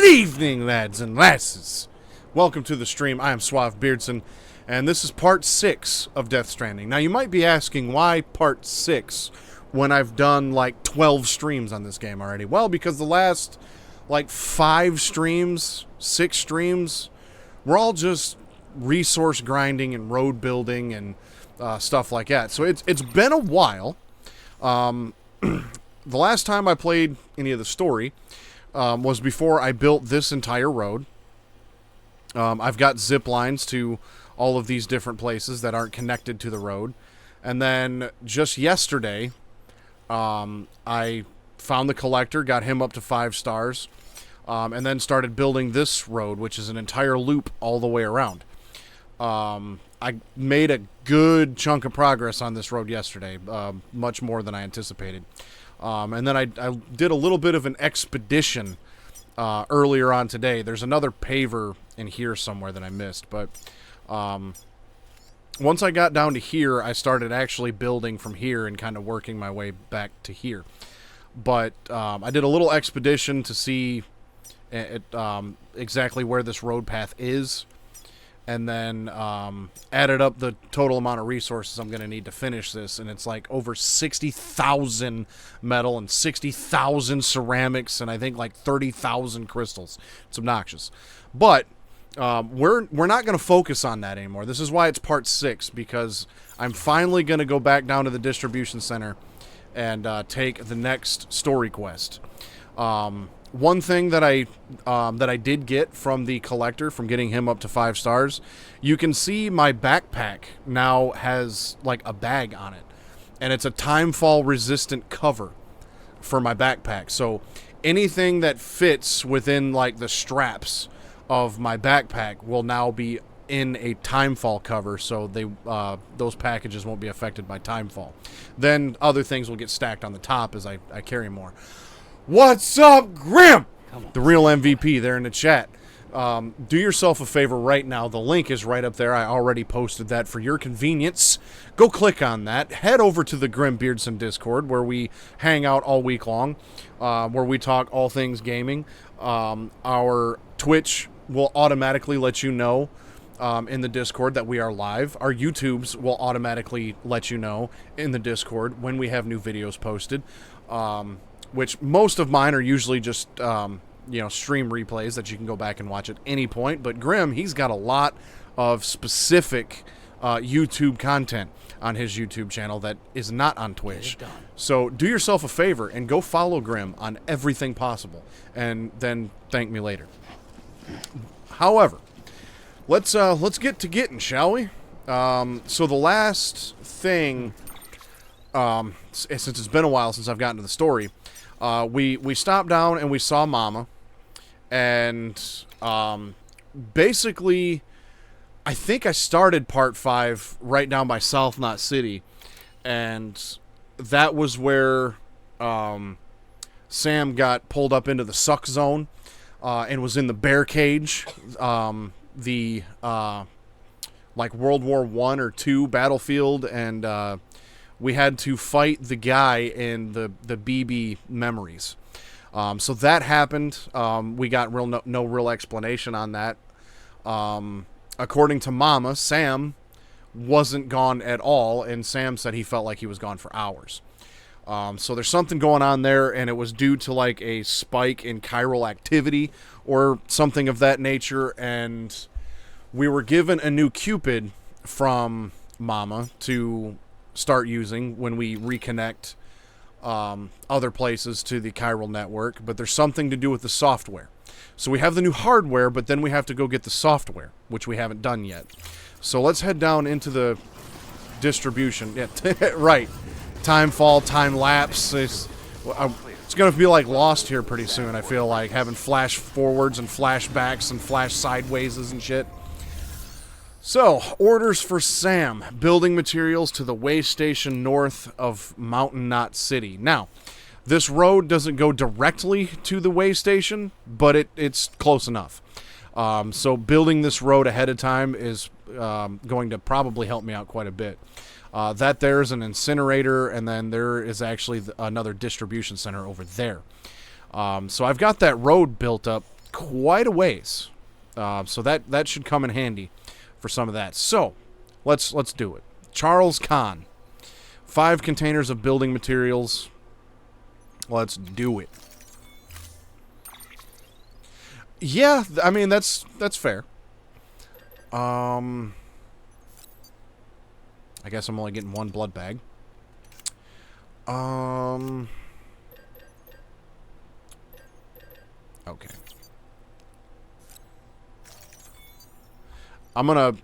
evening, lads and lasses. Welcome to the stream. I am Suave Beardson, and this is part 6 of Death Stranding. Now, you might be asking, why part 6 when I've done, like, 12 streams on this game already? Well, because the last, like, 5 streams, 6 streams, were all just resource grinding and road building and stuff like that. So it's been a while. The last time I played any of the story was before I built this entire road. I've got zip lines to all of these different places that aren't connected to the road. And then just yesterday, I found the collector, got him up to 5 stars, and then started building this road, which is an entire loop all the way around. I made a good chunk of progress on this road yesterday, much more than I anticipated. And then I did a little bit of an expedition earlier on today. There's another paver in here somewhere that I missed, but once I got down to here, I started actually building from here and kind of working my way back to here. But I did a little expedition to see exactly where this road path is, and then added up the total amount of resources I'm going to need to finish this, and it's like over 60,000 metal and 60,000 ceramics, and I think like 30,000 crystals. It's obnoxious. But we're not going to focus on that anymore. This is why it's part 6, because I'm finally going to go back down to the distribution center and take the next story quest. One thing that I did get from the collector, from getting him up to 5 stars, you can see my backpack now has like a bag on it, and it's a timefall resistant cover for my backpack. So anything that fits within like the straps of my backpack will now be in a timefall cover, so they those packages won't be affected by timefall. Then other things will get stacked on the top as I carry more. What's up, Grim? The real MVP there in the chat. Do yourself a favor right now. The link is right up there. I already posted that for your convenience. Go click on that. Head over to the Grim Beardson Discord, where we hang out all week long, where we talk all things gaming. Our Twitch will automatically let you know in the Discord that we are live. Our YouTubes will automatically let you know in the Discord when we have new videos posted. Which most of mine are usually just, stream replays that you can go back and watch at any point. But Grim, he's got a lot of specific YouTube content on his YouTube channel that is not on Twitch. So do yourself a favor and go follow Grim on everything possible, and then thank me later. However, let's get to getting, shall we? So the last thing, since it's been a while since I've gotten to the story, we stopped down and we saw Mama, and basically I think I started part 5 right down by South Knot City, and that was where Sam got pulled up into the suck zone and was in the bear cage, the like World War I or II battlefield, and we had to fight the guy in the BB memories. So that happened. We got no real explanation on that. According to Mama, Sam wasn't gone at all, and Sam said he felt like he was gone for hours. So there's something going on there, and it was due to like a spike in chiral activity or something of that nature, and we were given a new Cupid from Mama to start using when we reconnect other places to the chiral network, but there's something to do with the software. So we have the new hardware, but then we have to go get the software, which we haven't done yet. So let's head down into the distribution. Yeah, right. Time fall, time lapse. It's going to be like Lost here pretty soon, I feel like, having flash forwards and flashbacks and flash sidewayses and shit. So, orders for Sam. Building materials to the way station north of Mountain Knot City. Now, this road doesn't go directly to the way station, but it's close enough. So building this road ahead of time is going to probably help me out quite a bit. That there's an incinerator, and then there is actually another distribution center over there. So I've got that road built up quite a ways. So that should come in handy for some of that. So, let's do it. Charles Kahn. 5 containers of building materials. Let's do it. Yeah, I mean, that's fair. I guess I'm only getting 1 blood bag. Okay. I'm gonna...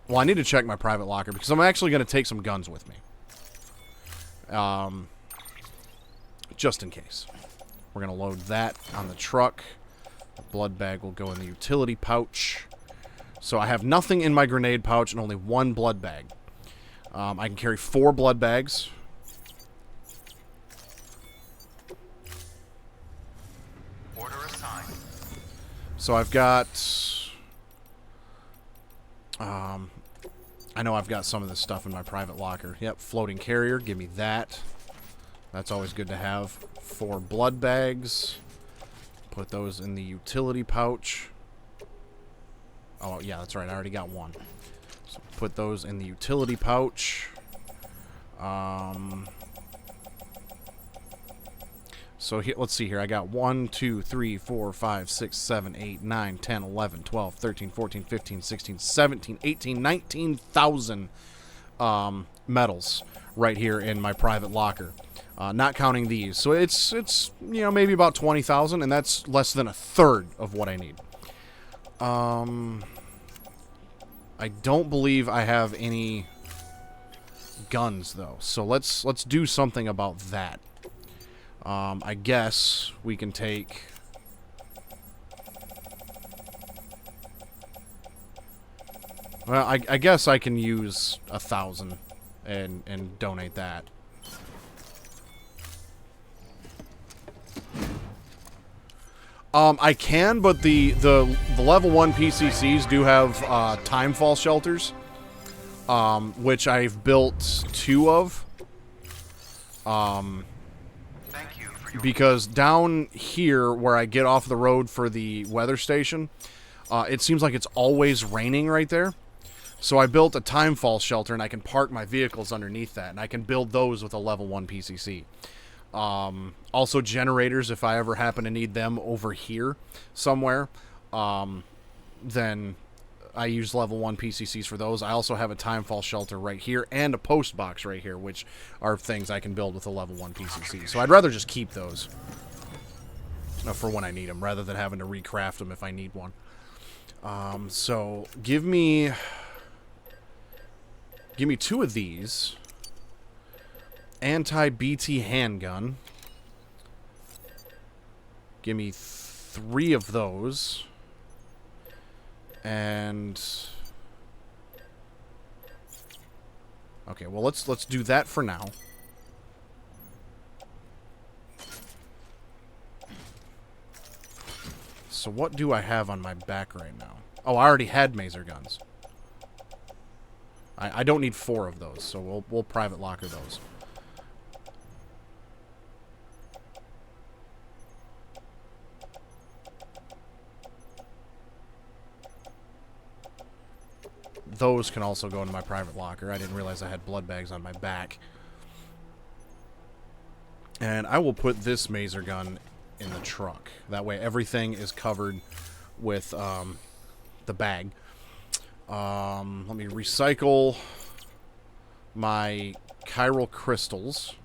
Well, I need to check my private locker because I'm actually gonna take some guns with me. Just in case. We're gonna load that on the truck. The blood bag will go in the utility pouch. So I have nothing in my grenade pouch and only 1 blood bag. I can carry 4 blood bags. Order assigned. So I've got... I know I've got some of this stuff in my private locker. Yep, floating carrier. Give me that. That's always good to have. 4 blood bags. Put those in the utility pouch. Oh, yeah, that's right. I already got 1. So put those in the utility pouch. So here, let's see here. I got 1, 2, 3, 4, 5, 6, 7, 8, 9, 10, 11, 12, 13, 14, 15, 16, 17, 18, 19,000 medals right here in my private locker. Not counting these. So it's you know, maybe about 20,000, and that's less than a third of what I need. I don't believe I have any guns though. So let's do something about that. I guess we can take... Well, I guess I can use 1,000 and donate that. I can, but the level 1 PCCs do have timefall shelters, which I've built 2 of. Because down here, where I get off the road for the weather station, it seems like it's always raining right there. So I built a timefall shelter, and I can park my vehicles underneath that, and I can build those with a level 1 PCC. Also generators, if I ever happen to need them over here somewhere, then I use level 1 PCCs for those. I also have a timefall shelter right here and a post box right here, which are things I can build with a level 1 PCC. So I'd rather just keep those for when I need them, rather than having to recraft them if I need one. So give me 2 of these. Anti-BT handgun. Give me 3 of those. And okay, well let's do that for now. So what do I have on my back right now? Oh, I already had maser guns. I don't need 4 of those, so we'll private locker those. Those can also go into my private locker. I didn't realize I had blood bags on my back. And I will put this maser gun in the truck. That way everything is covered with the bag. Let me recycle my chiral crystals.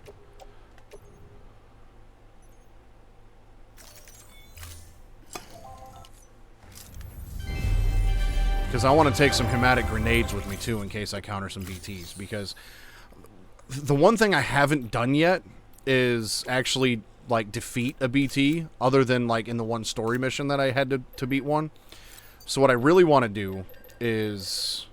Because I want to take some hematic grenades with me, too, in case I counter some BTs. Because the one thing I haven't done yet is actually, like, defeat a BT, other than, like, in the one story mission that I had to beat one. So what I really want to do is...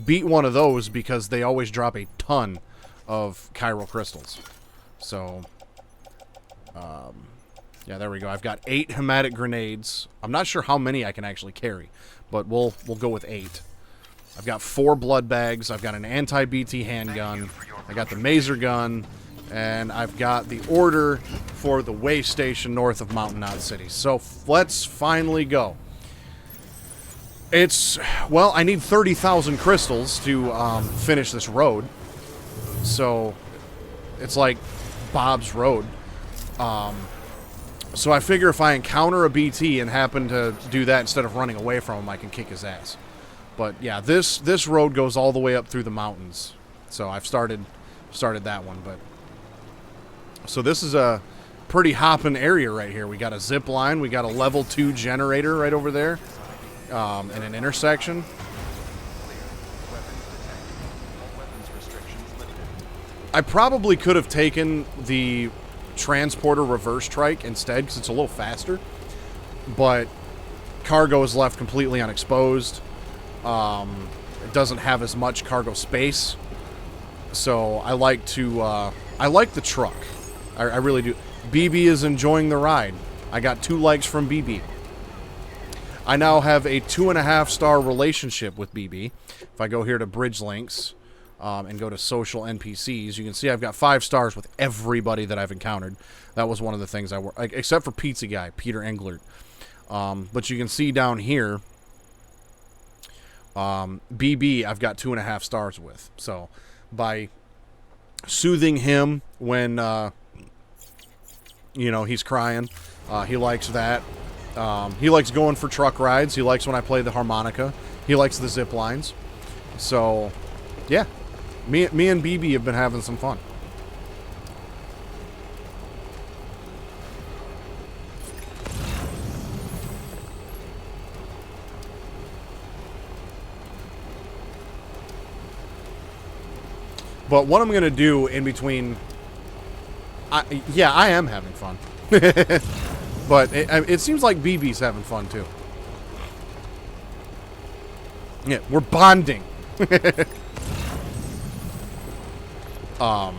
beat one of those, because they always drop a ton of chiral crystals. So... yeah, there we go. I've got 8 hematic grenades. I'm not sure how many I can actually carry, but we'll go with 8. I've got 4 blood bags. I've got an anti-BT handgun. I got the maser gun, And I've got the order for the way station north of Mountain Knot City. So let's finally go. Well, I need 30,000 crystals to finish this road. So it's like Bob's Road. So I figure if I encounter a BT and happen to do that instead of running away from him, I can kick his ass. But yeah, this road goes all the way up through the mountains. So I've started that one. But so this is a pretty hopping area right here. We got a zip line. We got a level 2 generator right over there. In an intersection. I probably could have taken the transporter reverse trike instead because it's a little faster, but cargo is left completely unexposed. It doesn't have as much cargo space, so I like the truck. I really do. BB is enjoying the ride. I got 2 likes from BB. I now have a 2.5-star relationship with BB. If I go here to Bridge Links and go to Social NPCs, you can see I've got 5 stars with everybody that I've encountered. That was one of the things except for Pizza Guy, Peter Englert. But you can see down here, BB I've got 2.5 stars with. So by soothing him when he's crying, he likes that. He likes going for truck rides. He likes when I play the harmonica. He likes the zip lines. So, yeah. Me and BB have been having some fun. But what I'm going to do in between... I am having fun. But it seems like BB's having fun, too. Yeah, we're bonding. But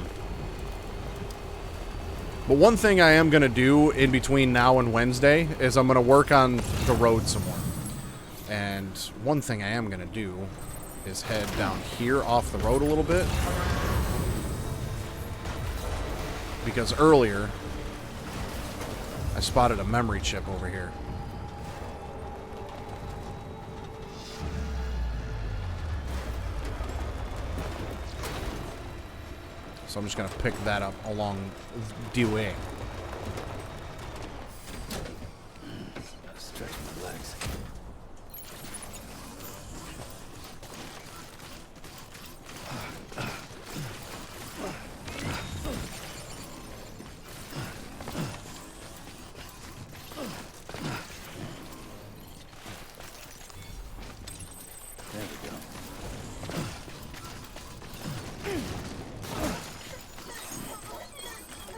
one thing I am going to do in between now and Wednesday is I'm going to work on the road some more. And one thing I am going to do is head down here off the road a little bit. Because earlier... I spotted a memory chip over here. So I'm just going to pick that up along the way. Stretch my legs.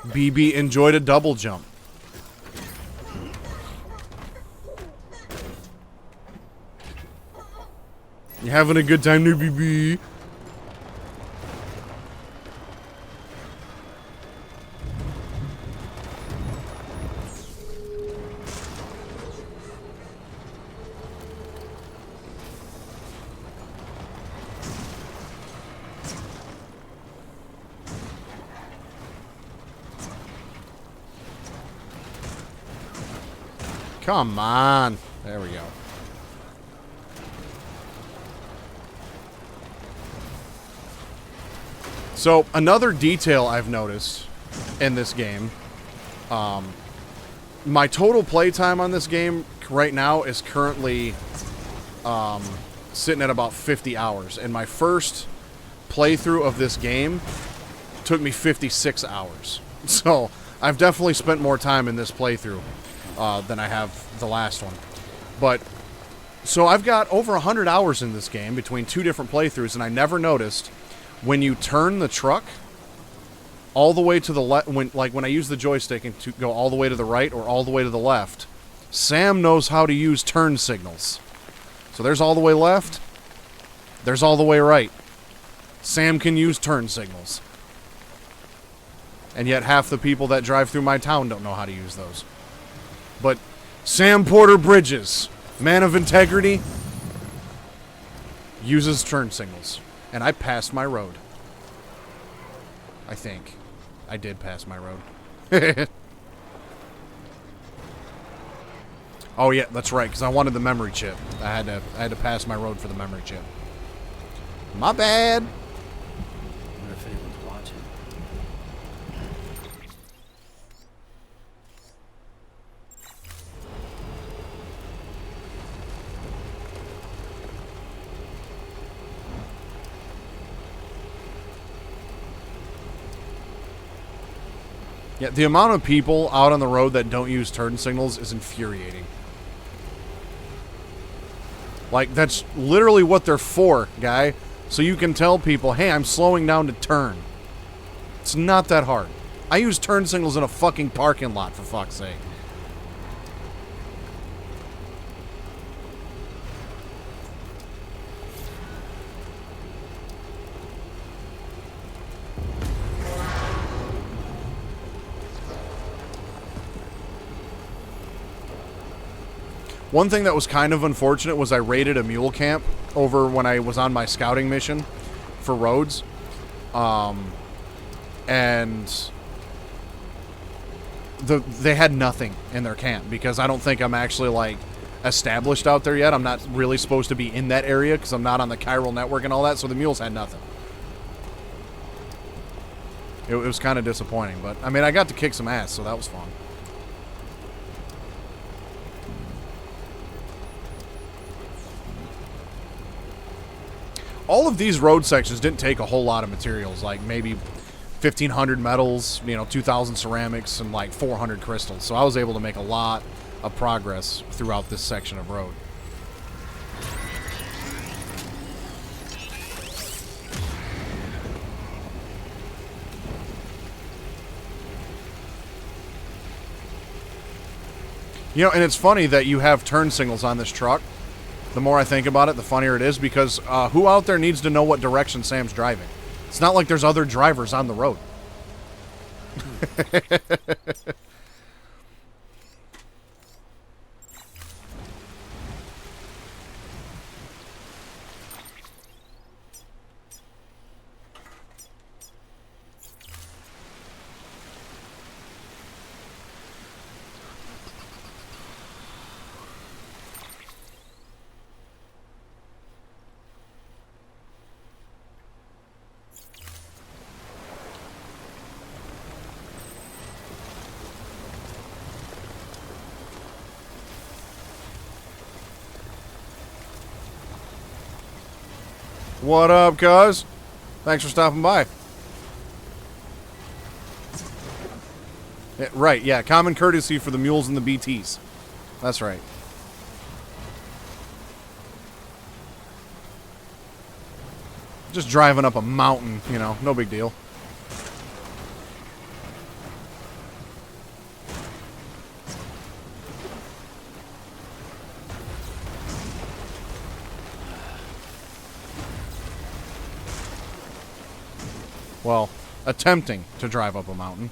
BB enjoyed a double jump. You having a good time there, BB? Come on. There we go. So, another detail I've noticed in this game, my total playtime on this game right now is currently sitting at about 50 hours. And my first playthrough of this game took me 56 hours. So, I've definitely spent more time in this playthrough than I have the last one. But, so I've got over 100 hours in this game between 2 different playthroughs, and I never noticed when you turn the truck all the way to the left, when I use the joystick and to go all the way to the right or all the way to the left, Sam knows how to use turn signals. So there's all the way left, there's all the way right. Sam can use turn signals. And yet half the people that drive through my town don't know how to use those. But Sam Porter Bridges, man of integrity, uses turn signals. And I passed my road. I think. I did pass my road. Oh yeah, that's right, because I wanted the memory chip. I had to pass my road for the memory chip. My bad. I wonder if anyone's watching. Yeah, the amount of people out on the road that don't use turn signals is infuriating. Like, that's literally what they're for, guy. So you can tell people, hey, I'm slowing down to turn. It's not that hard. I use turn signals in a fucking parking lot, for fuck's sake. One thing that was kind of unfortunate was I raided a mule camp over when I was on my scouting mission for roads. And they had nothing in their camp because I don't think I'm actually, like, established out there yet. I'm not really supposed to be in that area because I'm not on the chiral network and all that, so the mules had nothing. It was kind of disappointing, but, I mean, I got to kick some ass, so that was fun. All of these road sections didn't take a whole lot of materials, like maybe 1,500 metals, 2,000 ceramics, and like 400 crystals. So I was able to make a lot of progress throughout this section of road. And it's funny that you have turn signals on this truck. The more I think about it, the funnier it is, because who out there needs to know what direction Sam's driving? It's not like there's other drivers on the road. What up, cuz? Thanks for stopping by. Yeah, right, yeah, common courtesy for the mules and the BTs. That's right. Just driving up a mountain, no big deal. Well, attempting to drive up a mountain.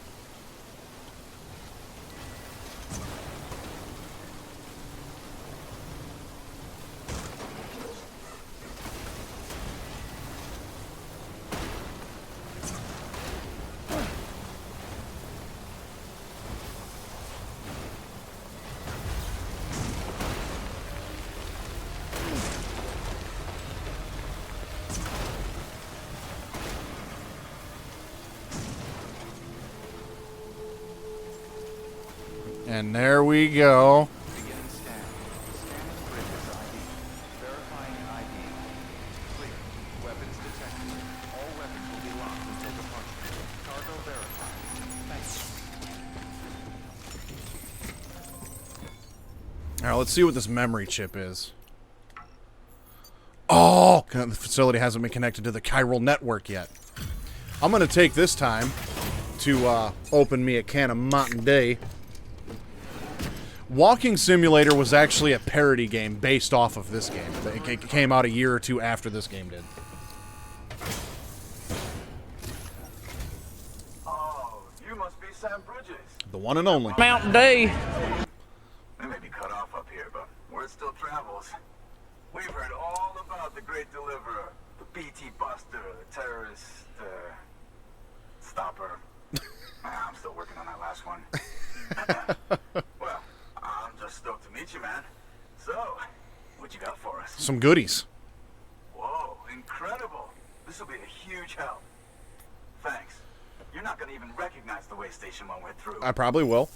And there we go. Beginning scan. Scanning bridges ID. Verifying ID. Clear. Weapons detected. All weapons will be locked until departure. Cargo verified. Thanks. Alright, let's see what this memory chip is. Oh! The facility hasn't been connected to the chiral network yet. I'm gonna take this time to open me a can of Mountain Day. Walking Simulator was actually a parody game based off of this game. It came out a year or two after this game did. Oh, you must be Sam Bridges. The one and only. Mountain Day. We may be cut off up here, but word still travels. We've heard all about the Great Deliverer, the BT Buster, the terrorist, stopper. I'm still working on that last one. Well, I'm just stoked to meet you, man. So, what you got for us? Some goodies. Whoa, incredible. This will be a huge help. Thanks. You're not gonna even recognize the way Station 1 went through. I probably will.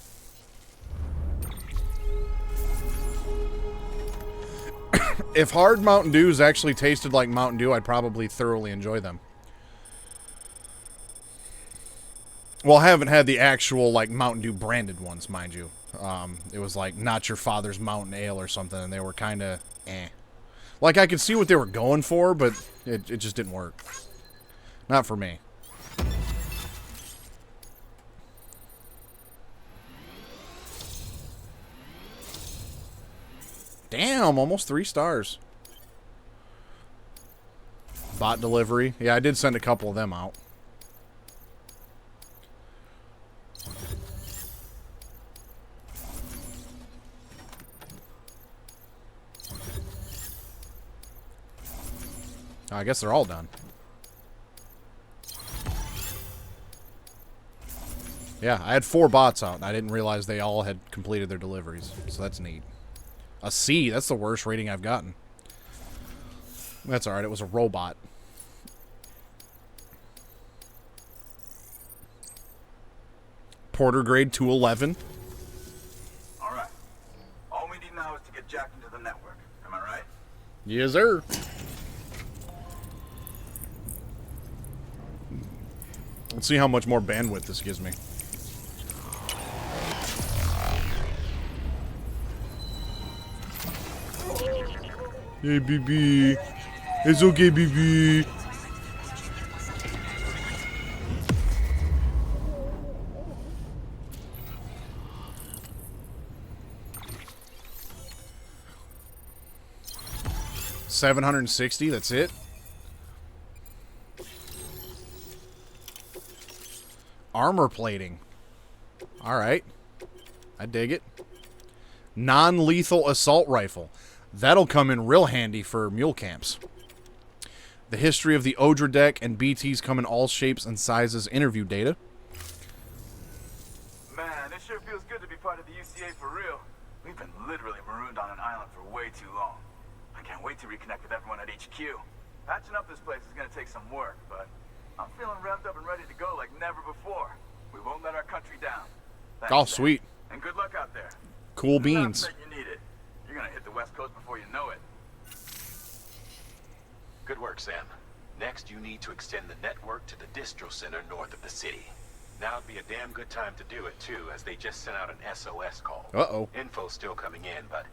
If hard Mountain Dews actually tasted like Mountain Dew, I'd probably thoroughly enjoy them. Well, I haven't had the actual, like, Mountain Dew branded ones, mind you. It was like Not Your Father's Mountain Ale or something, and they were kind of eh. Like, I could see what they were going for, but it just didn't work. Not for me. Damn, almost 3 stars. Bot delivery. Yeah, I did send a couple of them out. I guess they're all done. Yeah, I had 4 bots out, and I didn't realize they all had completed their deliveries. So that's neat. A C, that's the worst rating I've gotten. That's alright, it was a robot. Porter grade 211. Alright. All we need now is to get Jack into the network. Am I right? Yes, sir. Let's see how much more bandwidth this gives me. Hey, BB. It's okay, BB. $760, that's it? Armor plating. Alright. I dig it. Non-lethal assault rifle. That'll come in real handy for mule camps. The history of the Odra deck and BTs come in all shapes and sizes. Interview data. Man, it sure feels good to be part of the UCA for real. We've been literally marooned on an island for way too long. I can't wait to reconnect with everyone at HQ. Patching up this place is gonna take some work, but I'm feeling revved up and ready to go like never before. We won't let our country down. Thanks, Oh, Sam. sweet. And good luck out there. Cool Not beans. that you need it. You're gonna hit the West Coast before you know it. Good work, Sam. Next, you need to extend the network to the distro center north of the city. Now would be a damn good time to do it, too, as they just sent out an SOS call. Uh-oh. Info's still coming in, but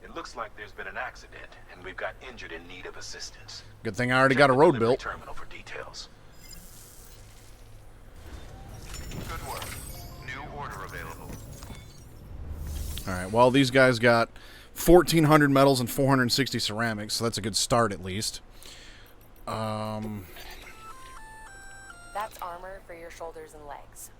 it looks like there's been an accident, and we've got injured in need of assistance. Good thing I already Check got a the road delivery built. terminal for details. Good work. New order available. Alright, well, these guys got 1,400 metals and 460 ceramics, so that's a good start at least. That's armor for your shoulders and legs.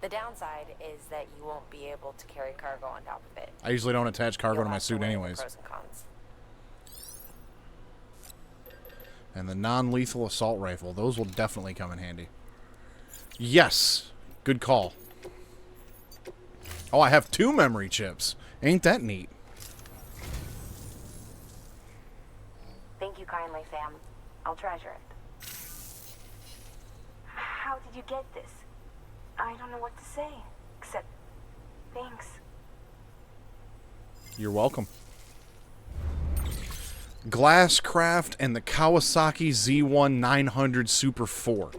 The downside is that you won't be able to carry cargo on top of it. I usually don't attach cargo You'll to my have suit weigh the anyways. Pros and cons. And the non-lethal assault rifle, those will definitely come in handy. Yes! Good call. Oh, I have 2 memory chips. Ain't that neat? Thank you kindly, Sam. I'll treasure it. How did you get this? I don't know what to say, except thanks. You're welcome. Glasscraft and the Kawasaki Z1 900 Super 4.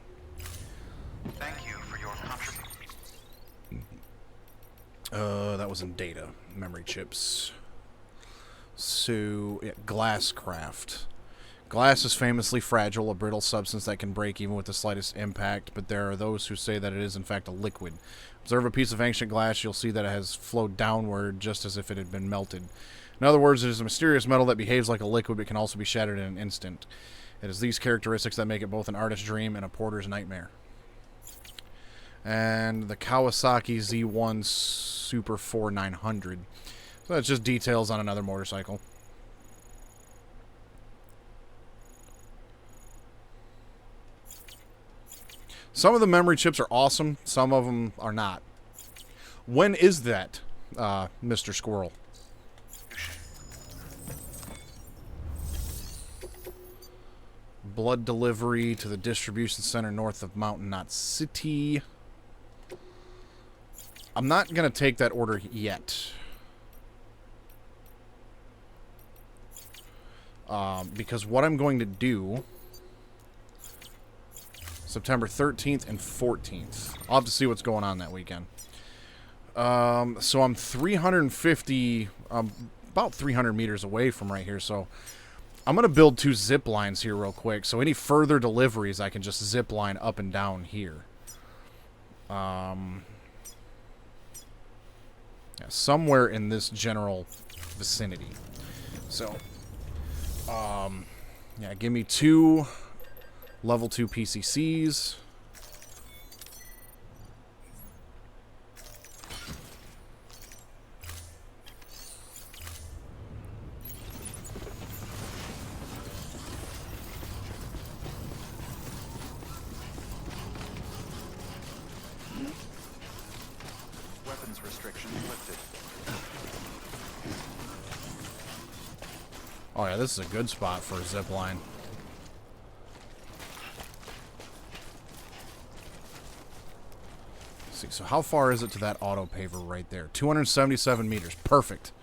Thank you for your contribution. That was in data. Memory chips. So, yeah, Glasscraft. Glass is famously fragile, a brittle substance that can break even with the slightest impact, but there are those who say that it is in fact a liquid. Observe a piece of ancient glass, you'll see that it has flowed downward just as if it had been melted. In other words, it is a mysterious metal that behaves like a liquid but can also be shattered in an instant. It is these characteristics that make it both an artist's dream and a porter's nightmare. And the Kawasaki Z1 Super 4 900. So that's just details on another motorcycle. Some of the memory chips are awesome. Some of them are not. When is that, Mr. Squirrel? Blood delivery to the distribution center north of Mountain Knot City. I'm not going to take that order yet. Because what I'm going to do... September 13th and 14th. I'll have to see what's going on that weekend. So I'm 350... about 300 meters away from right here, so... I'm going to build 2 zip lines here real quick, so any further deliveries I can just zip line up and down here. Yeah, somewhere in this general vicinity. So, yeah, give me 2 level 2 PCCs. Weapons restrictions lifted. Oh yeah, this is a good spot for a zip line. Let's see, so how far is it to that auto paver right there? 277 meters. Perfect.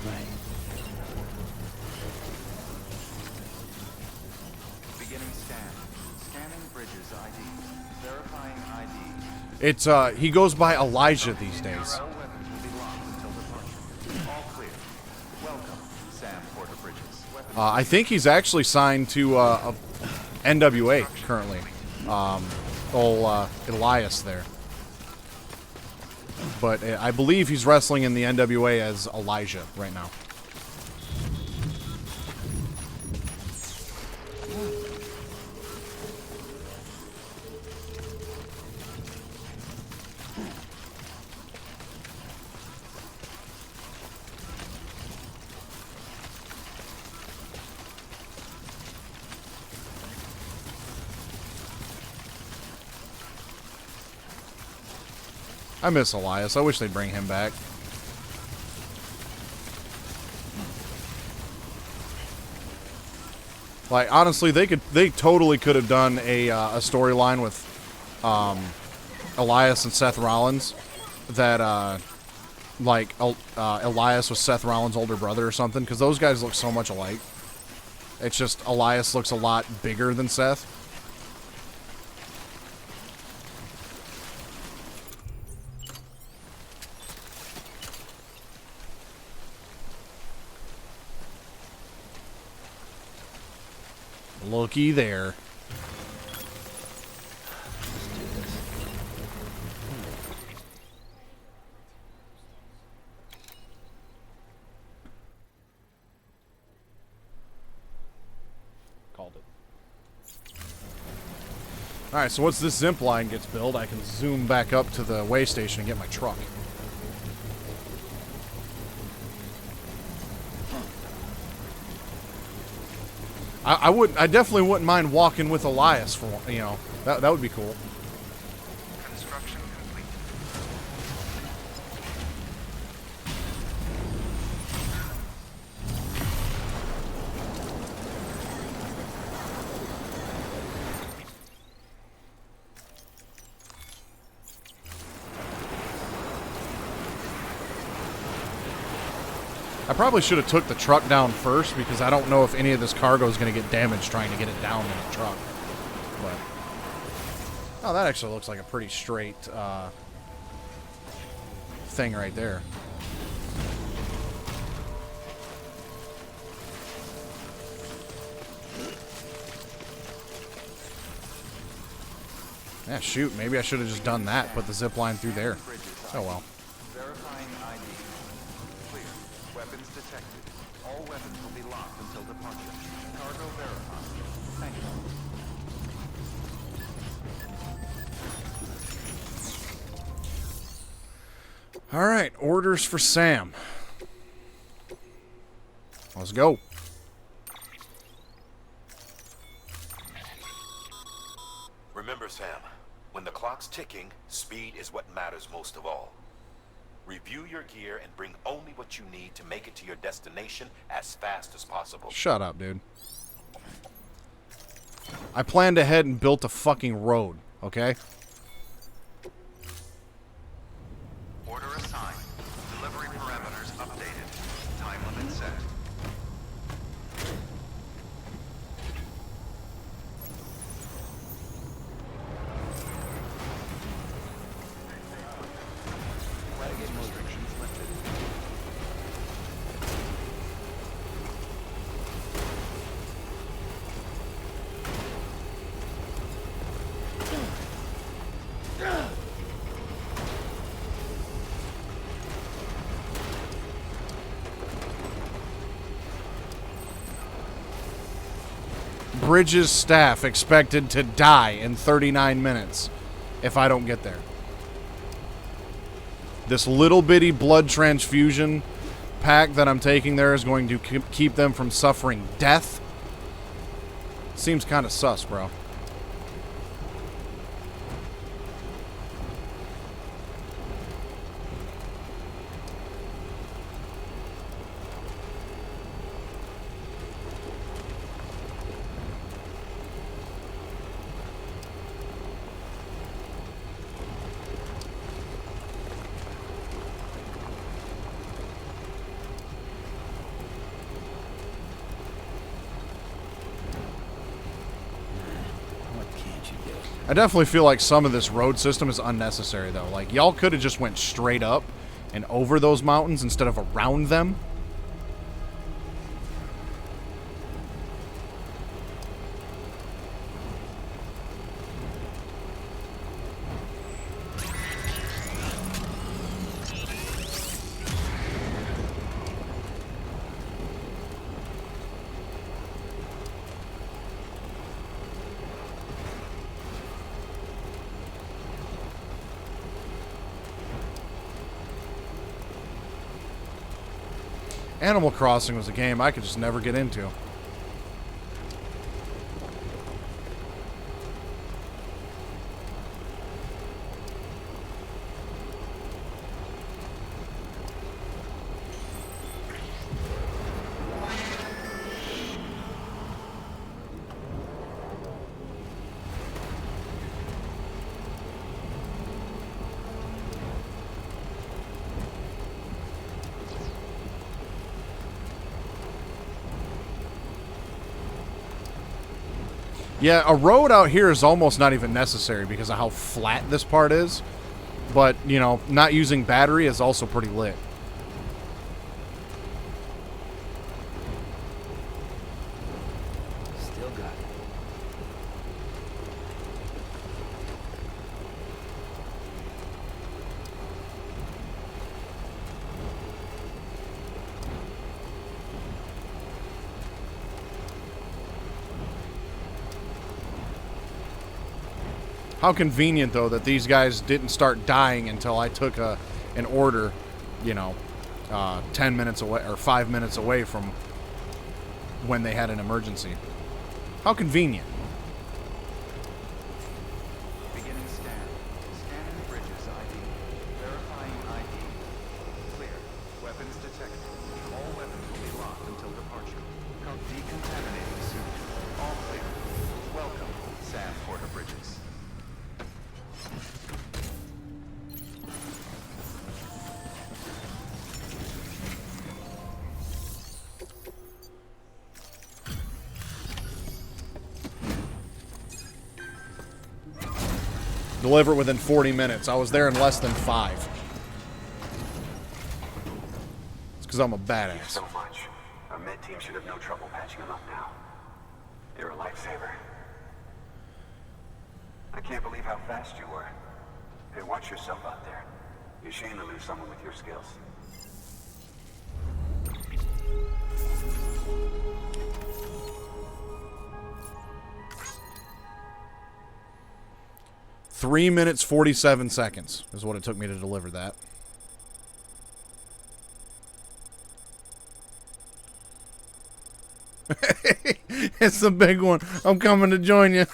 Right. Beginning scan. Scanning Bridges ID. Verifying ID. It's, he goes by Elijah these days. All weapons will be locked until departure. All clear. Welcome, Sam Porter Bridges. Weapons I think he's actually signed to, NWA currently. Elias there. But I believe he's wrestling in the NWA as Elijah right now. I miss Elias. I wish they'd bring him back. Like, honestly, they totally could have done a storyline with Elias and Seth Rollins that Elias was Seth Rollins' older brother or something, because those guys look so much alike. It's just Elias looks a lot bigger than Seth. Looky there. Let's do this. Called it. Alright, so once this zip line gets built, I can zoom back up to the way station and get my truck. I definitely wouldn't mind walking with Elias for, you know, that would be cool. construction complete. I probably should have took the truck down first, because I don't know if any of this cargo is going to get damaged trying to get it down in a truck. But oh, that actually looks like a pretty straight thing right there. Yeah, shoot. Maybe I should have just done that. Put the zip line through there. Oh, well. Verifying ID. Clear. Weapons detected. All weapons will be locked until departure. Cargo verified. Thank you. All right. Orders for Sam. Let's go. Remember, Sam, when the clock's ticking, speed is what matters most of all. Review your gear and bring only what you need to make it to your destination as fast as possible. Shut up, dude. I planned ahead and built a fucking road, okay? Order assigned. Delivery parameters updated. Time limit set. Wagon restrictions lifted. Bridges staff expected to die in 39 minutes if I don't get there. This little bitty blood transfusion pack that I'm taking there is going to keep them from suffering death. Seems kind of sus, bro. What can't you do? I definitely feel like some of this road system is unnecessary, though. Like, y'all could have just went straight up and over those mountains instead of around them. Animal Crossing was a game I could just never get into. Yeah, a road out here is almost not even necessary because of how flat this part is. But, you know, not using battery is also pretty lit. Still got it. How convenient, though, that these guys didn't start dying until I took an order, you know, 10 minutes away or 5 minutes away from when they had an emergency. How convenient. Beginning scan. Scanning bridges ID. Verifying ID. Clear. Weapons detected. All weapons will be locked until departure. Decontaminating soon. All clear. Welcome, Sam Porter Bridges. Deliver it within 40 minutes. I was there in less than 5. Because I'm a Thank you badass. so much. Our med team should have no trouble patching him up now. You're a lifesaver. I can't believe how fast you were. Hey, watch yourself out there. You're ashamed to lose someone with your skills. 3 minutes 47 seconds is what it took me to deliver that. It's the big one. I'm coming to join you.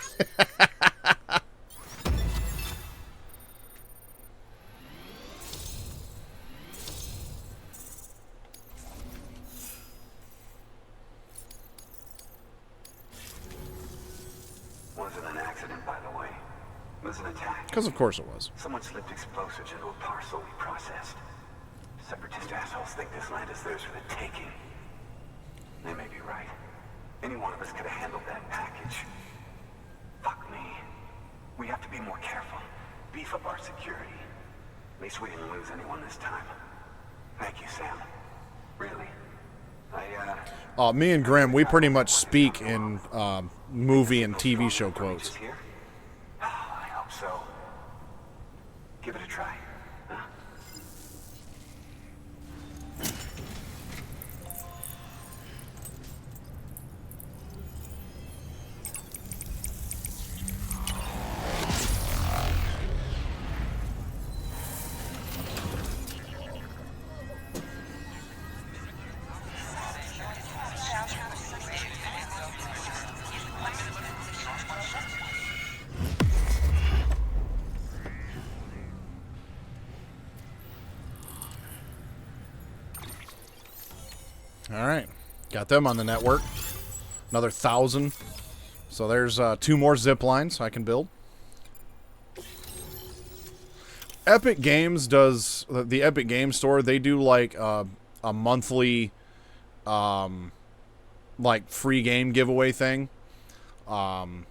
Wasn't an accident, by the way. It was an attack. Because of course it was. Someone slipped explosives into a parcel we processed. Separatist assholes think this land is theirs for the taking. They may be right. Any one of us could have handled that package. Fuck me. We have to be more careful. Beef up our security. At least we didn't lose anyone this time. Thank you, Sam. Really. Me and Grim, we pretty much speak in movie and TV show quotes. Here? I hope so. Give it a try. Huh? All right. Got them on the network. Another 1,000. So there's 2 more zip lines I can build. Epic Games does... The Epic Games Store, they do like a monthly like free game giveaway thing. Some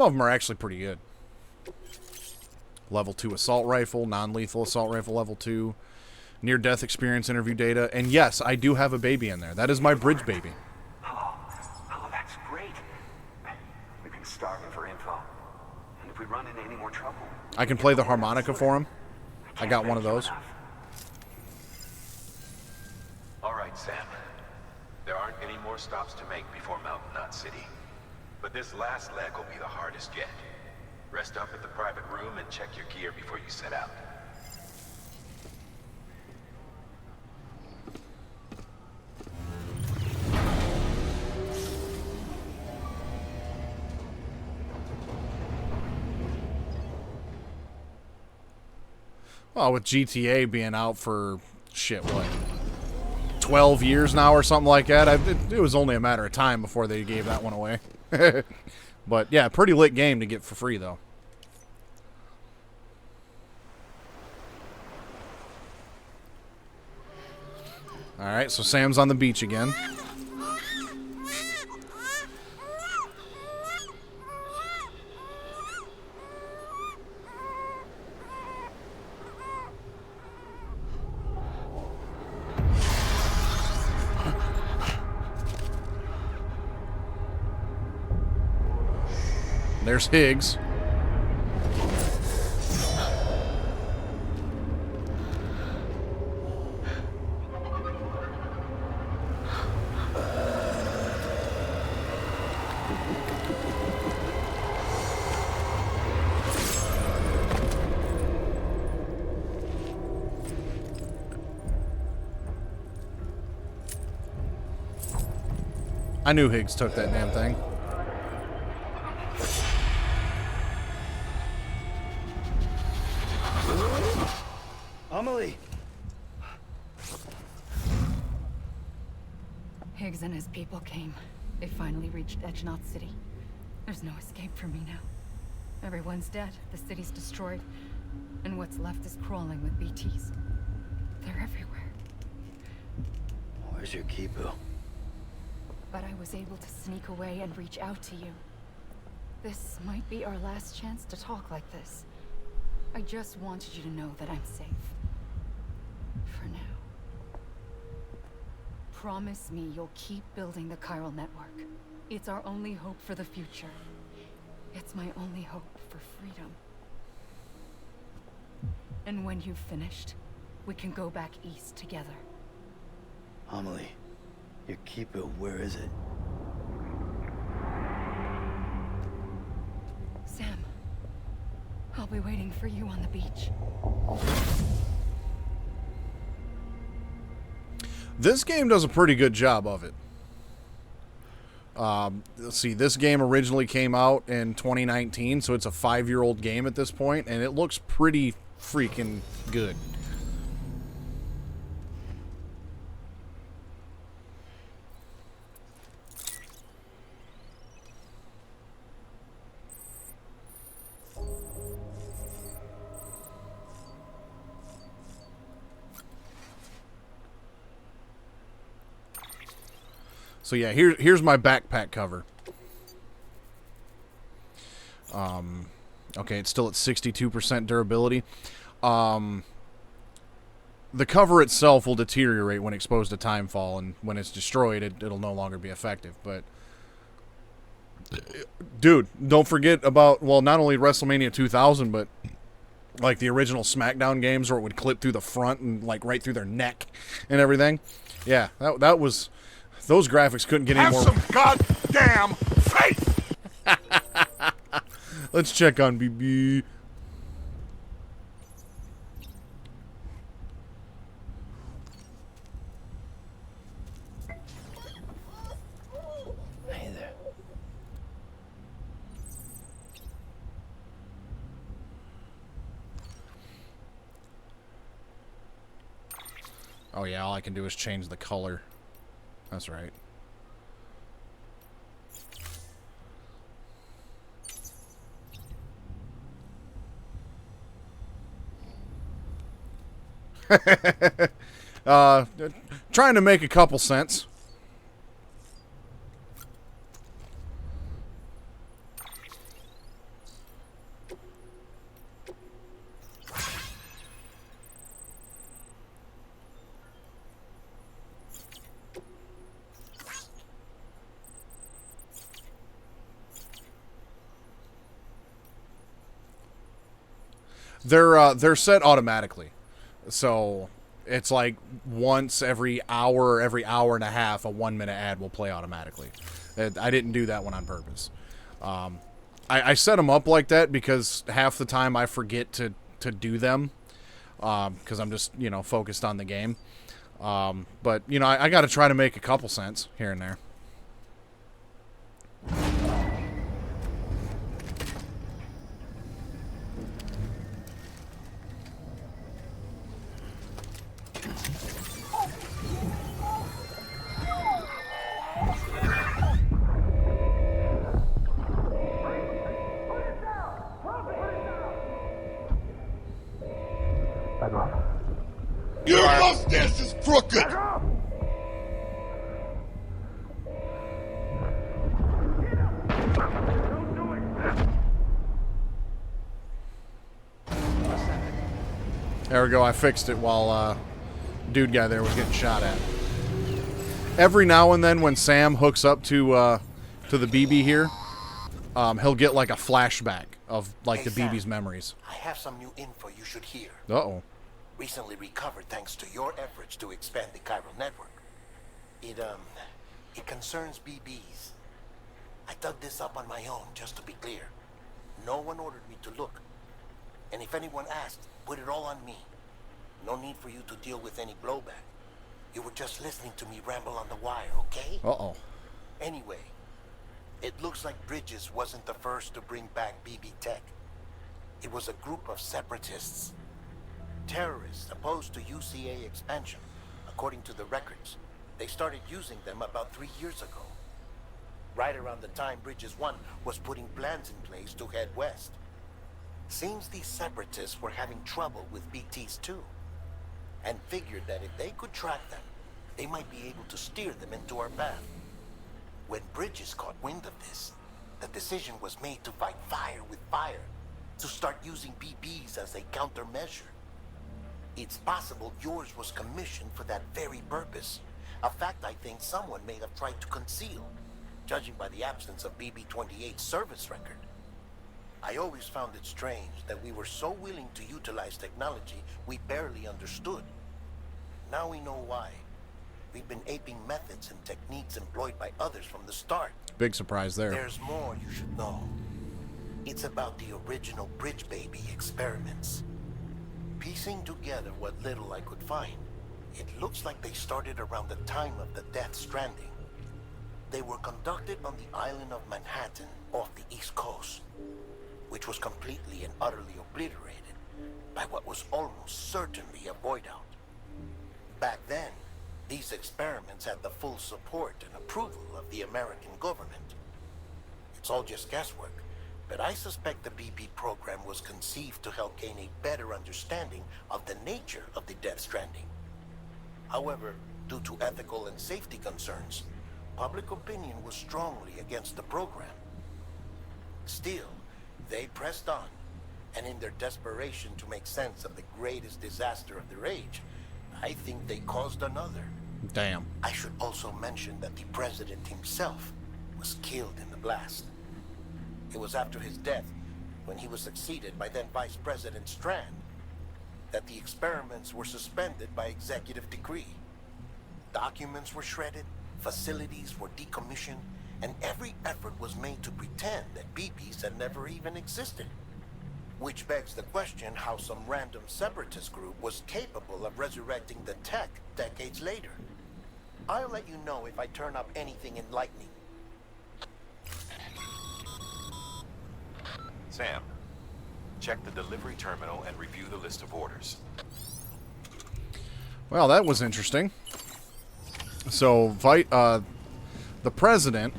of them are actually pretty good. Level 2 assault rifle, non-lethal assault rifle level 2. Near-death experience interview data. And yes, I do have a baby in there. That is my bridge baby. Oh, that's great. We've been starving for info. And if we run into any more trouble... I can play the harmonica for him. I got one of those. All right, Sam. There aren't any more stops to make before Mountain Knot City. But this last leg will be the hardest yet. Rest up at the private room and check your gear before you set out. Well, with GTA being out for, shit, what, 12 years now or something like that, it was only a matter of time before they gave that one away. But, yeah, pretty lit game to get for free, though. Alright, so Sam's on the beach again. There's Higgs. I knew Higgs took that damn thing. Amelie! Higgs and his people came. They finally reached Edge Knot City. There's no escape for me now. Everyone's dead, the city's destroyed, and what's left is crawling with BTs. They're everywhere. Where's your Kipu? But I was able to sneak away and reach out to you. This might be our last chance to talk like this. I just wanted you to know that I'm safe. For now. promise me you'll keep building the chiral network. It's our only hope for the future. It's my only hope for freedom. And when you've finished, we can go back east together. Amelie, your keeper, where is it? Sam, I'll be waiting for you on the beach. This game does a pretty good job of it. Let's see, this game originally came out in 2019, so it's a 5-year-old game at this point, and it looks pretty freaking good. So yeah, here's my backpack cover. Okay, it's still at 62% durability. The cover itself will deteriorate when exposed to timefall, and when it's destroyed, it'll no longer be effective. But, dude, don't forget about, well, not only WrestleMania 2000, but like the original SmackDown games where it would clip through the front and like right through their neck and everything. Yeah, that was... Those graphics couldn't get any more... Have some goddamn faith! Let's check on BB. Hey there. Oh yeah, all I can do is change the color. That's right. Trying to make a couple cents. They're set automatically, so it's like once every hour or every hour and a half, a 1-minute ad will play automatically. I didn't do that one on purpose. I set them up like that because half the time I forget to do them because I'm just focused on the game. But I got to try to make a couple cents here and there. Your mustache is crooked! There we go. I fixed it while dude guy there was getting shot at. Every now and then when Sam hooks up to the BB here, he'll get like a flashback of like the BB's memories. I have some new info you should hear. Uh-oh. Recently recovered thanks to your efforts to expand the chiral network. It concerns BBs. I dug this up on my own, just to be clear. No one ordered me to look. And if anyone asked, put it all on me. No need for you to deal with any blowback. You were just listening to me ramble on the wire, okay? Uh-oh. Anyway, it looks like Bridges wasn't the first to bring back BB tech. It was a group of separatists. Terrorists opposed to UCA expansion. According to the records, they started using them about 3 years ago. Right around the time Bridges 1 was putting plans in place to head west. Seems these separatists were having trouble with BTs too, and figured that if they could track them, they might be able to steer them into our path. When Bridges caught wind of this, the decision was made to fight fire with fire, to start using BBs as a countermeasure. It's possible yours was commissioned for that very purpose, A fact I think someone may have tried to conceal, judging by the absence of BB-28's service record. I always found it strange that we were so willing to utilize technology we barely understood. Now we know why. We've been aping methods and techniques employed by others from the start. Big surprise there. There's more you should know. It's about the original Bridge Baby experiments. Piecing together what little I could find, it looks like they started around the time of the Death Stranding. They were conducted on the island of Manhattan off the East Coast, which was completely and utterly obliterated by what was almost certainly a void out. Back then, these experiments had the full support and approval of the American government. It's all just guesswork, but I suspect the BB program was conceived to help gain a better understanding of the nature of the Death Stranding. However, due to ethical and safety concerns, public opinion was strongly against the program. Still, they pressed on, and in their desperation to make sense of the greatest disaster of their age, I think they caused another. Damn. I should also mention that the president himself was killed in the blast. It was after his death, when he was succeeded by then Vice President Strand, that the experiments were suspended by executive decree. Documents were shredded, facilities were decommissioned, and every effort was made to pretend that BBs had never even existed. Which begs the question how some random separatist group was capable of resurrecting the tech decades later. I'll let you know if I turn up anything enlightening. Sam, check the delivery terminal and review the list of orders. Well, that was interesting. So, the president,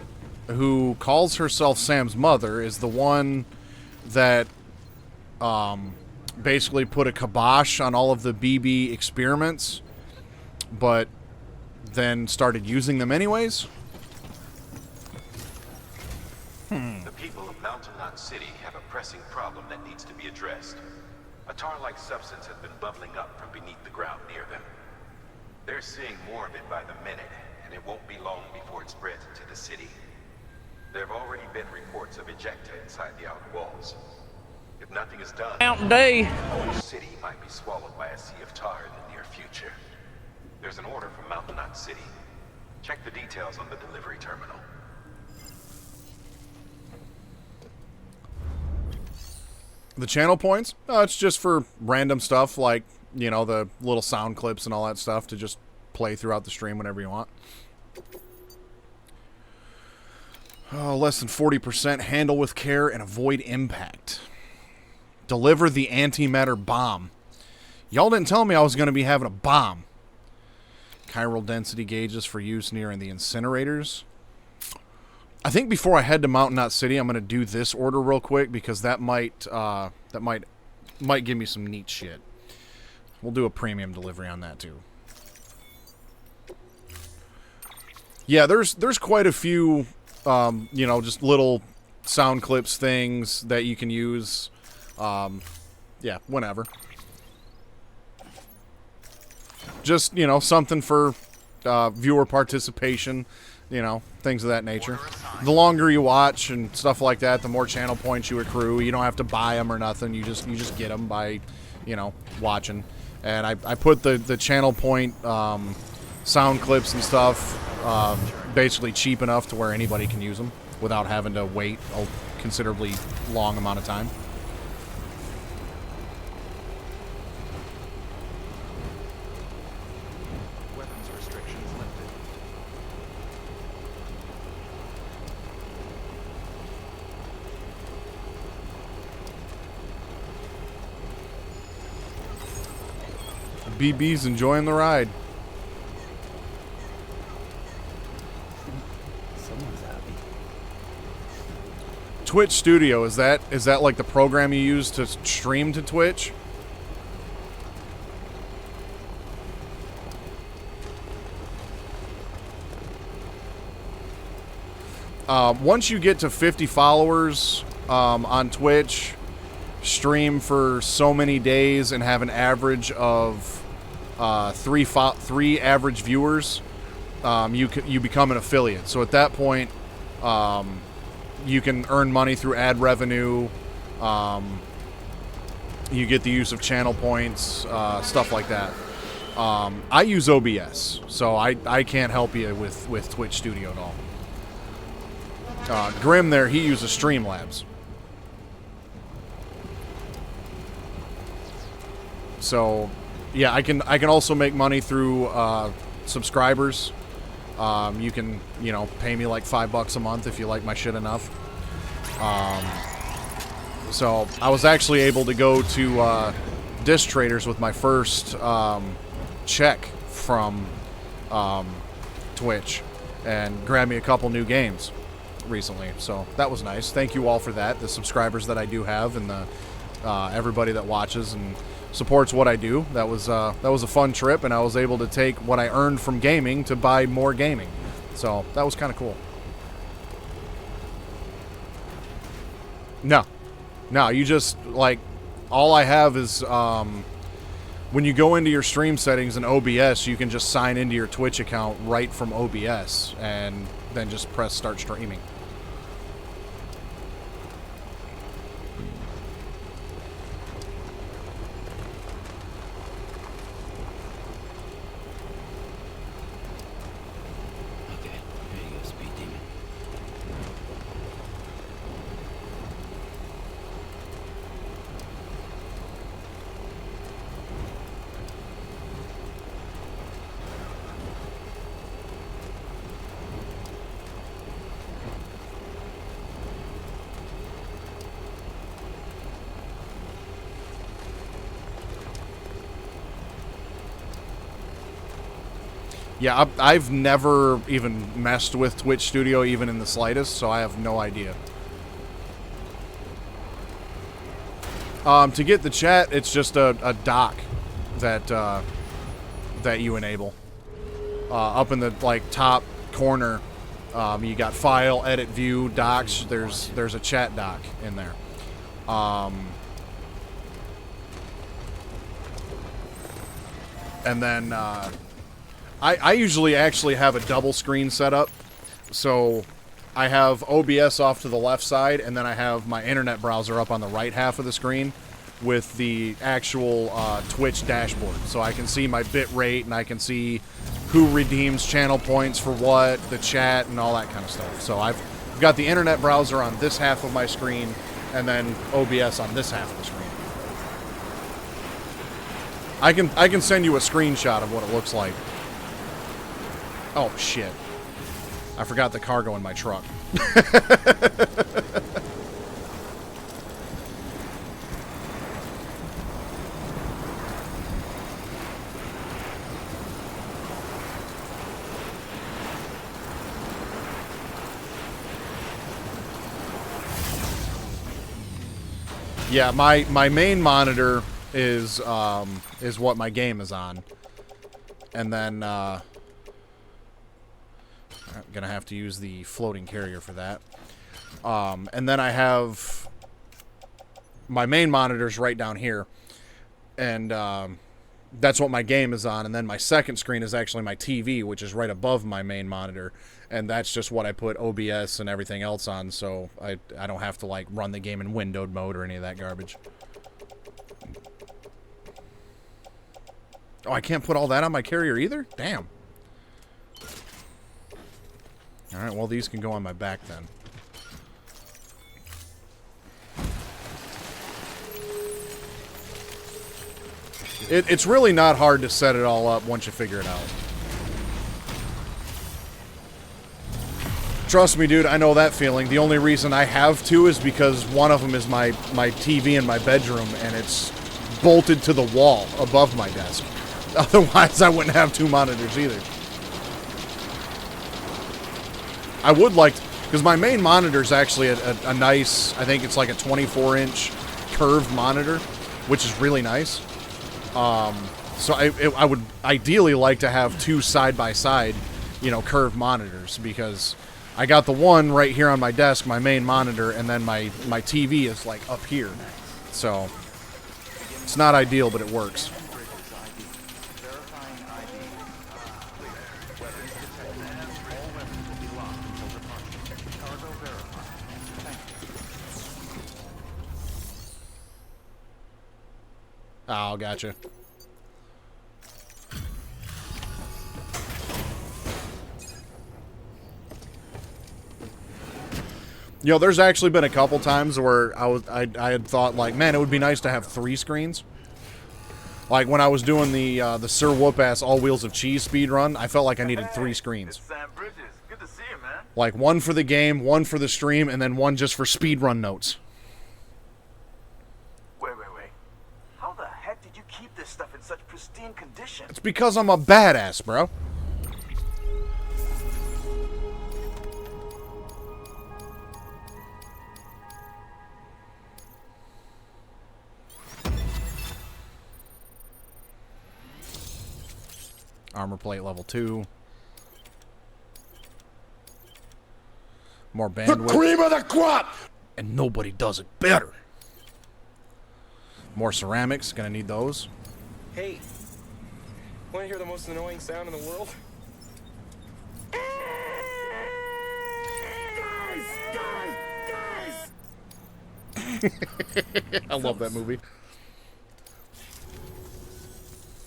who calls herself Sam's mother, is the one that basically put a kibosh on all of the BB experiments, but then started using them anyways. The people of Mountain Knot City have a pressing problem that needs to be addressed. A tar-like substance has been bubbling up from beneath the ground near them. They're seeing more of it by the minute, and it won't be long before it spreads into the city. There have already been reports of ejecta inside the outer walls. If nothing is done, Mountain Day. the whole city might be swallowed by a sea of tar in the near future. There's an order from Mountain Knot City. Check the details on the delivery terminal. The channel points? It's just for random stuff like, you know, the little sound clips and all that stuff to just play throughout the stream whenever you want. Oh, less than 40%. Handle with care and avoid impact. Deliver the antimatter bomb. Y'all didn't tell me I was going to be having a bomb. Chiral density gauges for use near the incinerators. I think before I head to Mountain Knot City, I'm going to do this order real quick because that might give me some neat shit. We'll do a premium delivery on that too. Yeah, there's quite a few, you know, just little sound clips things that you can use. Yeah, whenever. Just, you know, something for viewer participation, you know, things of that nature. The longer you watch and stuff like that, the more channel points you accrue. You don't have to buy them or nothing. You just get them by, you know, watching. And I put the channel point sound clips and stuff basically cheap enough to where anybody can use them without having to wait a considerably long amount of time. Weapons restrictions lifted. BB's enjoying the ride. Someone's happy. Twitch Studio, is that like the program you use to stream to Twitch? Once you get to 50 followers on Twitch, stream for so many days and have an average of three average viewers, you become an affiliate. So at that point, you can earn money through ad revenue. You get the use of channel points, stuff like that. I use OBS, so I can't help you with Twitch Studio at all. Grim there, he uses Streamlabs. So, yeah, I can also make money through subscribers. You can, pay me like $5 a month if you like my shit enough. So I was actually able to go to Disc Traders with my first check from Twitch and grab me a couple new games recently. So that was nice. Thank you all for that. The subscribers that I do have and the everybody that watches and supports what I do. That was a fun trip, and I was able to take what I earned from gaming to buy more gaming. So that was kind of cool. No, you just, like, all I have is, when you go into your stream settings in OBS, you can just sign into your Twitch account right from OBS, and then just press start streaming. Okay, here you go, Speed Demon. Yeah, I've never even messed with Twitch Studio even in the slightest, so I have no idea. To get the chat, it's just a dock that that you enable. Up in the top corner, you got File, Edit, View, Docs. There's a chat dock in there. And then I usually actually have a double screen setup. So I have OBS off to the left side, and then I have my internet browser up on the right half of the screen with the actual Twitch dashboard. So I can see my bit rate, and I can see who redeems channel points for what, the chat, and all that kind of stuff. So I've got the internet browser on this half of my screen, and then OBS on this half of the screen. I can send you a screenshot of what it looks like. Oh, shit. I forgot the cargo in my truck. Yeah, my main monitor is what my game is on. And then I'm gonna have to use the floating carrier for that. And then I have my main monitor's right down here, and that's what my game is on. And then my second screen is actually my TV, which is right above my main monitor, and that's just what I put OBS and everything else on, so I don't have to like run the game in windowed mode or any of that garbage. Oh, I can't put all that on my carrier either? Damn. Alright, well, these can go on my back then. It's really not hard to set it all up once you figure it out. Trust me, dude, I know that feeling. The only reason I have two is because one of them is my TV in my bedroom, and it's bolted to the wall above my desk. Otherwise, I wouldn't have two monitors either. I would like to, because my main monitor is actually a nice, I think it's like a 24-inch curved monitor, which is really nice. So I would ideally like to have two side-by-side, curved monitors, because I got the one right here on my desk, my main monitor, and then my TV is like up here. So it's not ideal, but it works. weapons will be locked until departure. Cargo verified. Thank you. Oh, gotcha. You know, there's actually been a couple times where I had thought, like, man, it would be nice to have 3 screens. Like when I was doing the Sir Whoop-Ass All Wheels of Cheese speed run, I felt like I needed 3 screens. It's Sam Bridges. Good to see you, man. Like one for the game, one for the stream, and then one just for speed run notes. Wait. How the heck did you keep this stuff in such pristine condition? It's because I'm a badass, bro. Armor plate level 2. More bandwidth. The cream of the crop! And nobody does it better. More ceramics. Gonna need those. Hey, want to hear the most annoying sound in the world? I love that movie.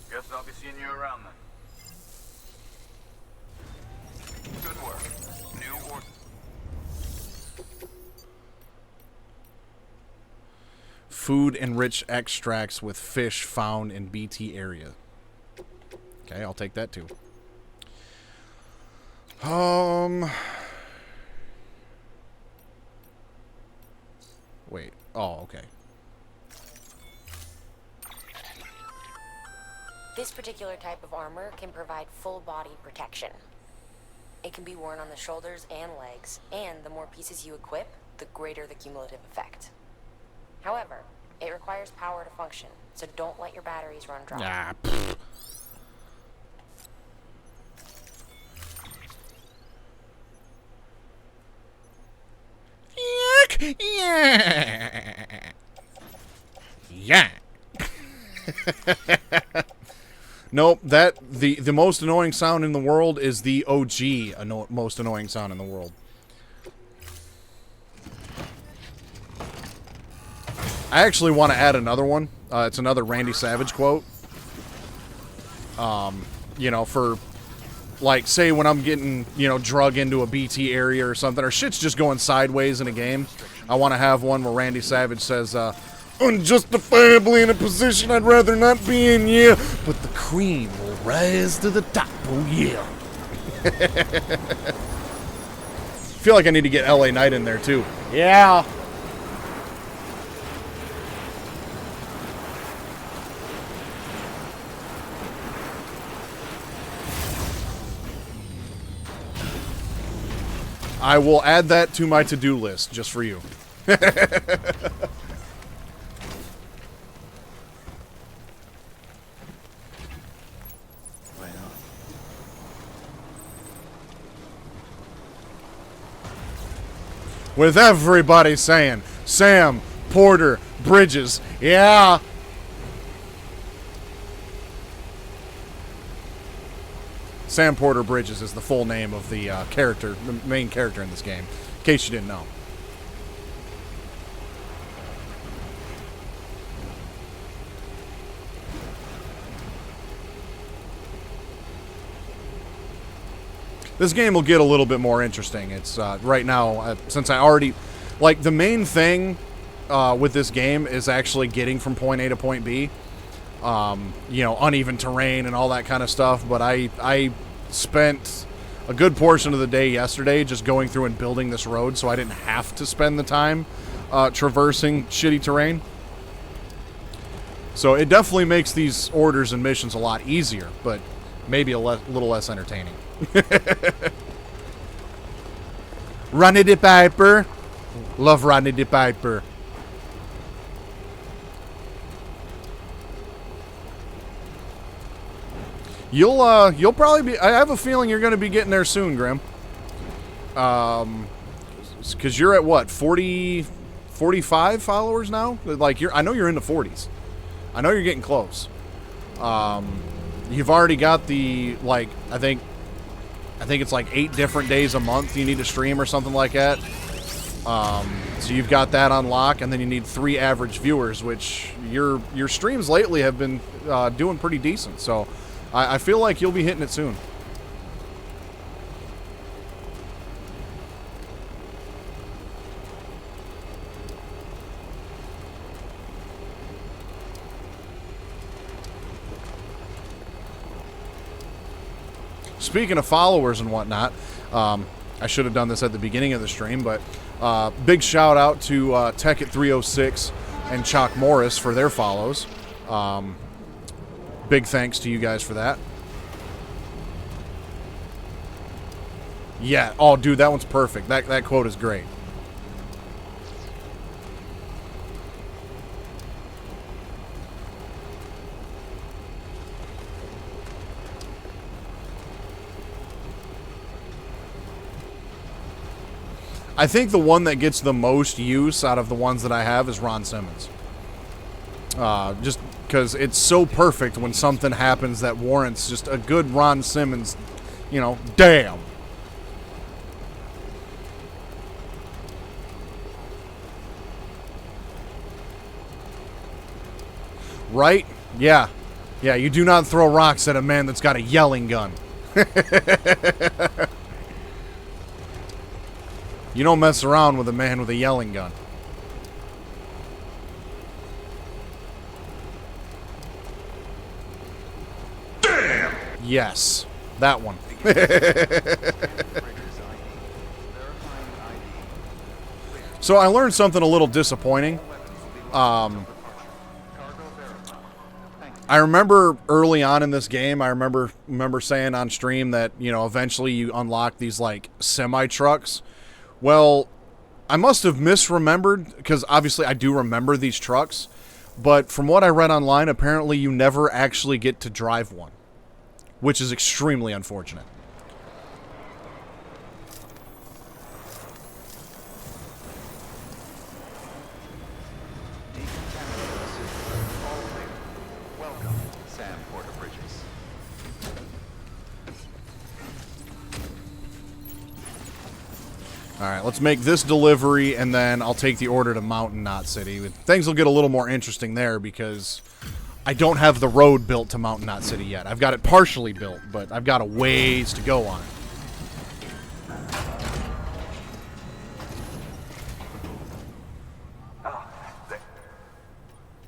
Guess I'll be seeing you around then. Good work. New order. Food enriched extracts with fish found in BT area. Okay, I'll take that too. Wait. Oh, okay. This particular type of armor can provide full body protection. It can be worn on the shoulders and legs, and the more pieces you equip, the greater the cumulative effect. However, it requires power to function, so don't let your batteries run dry. Ah, pfft. Yeah. Yeah. Nope, the most annoying sound in the world is the OG most annoying sound in the world. I actually want to add another one. It's another Randy Savage quote. You know, for like, say when I'm getting, you know, drug into a BT area or something, or shit's just going sideways in a game, I want to have one where Randy Savage says, unjustifiably in a position I'd rather not be in, yeah, but the cream will rise to the top, oh yeah. Feel like I need to get LA Knight in there too. Yeah. I will add that to my to-do list just for you. Right on. With everybody saying, Sam Porter Bridges, yeah. Sam Porter Bridges is the full name of the character, the main character in this game, in case you didn't know. This game will get a little bit more interesting. It's right now, since I already, like, the main thing with this game is actually getting from point A to point B. You know, uneven terrain and all that kind of stuff. But I spent a good portion of the day yesterday just going through and building this road, so I didn't have to spend the time traversing shitty terrain. So it definitely makes these orders and missions a lot easier, but maybe a little less entertaining. Ronnie the Piper. Love Ronnie the Piper. You'll probably be, I have a feeling you're going to be getting there soon, Grim. Because you're at what, 40, 45 followers now? Like, I know you're in the 40s. I know you're getting close. You've already got the, like, I think I think it's like 8 different days a month you need to stream or something like that. So you've got that on lock, and then you need 3 average viewers, which your streams lately have been doing pretty decent. So I feel like you'll be hitting it soon. Speaking of followers and whatnot, I should have done this at the beginning of the stream, but big shout out to Tech306 and Chalk Morris for their follows. Big thanks to you guys for that. Yeah, oh dude, that one's perfect. That quote is great. I think the one that gets the most use out of the ones that I have is Ron Simmons. Just because it's so perfect when something happens that warrants just a good Ron Simmons, you know, damn. Right? Yeah. Yeah, you do not throw rocks at a man that's got a yelling gun. You don't mess around with a man with a yelling gun. Damn! Yes, that one. So I learned something a little disappointing. I remember early on in this game, I remember saying on stream that, you know, eventually you unlock these, like, semi-trucks. Well, I must have misremembered, because obviously I do remember these trucks, but from what I read online, apparently you never actually get to drive one, which is extremely unfortunate. Welcome, Sam Porter Bridges. Alright, let's make this delivery, and then I'll take the order to Mountain Knot City. Things will get a little more interesting there, because I don't have the road built to Mountain Knot City yet. I've got it partially built, but I've got a ways to go on it. Oh, the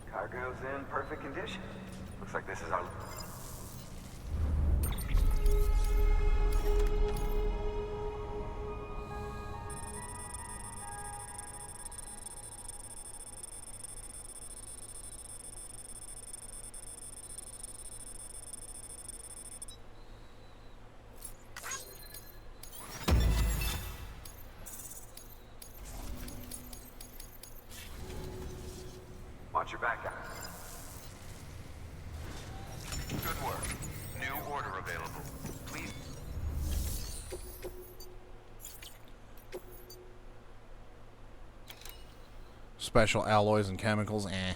cargo's in perfect condition. Looks like this is our... Watch your back, guys. Good work. New order available. Please. Special alloys and chemicals, eh.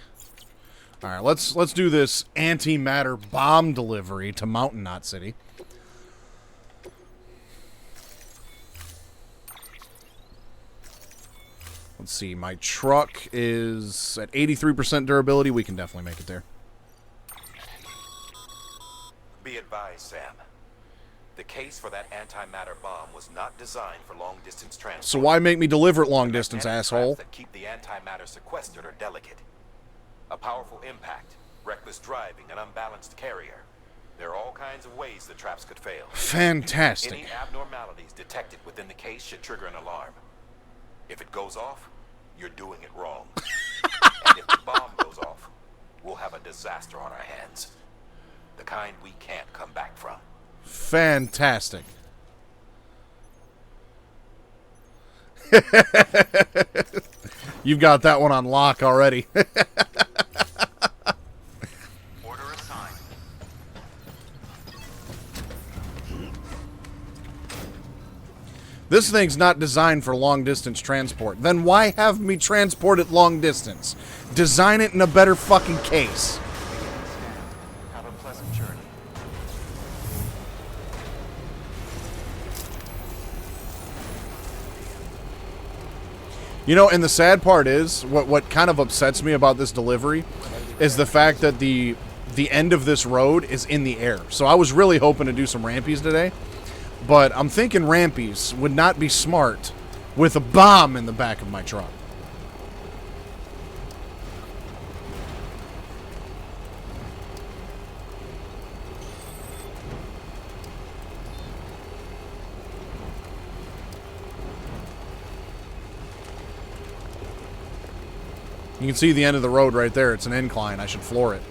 Alright, let's do this antimatter bomb delivery to Mountain Knot City. Let's see, my truck is at 83% durability. We can definitely make it there. Be advised, Sam. The case for that antimatter bomb was not designed for long-distance transport. So why make me deliver it long The distance, magnetic asshole? traps that keep the antimatter sequestered are delicate. A powerful impact, reckless driving, an unbalanced carrier. There are all kinds of ways the traps could fail. Fantastic. Any abnormalities detected within the case should trigger an alarm. If it goes off, you're doing it wrong. And if the bomb goes off, we'll have a disaster on our hands. The kind we can't come back from. Fantastic. You've got that one on lock already. Order assigned. This thing's not designed for long-distance transport. Then why have me transport it long distance? Design it in a better fucking case. Have a pleasant journey. You know, and the sad part is, what kind of upsets me about this delivery is the fact that the end of this road is in the air. So I was really hoping to do some rampies today, but I'm thinking rampies would not be smart with a bomb in the back of my truck. You can see the end of the road right there. It's an incline. I should floor it.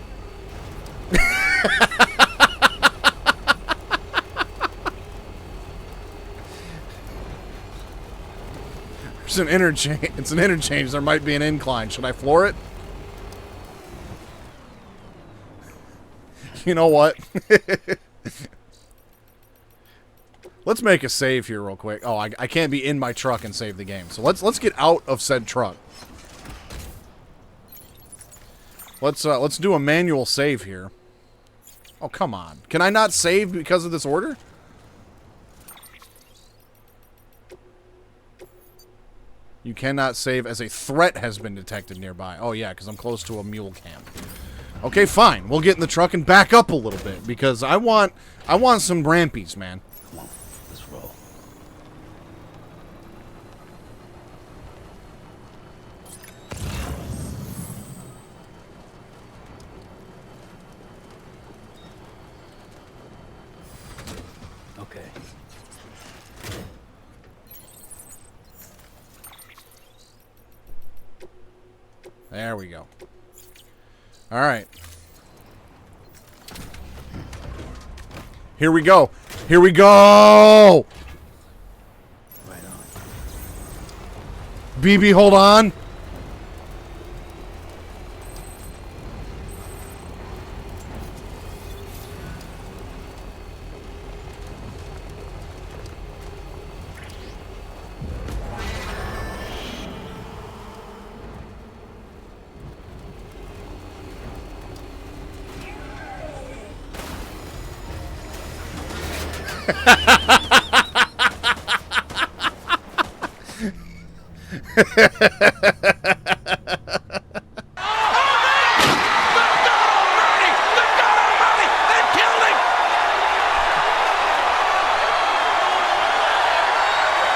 There's an interchange. It's an interchange. There might be an incline. Should I floor it? You know what? Let's make a save here real quick. Oh, I can't be in my truck and save the game. So let's get out of said truck. Let's do a manual save here. Oh, come on. Can I not save because of this order? You cannot save as a threat has been detected nearby. Oh, yeah, because I'm close to a mule camp. Okay, fine. We'll get in the truck and back up a little bit because I want some rampies, man. Come on, let's roll. Okay. There we go. All right. Here we go. Here we go. Right on. BB, hold on.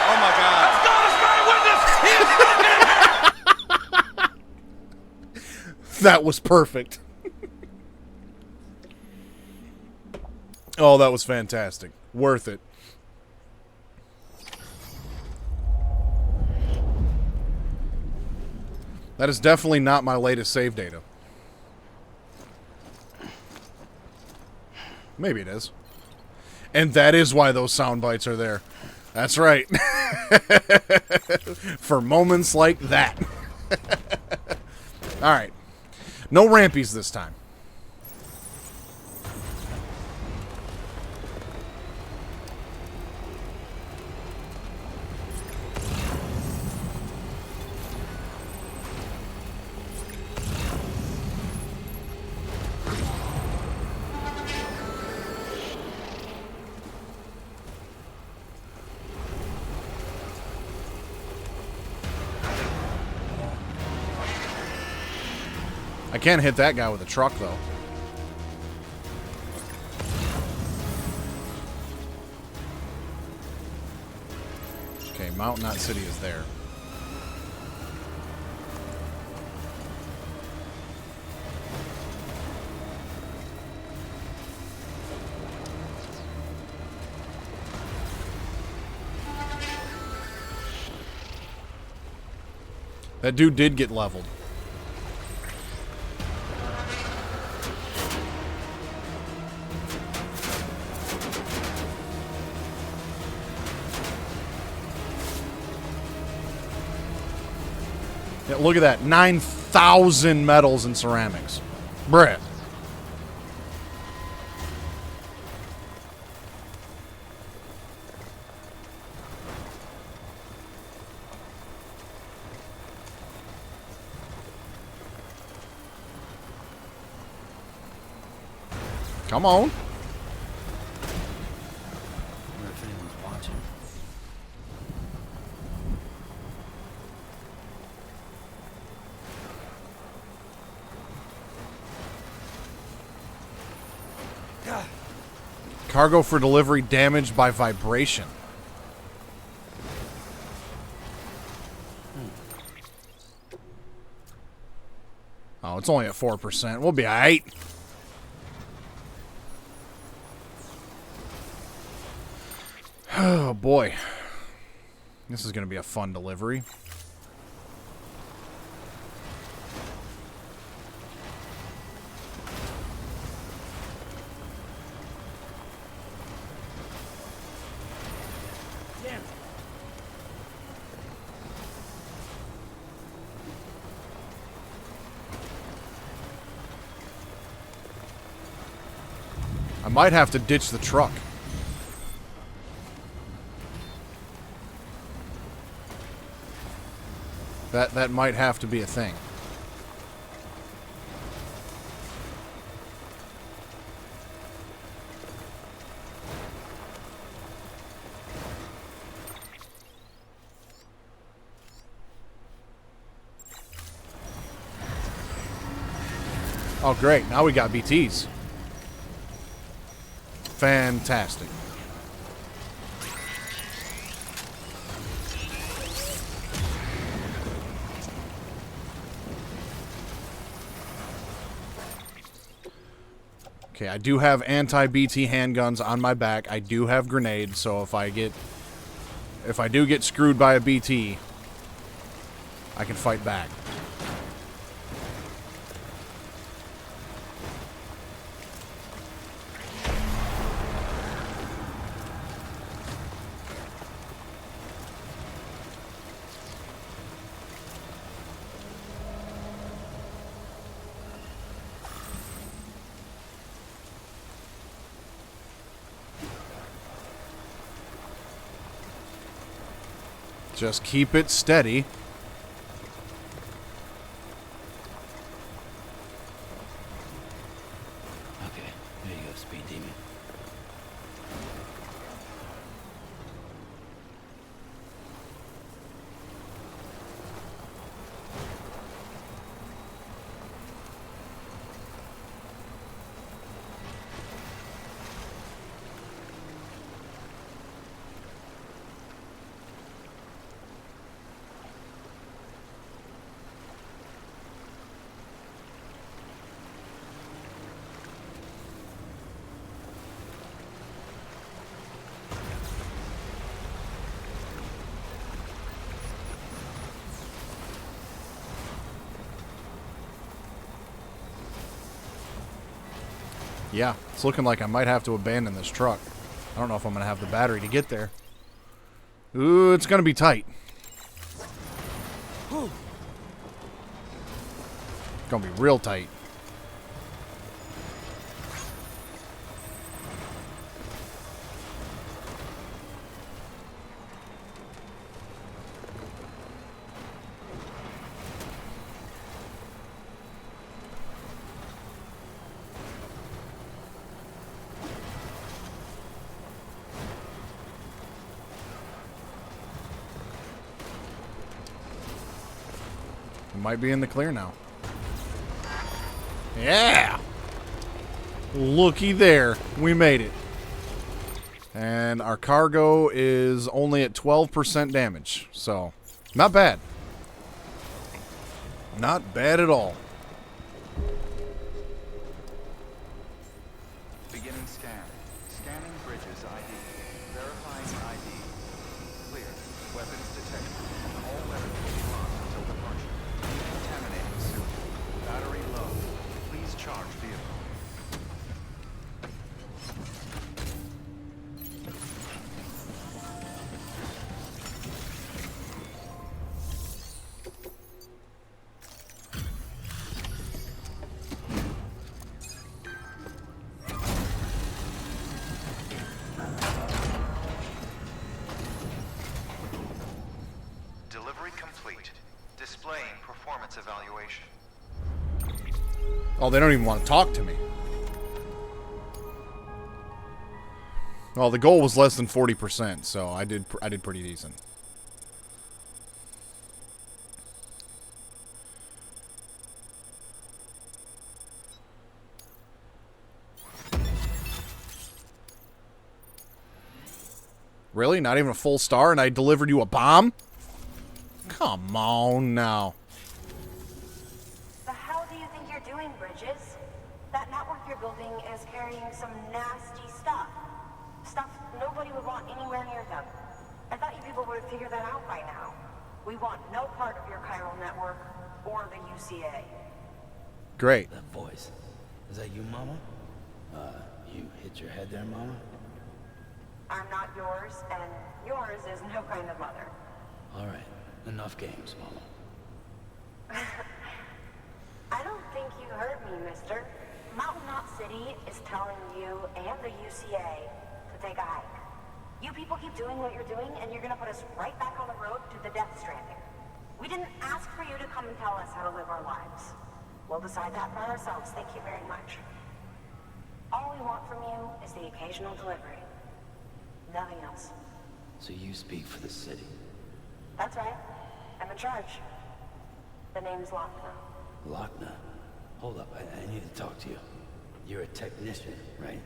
Oh my god. That was perfect. Oh, that was fantastic. Worth it. That is definitely not my latest save data. Maybe it is. And that is why those sound bites are there. That's right. For moments like that. Alright. No rampies this time. I can't hit that guy with a truck, though. Okay, Mountain Knot City is there. That dude did get leveled. Yeah, look at that. 9,000 metals and ceramics. Bruh. Come on. I wonder if anyone's watching. Cargo for delivery damaged by vibration. Oh, it's only at 4%. We'll be alright. Oh, boy. This is going to be a fun delivery. I might have to ditch the truck. That might have to be a thing. Oh, great. Now we got BTs. Fantastic. Okay, I do have anti-BT handguns on my back. I do have grenades, so if I do get screwed by a BT, I can fight back. Just keep it steady. Okay, there you go, Speed Demon. Yeah, it's looking like I might have to abandon this truck. I don't know if I'm going to have the battery to get there. Ooh, it's going to be tight. It's going to be real tight. Might be in the clear now. Yeah! Looky there. We made it. And our cargo is only at 12% damage. So, not bad. Not bad at all. Beginning scan. Scanning bridges ID. Verifying ID. Clear. Weapons detected. All weapons will be locked until departure. Decontaminating suit. Battery low. Please charge vehicle. Delivery complete. Displaying performance evaluation. Oh, they don't even want to talk to me. Well, the goal was less than 40%, so I did pretty decent. Really? Not even a full star and I delivered you a bomb? Come on now. The hell do you think you're doing, Bridges? That network you're building is carrying some nasty stuff. Stuff nobody would want anywhere near them. I thought you people would have figured that out by now. We want no part of your chiral network or the UCA. Great. That voice. Is that you, Mama? You hit your head there, Mama? I'm not yours, and yours is no kind of mother. All right. Enough games, Mama. I don't think you heard me, mister. Mountain Knot City is telling you and the UCA to take a hike. You people keep doing what you're doing, and you're gonna put us right back on the road to the Death Stranding. We didn't ask for you to come and tell us how to live our lives. We'll decide that for ourselves, thank you very much. All we want from you is the occasional delivery. Nothing else. So you speak for the city. That's right. I'm in charge. The name's Lochner. Lochner? Hold up, I need to talk to you. You're a technician, right?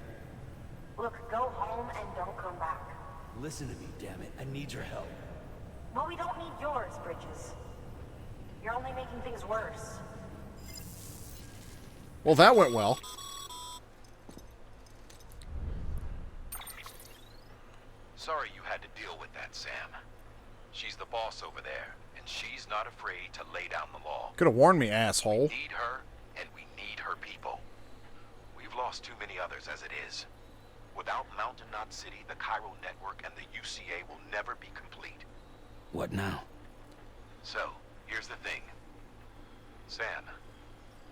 Look, go home and don't come back. Listen to me, damn it. I need your help. Well, we don't need yours, Bridges. You're only making things worse. Well, that went well. Sorry you had to deal with that, Sam. She's the boss over there, and she's not afraid to lay down the law. Could have warned me, We asshole. need her, and we need her people. We've lost too many others as it is. Without Mountain Knot City, the Cairo Network and the UCA will never be complete. What now? So, here's the thing. Sam,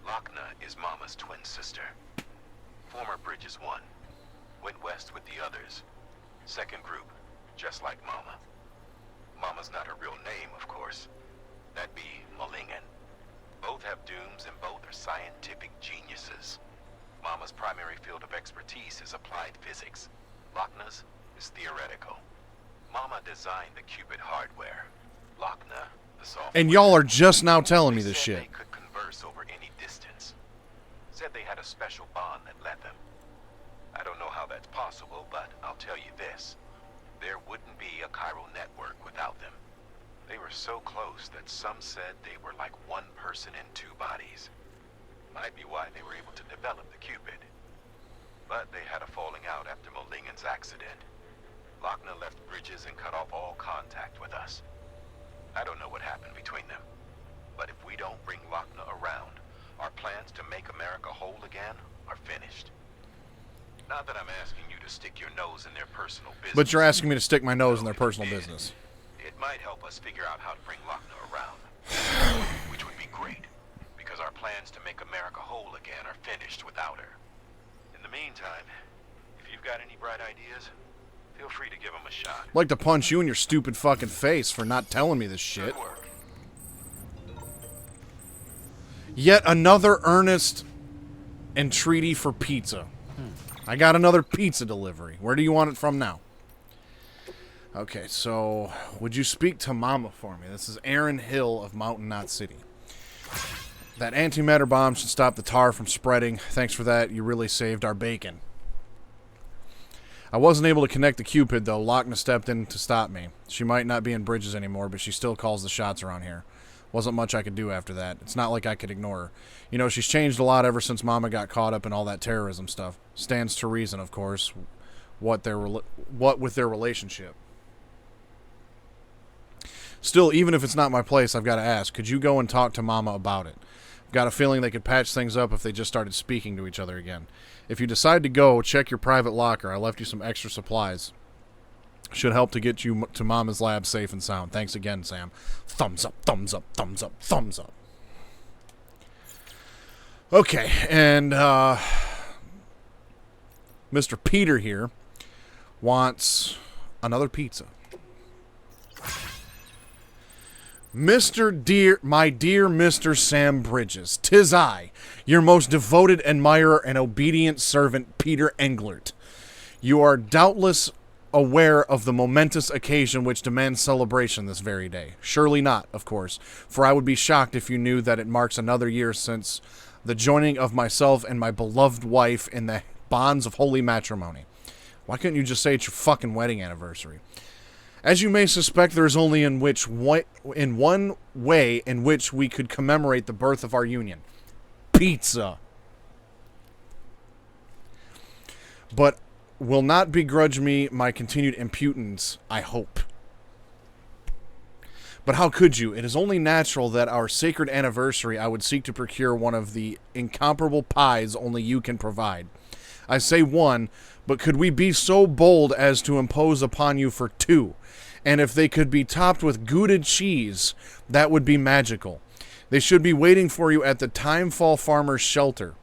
Lochner is Mama's twin sister. Former Bridges 1. Went west with the others. Second group, just like Mama. Mama's not her real name, of course. That'd be Malingen. Both have dooms and both are scientific geniuses. Mama's primary field of expertise is applied physics. Lochner's is theoretical. Mama designed the Cupid hardware. Lochner, the software. And y'all are just now telling me They this said shit. They could converse over any distance. Said they had a special bond that led them. I don't know how that's possible, but I'll tell you this. There wouldn't be a chiral network without them. They were so close that some said they were like one person in two bodies. Might be why they were able to develop the Cupid. But they had a falling out after Malingen's accident. Lochner left Bridges and cut off all contact with us. I don't know what happened between them. But if we don't bring Lochner around, our plans to make America whole again are finished. Not that I'm asking you to stick your nose in their personal business. But you're asking me to stick my nose in their If you personal did, business. It might help us figure out how to bring Lochner around. Which would be great, because our plans to make America whole again are finished without her. In the meantime, if you've got any bright ideas, feel free to give them a shot. I'd like to punch you in your stupid fucking face for not telling me this shit. Good work. Yet another earnest entreaty for pizza. I got another pizza delivery. Where do you want it from now? Okay, so would you speak to Mama for me? This is Aaron Hill of Mountain Knot City. That antimatter bomb should stop the tar from spreading. Thanks for that. You really saved our bacon. I wasn't able to connect the Cupid, though. Lochner stepped in to stop me. She might not be in Bridges anymore, but she still calls the shots around here. Wasn't much I could do after that. It's not like I could ignore her. You know, she's changed a lot ever since Mama got caught up in all that terrorism stuff. Stands to reason, of course, what with their relationship. Still, even if it's not my place, I've got to ask, could you go and talk to Mama about it? I've got a feeling they could patch things up if they just started speaking to each other again. If you decide to go, check your private locker. I left you some extra supplies. Should help to get you to Mama's lab safe and sound. Thanks again, Sam. Thumbs up, thumbs up, thumbs up, thumbs up. Okay, and Mr. Peter here wants another pizza. My dear Mr. Sam Bridges, 'tis I, your most devoted admirer and obedient servant, Peter Englert. You are doubtless aware of the momentous occasion which demands celebration this very day. Surely not, of course, for I would be shocked if you knew that it marks another year since the joining of myself and my beloved wife in the bonds of holy matrimony. Why couldn't you just say it's your fucking wedding anniversary? As you may suspect, there is only in one way in which we could commemorate the birth of our union. Pizza. But will not begrudge me my continued impudence, I hope. But how could you? It is only natural that our sacred anniversary I would seek to procure one of the incomparable pies only you can provide. I say one, but could we be so bold as to impose upon you for two? And if they could be topped with Gouda cheese, that would be magical. They should be waiting for you at the Timefall Farmer's Shelter.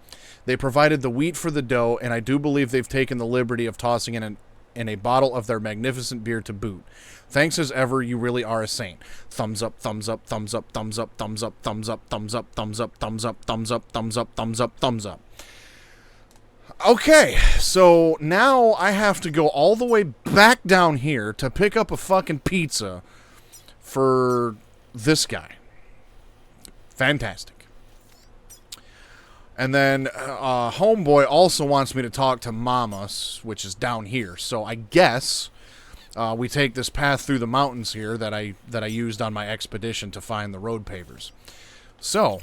They provided the wheat for the dough, and I do believe they've taken the liberty of tossing in a bottle of their magnificent beer to boot. Thanks as ever, you really are a saint. Thumbs up, thumbs up, thumbs up, thumbs up, thumbs up, thumbs up, thumbs up, thumbs up, thumbs up, thumbs up, thumbs up, thumbs up, thumbs up. Okay, so now I have to go all the way back down here to pick up a fucking pizza for this guy. Fantastic. And then Homeboy also wants me to talk to Mama, which is down here. So I guess we take this path through the mountains here that I used on my expedition to find the road pavers. So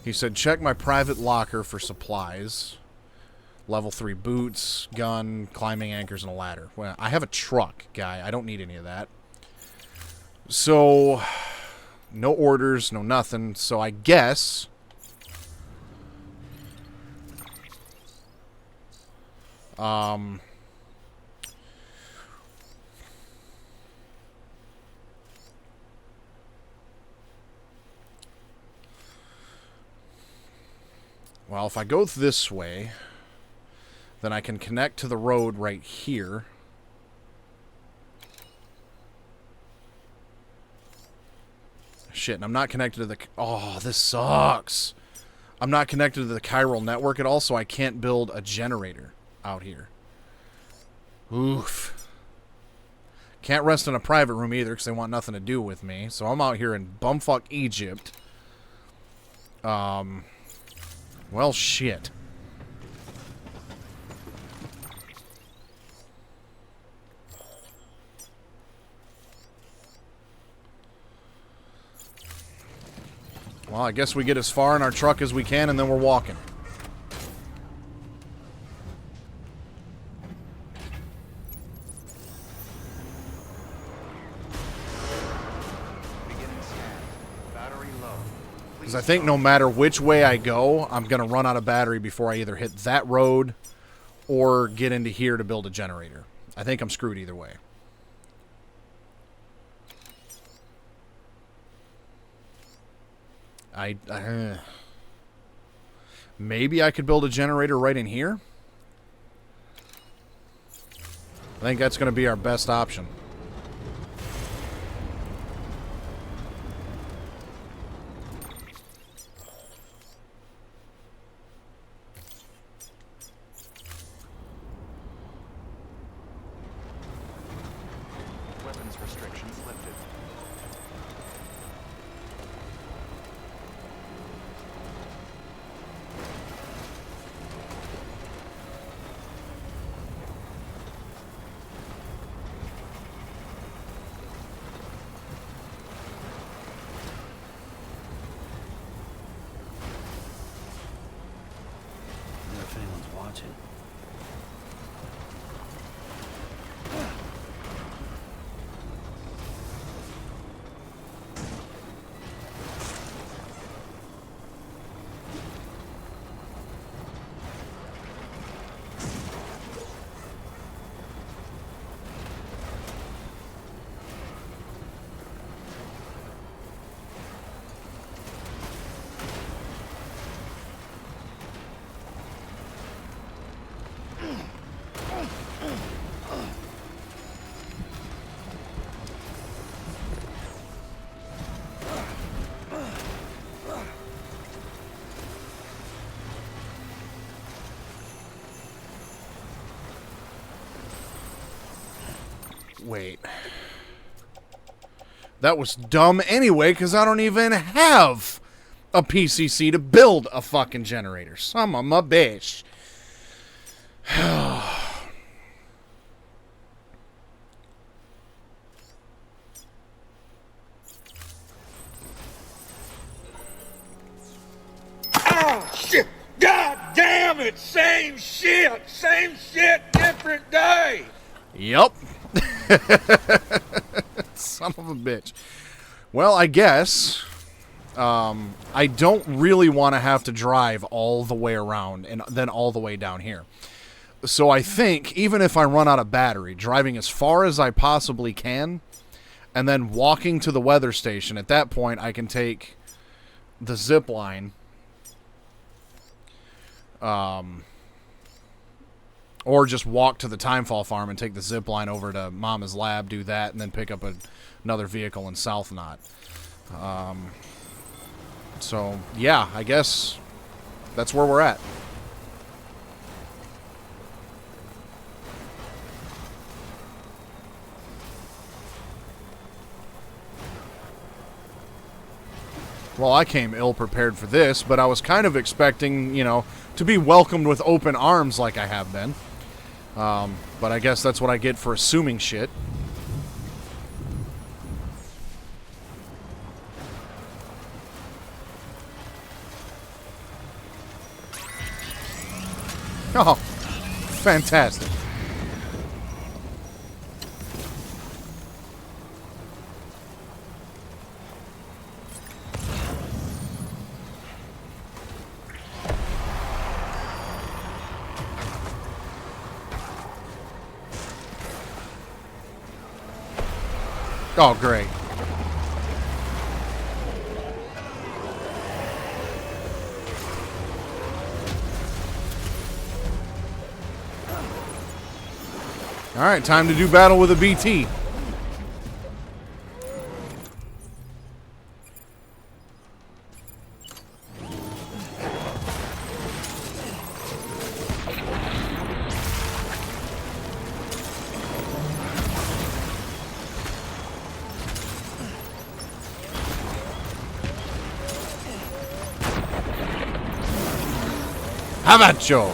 he said, check my private locker for supplies. Level 3 boots, gun, climbing anchors, and a ladder. Well, I have a truck, guy. I don't need any of that. So, no orders, no nothing. So I guess well, if I go this way, then I can connect to the road right here. Shit, and I'm not connected to the... Oh, this sucks. I'm not connected to the chiral network at all, so I can't build a generator out here. Oof. Can't rest in a private room either, because they want nothing to do with me. So I'm out here in bumfuck Egypt. Well, shit. Well, I guess we get as far in our truck as we can, and then we're walking. Beginning scan. Battery low. Because I think no matter which way I go, I'm going to run out of battery before I either hit that road or get into here to build a generator. I think I'm screwed either way. Maybe I could build a generator right in here. I think that's going to be our best option. Weapons restrictions lifted. If anyone's watching. Wait. That was dumb anyway, because I don't even have a PCC to build a fucking generator. Son of a bitch. Oh, shit! God damn it! Same shit! Same shit, different day! Yup. Son of a bitch. Well, I guess I don't really want to have to drive all the way around and then all the way down here. So I think, even if I run out of battery, driving as far as I possibly can, and then walking to the weather station, at that point I can take the zip line, or just walk to the Timefall farm and take the zip line over to Mama's lab, do that, and then pick up another vehicle in South Knot. So, yeah, I guess that's where we're at. Well, I came ill-prepared for this, but I was kind of expecting, to be welcomed with open arms like I have been. But I guess that's what I get for assuming shit. Oh, fantastic. Oh, great. All right, time to do battle with a BT. Havacho.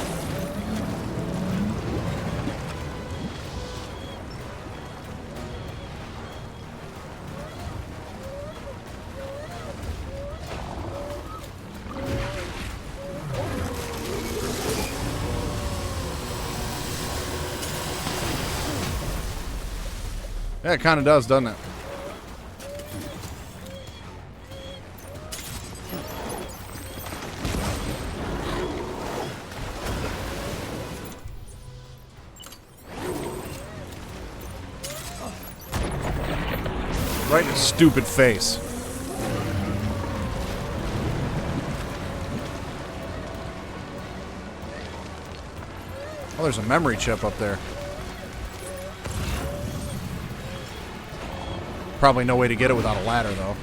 Yeah, it kind of does, doesn't it? Right in his stupid face. Oh, there's a memory chip up there. Probably no way to get it without a ladder, though.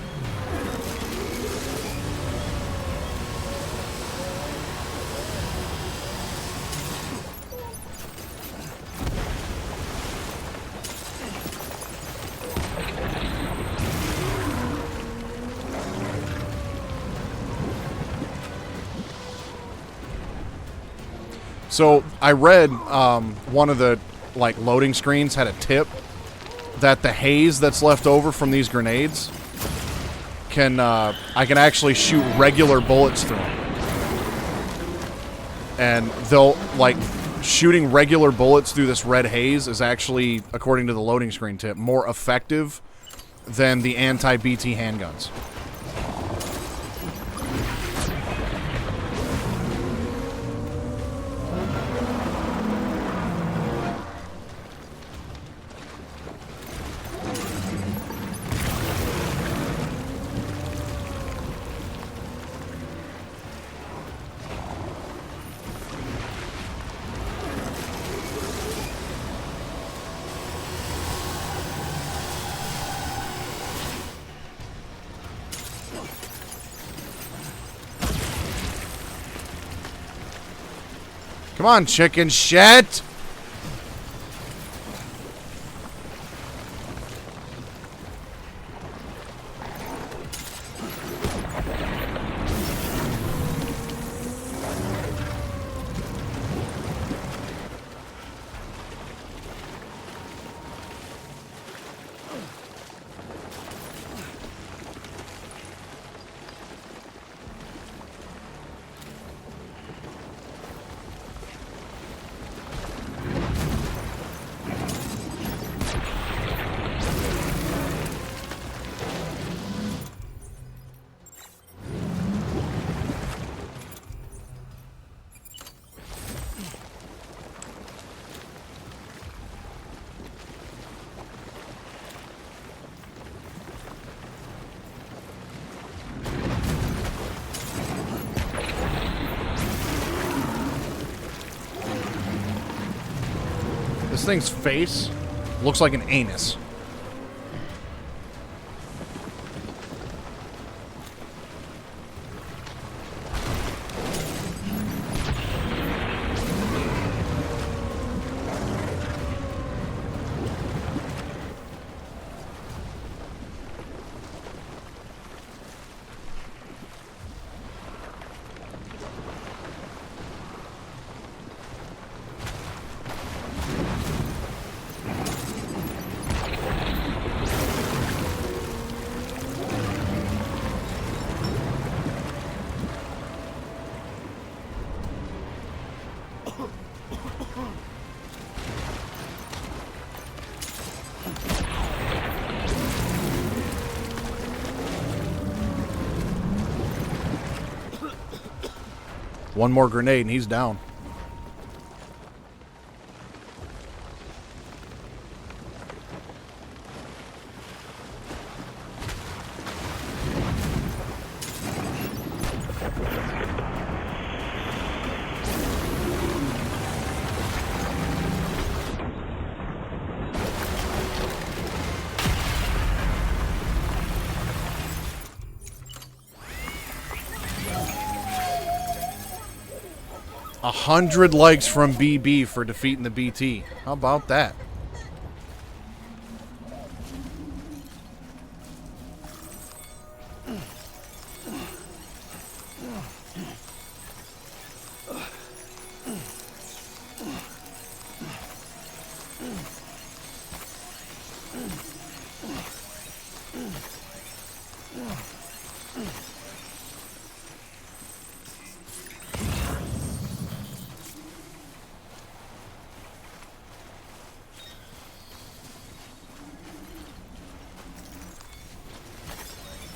So I read one of the loading screens had a tip that the haze that's left over from these grenades I can actually shoot regular bullets through them, and they'll shooting regular bullets through this red haze is actually, according to the loading screen tip, more effective than the anti-BT handguns. Come on, chicken shit! This thing's face looks like an anus. One more grenade and he's down. A 100 likes from BB for defeating the BT. How about that?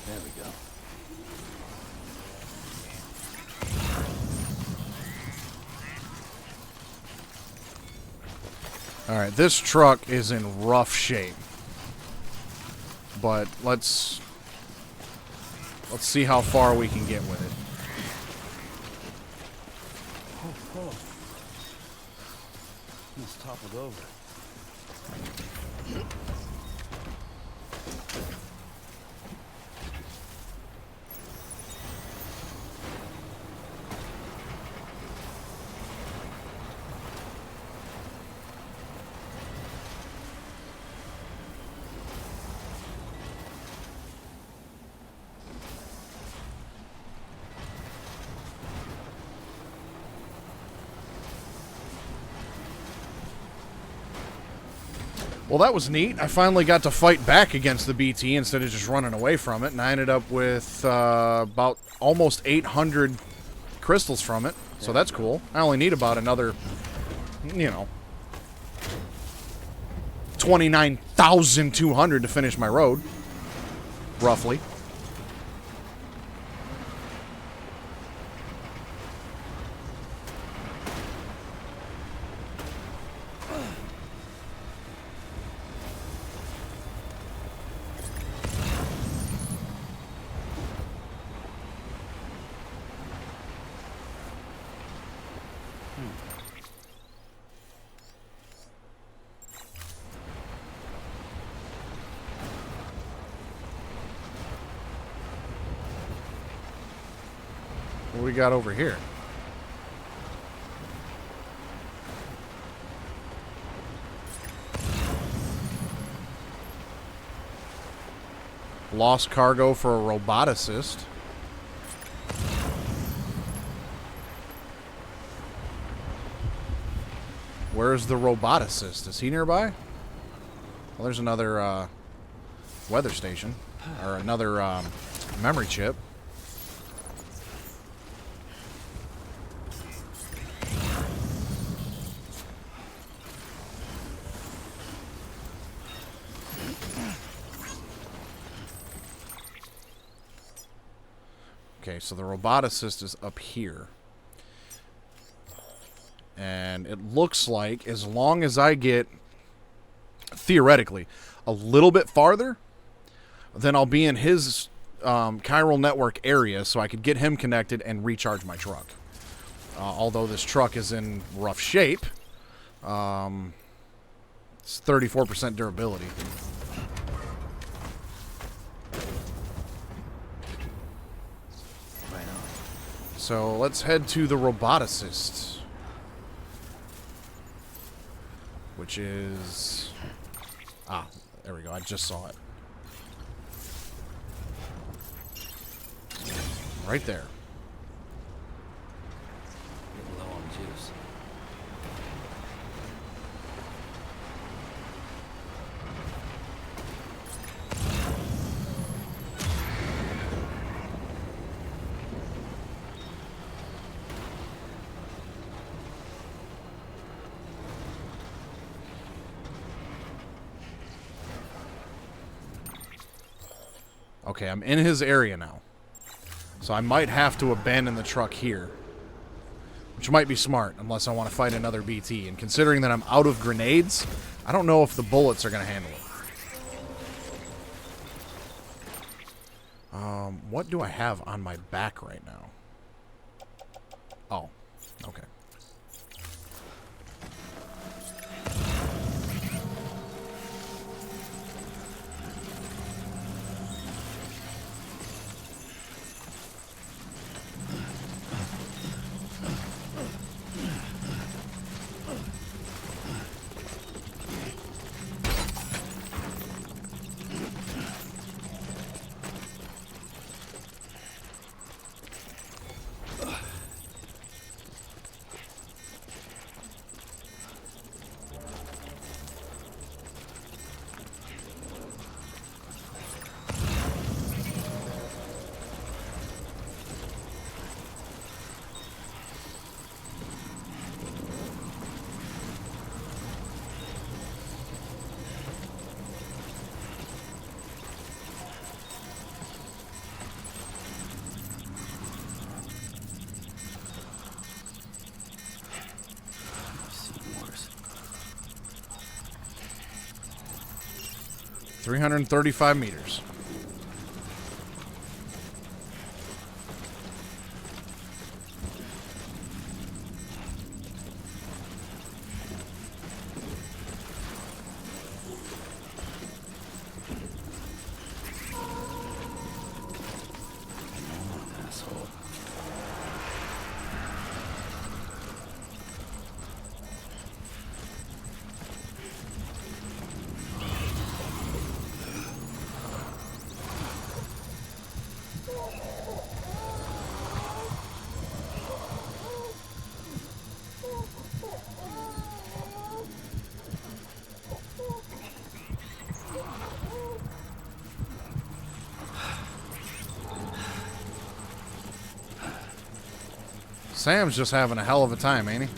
There we go. Alright, this truck is in rough shape. But let's see how far we can get with it. Oh. Almost toppled over. Well, that was neat. I finally got to fight back against the BT instead of just running away from it, and I ended up with about almost 800 crystals from it, so that's cool. I only need about another, 29,200 to finish my road, roughly. What do we got over here? Lost cargo for a roboticist. Where's the roboticist? Is he nearby? Well, there's another weather station. Or another memory chip. Okay, so the roboticist is up here. And it looks like as long as I get, theoretically, a little bit farther, then I'll be in his chiral network area so I could get him connected and recharge my truck. Although this truck is in rough shape, It's 34% durability. Right on. So let's head to the roboticist. Which is... Ah, there we go. I just saw it. Right there. Getting low on juice. Okay, I'm in his area now. So I might have to abandon the truck here. Which might be smart, unless I want to fight another BT. And considering that I'm out of grenades, I don't know if the bullets are going to handle it. What do I have on my back right now? Oh, okay. See worse. 335 meters. Asshole. Sam's just having a hell of a time, ain't he?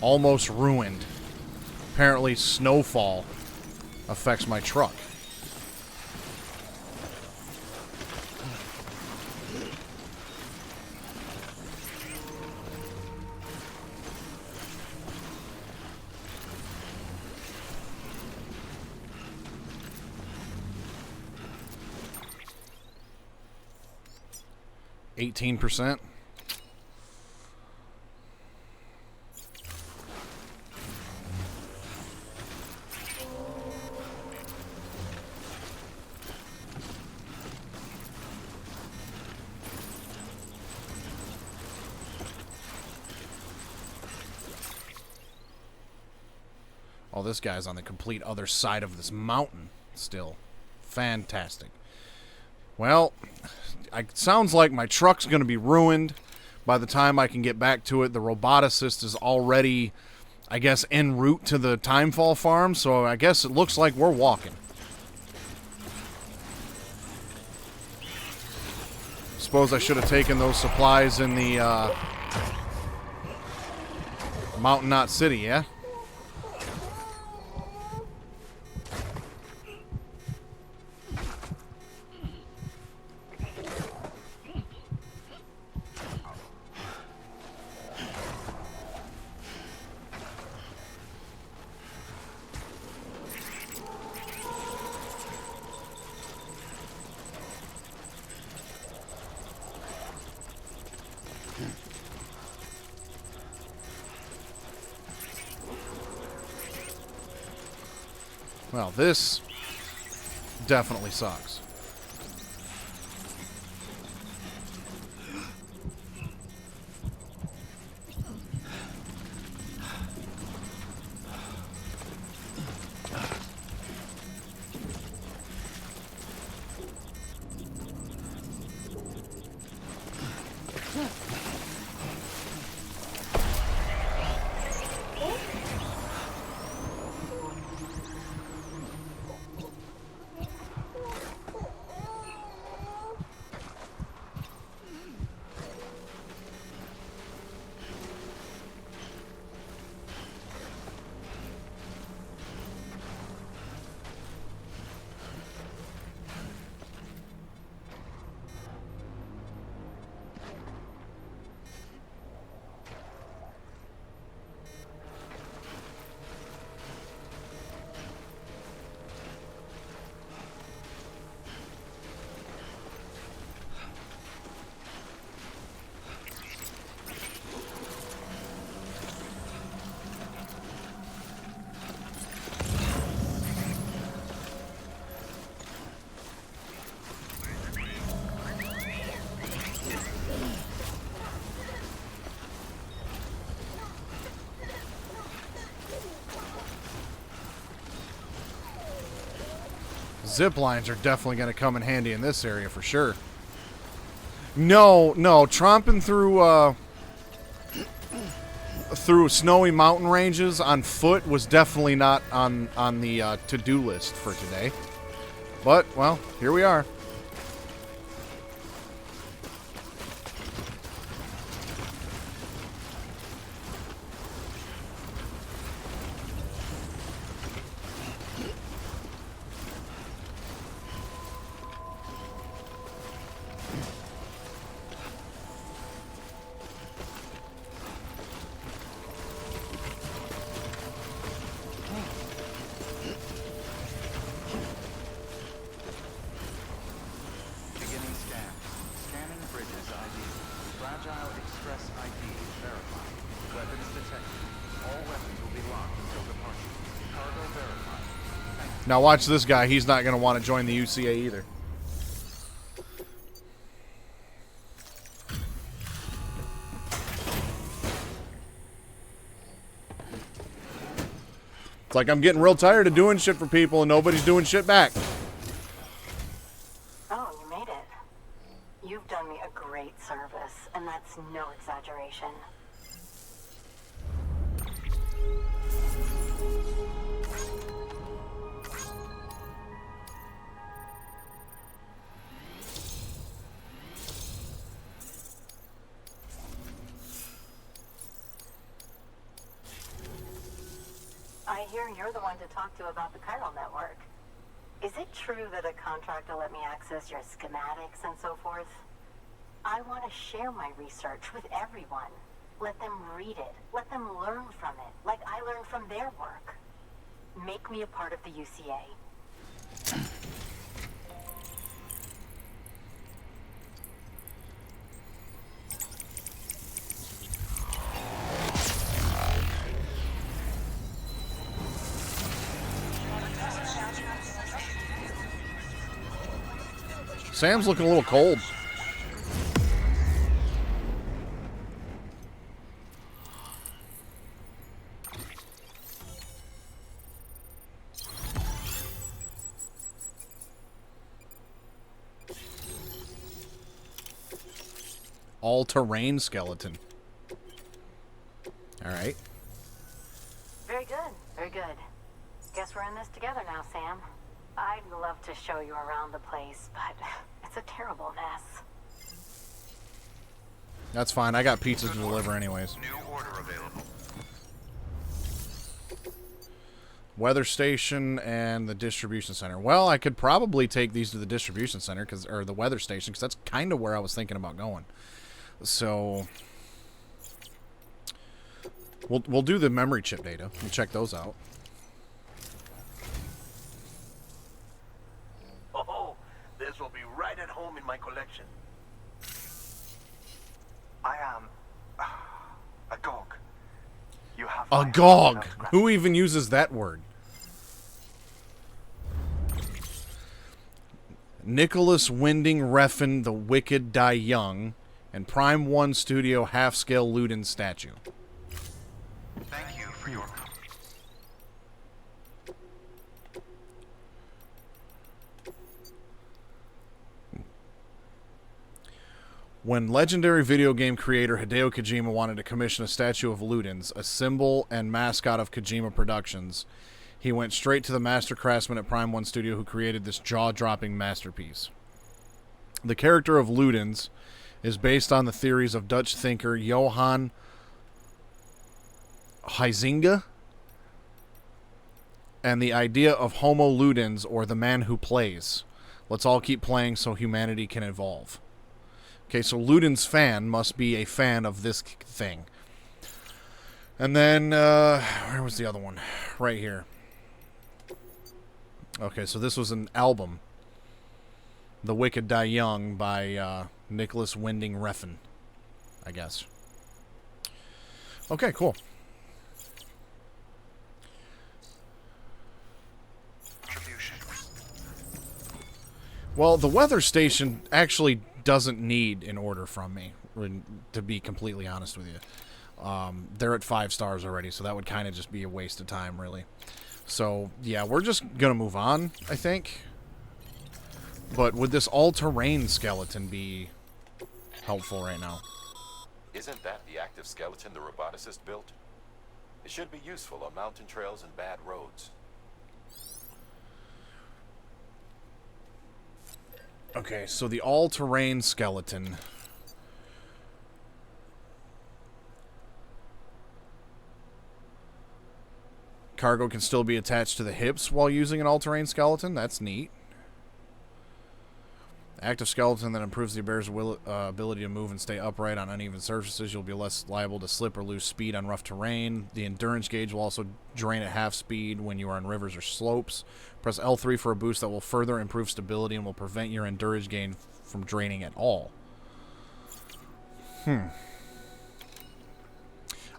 Almost ruined. Apparently snowfall affects my truck. %. Oh, this guy's on the complete other side of this mountain still. Fantastic. Well, it sounds like my truck's going to be ruined by the time I can get back to it. The roboticist is already, I guess, en route to the Timefall farm, so I guess it looks like we're walking. Suppose I should have taken those supplies in the Mountain Knot City, yeah? Well, this definitely sucks. Zip lines are definitely going to come in handy in this area for sure. No, tromping through snowy mountain ranges on foot was definitely not on the to-do list for today. But, well, here we are. Beginning scan. Scanning bridges ID. Fragile Express ID verified. Weapons detected. All weapons will be locked until departure. Cargo verified. Thank you. Now watch this guy. He's not going to want to join the UCA either. It's like I'm getting real tired of doing shit for people and nobody's doing shit back. Oh, you made it. You've done me a great service, and that's no exaggeration. I hear you're the one to talk to about the chiral network. Is it true that a contractor let me access your schematics and so forth? I want to share my research with everyone. Let them read it. Let them learn from it, like I learned from their work. Make me a part of the UCA. Sam's looking a little cold. All-terrain skeleton. All right. Very good, very good. Guess we're in this together now, Sam. I'd love to show you around the place, but it's a terrible mess. That's fine. I got pizza to deliver anyways. New order available. Weather station and the distribution center. Well, I could probably take these to the distribution center or the weather station, because that's kind of where I was thinking about going. So we'll do the memory chip data. We'll check those out. Oh, this will be right at home in my collection. I am a GOG. You have A my GOG. utmost Who even uses that word? Nicholas Winding Refn the Wicked Die Young, and Prime 1 Studio half-scale Ludens statue. Thank you for your... When legendary video game creator Hideo Kojima wanted to commission a statue of Ludens, a symbol and mascot of Kojima Productions, he went straight to the master craftsman at Prime 1 Studio who created this jaw-dropping masterpiece. The character of Ludens is based on the theories of Dutch thinker Johan Huizinga and the idea of Homo Ludens, or the man who plays. Let's all keep playing so humanity can evolve. Okay, so Ludens fan must be a fan of this thing. And then, where was the other one? Right here. Okay, so this was an album. The Wicked Die Young by Nicholas Winding Refn, I guess. Okay, cool. Well, the weather station actually doesn't need an order from me, to be completely honest with you. They're at 5 stars already, so that would kind of just be a waste of time, really. So, yeah, we're just going to move on, I think. But would this all-terrain skeleton be helpful right now? Isn't that the active skeleton the roboticist built? It should be useful on mountain trails and bad roads. Okay, so the all-terrain skeleton. Cargo can still be attached to the hips while using an all-terrain skeleton. That's neat. Active skeleton that improves the bear's ability to move and stay upright on uneven surfaces. You'll be less liable to slip or lose speed on rough terrain. The endurance gauge will also drain at half speed when you are on rivers or slopes. Press L3 for a boost that will further improve stability and will prevent your endurance gain from draining at all.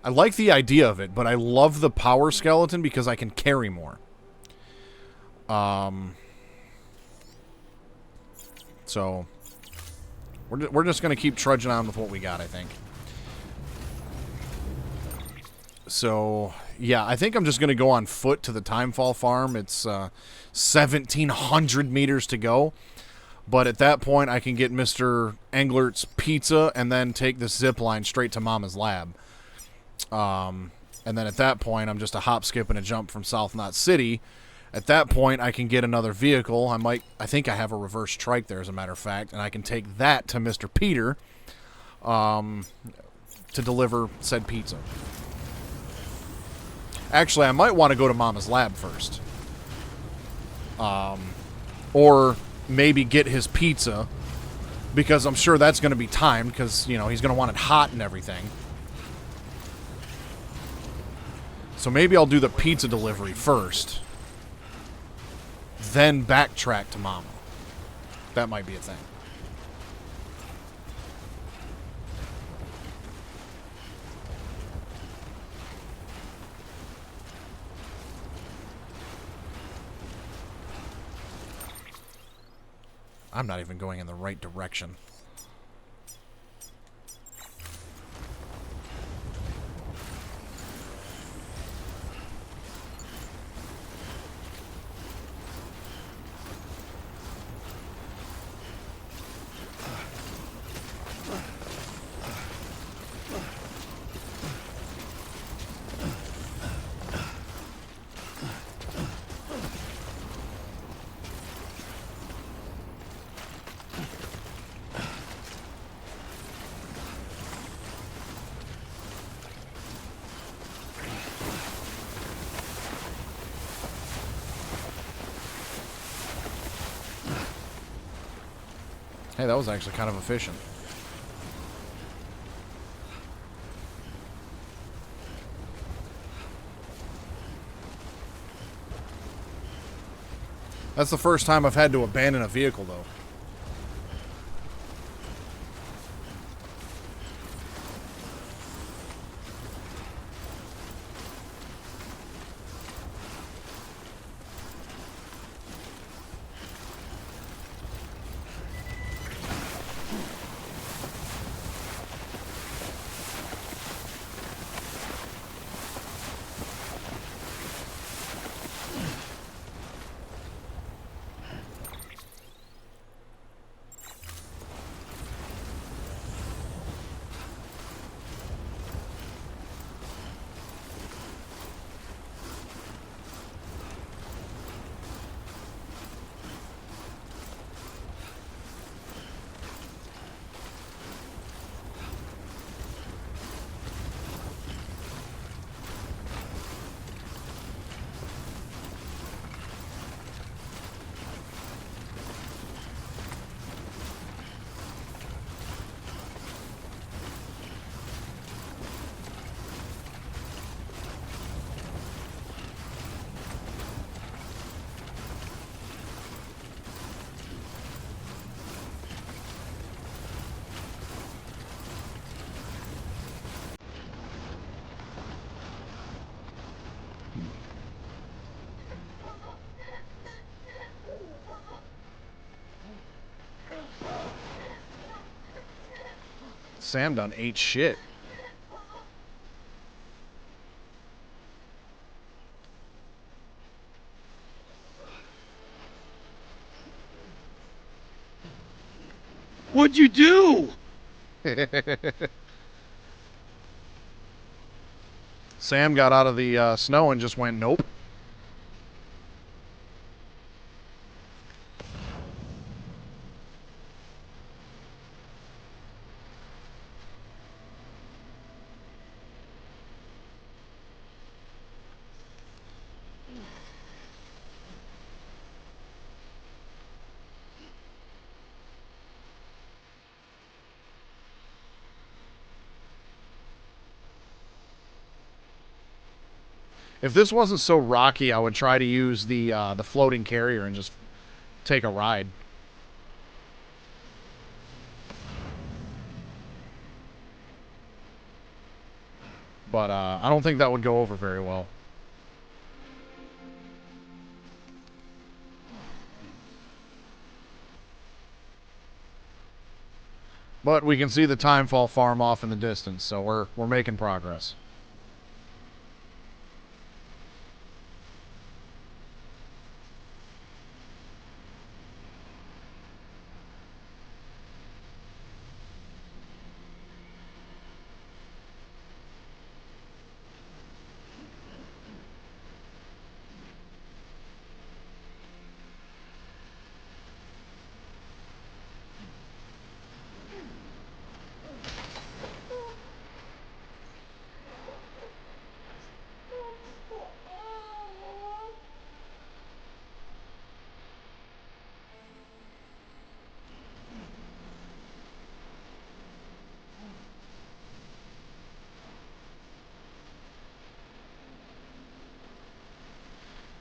I like the idea of it, but I love the power skeleton because I can carry more. So, we're just going to keep trudging on with what we got, I think. So, yeah, I think I'm just going to go on foot to the Timefall farm. It's 1,700 meters to go. But at that point, I can get Mr. Englert's pizza and then take this zip line straight to Mama's lab. And then at that point, I'm just a hop, skip, and a jump from South Knot City. At that point, I can get another vehicle. I think I have a reverse trike there, as a matter of fact, and I can take that to Mr. Peter to deliver said pizza. Actually, I might want to go to Mama's lab first. Or maybe get his pizza, because I'm sure that's going to be timed, because, you know, he's going to want it hot and everything. So maybe I'll do the pizza delivery first, then backtrack to Mama. That might be a thing. I'm not even going in the right direction. Hey, that was actually kind of efficient. That's the first time I've had to abandon a vehicle, though. Sam done ate shit. What'd you do? Sam got out of the snow and just went, nope. If this wasn't so rocky, I would try to use the floating carrier and just take a ride. But I don't think that would go over very well. But we can see the Timefall farm off in the distance, so we're making progress.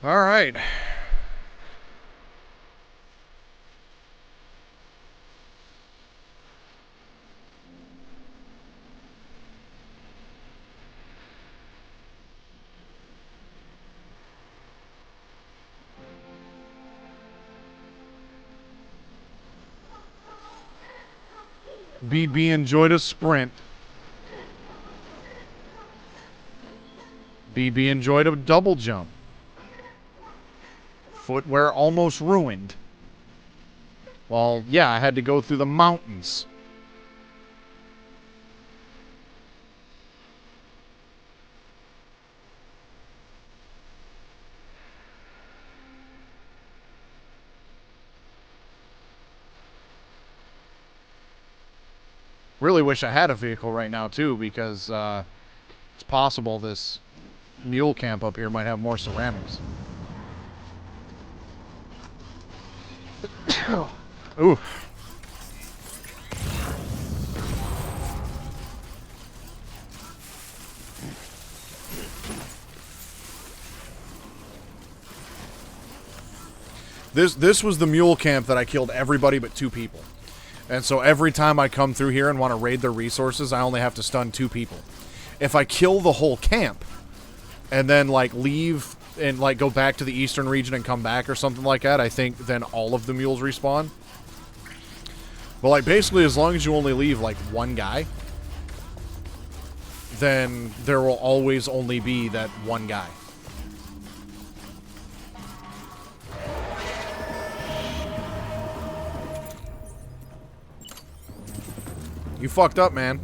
All right. BB enjoyed a sprint. BB enjoyed a double jump. Footwear almost ruined. Well, yeah, I had to go through the mountains. Really wish I had a vehicle right now, too, because it's possible this mule camp up here might have more ceramics. Ooh. This was the mule camp that I killed everybody but 2 people. And so every time I come through here and want to raid their resources, I only have to stun 2 people. If I kill the whole camp and then like leave and like go back to the eastern region and come back or something like that, I think then all of the mules respawn. But like basically as long as you only leave like 1 guy, then there will always only be that 1 guy. You fucked up, man.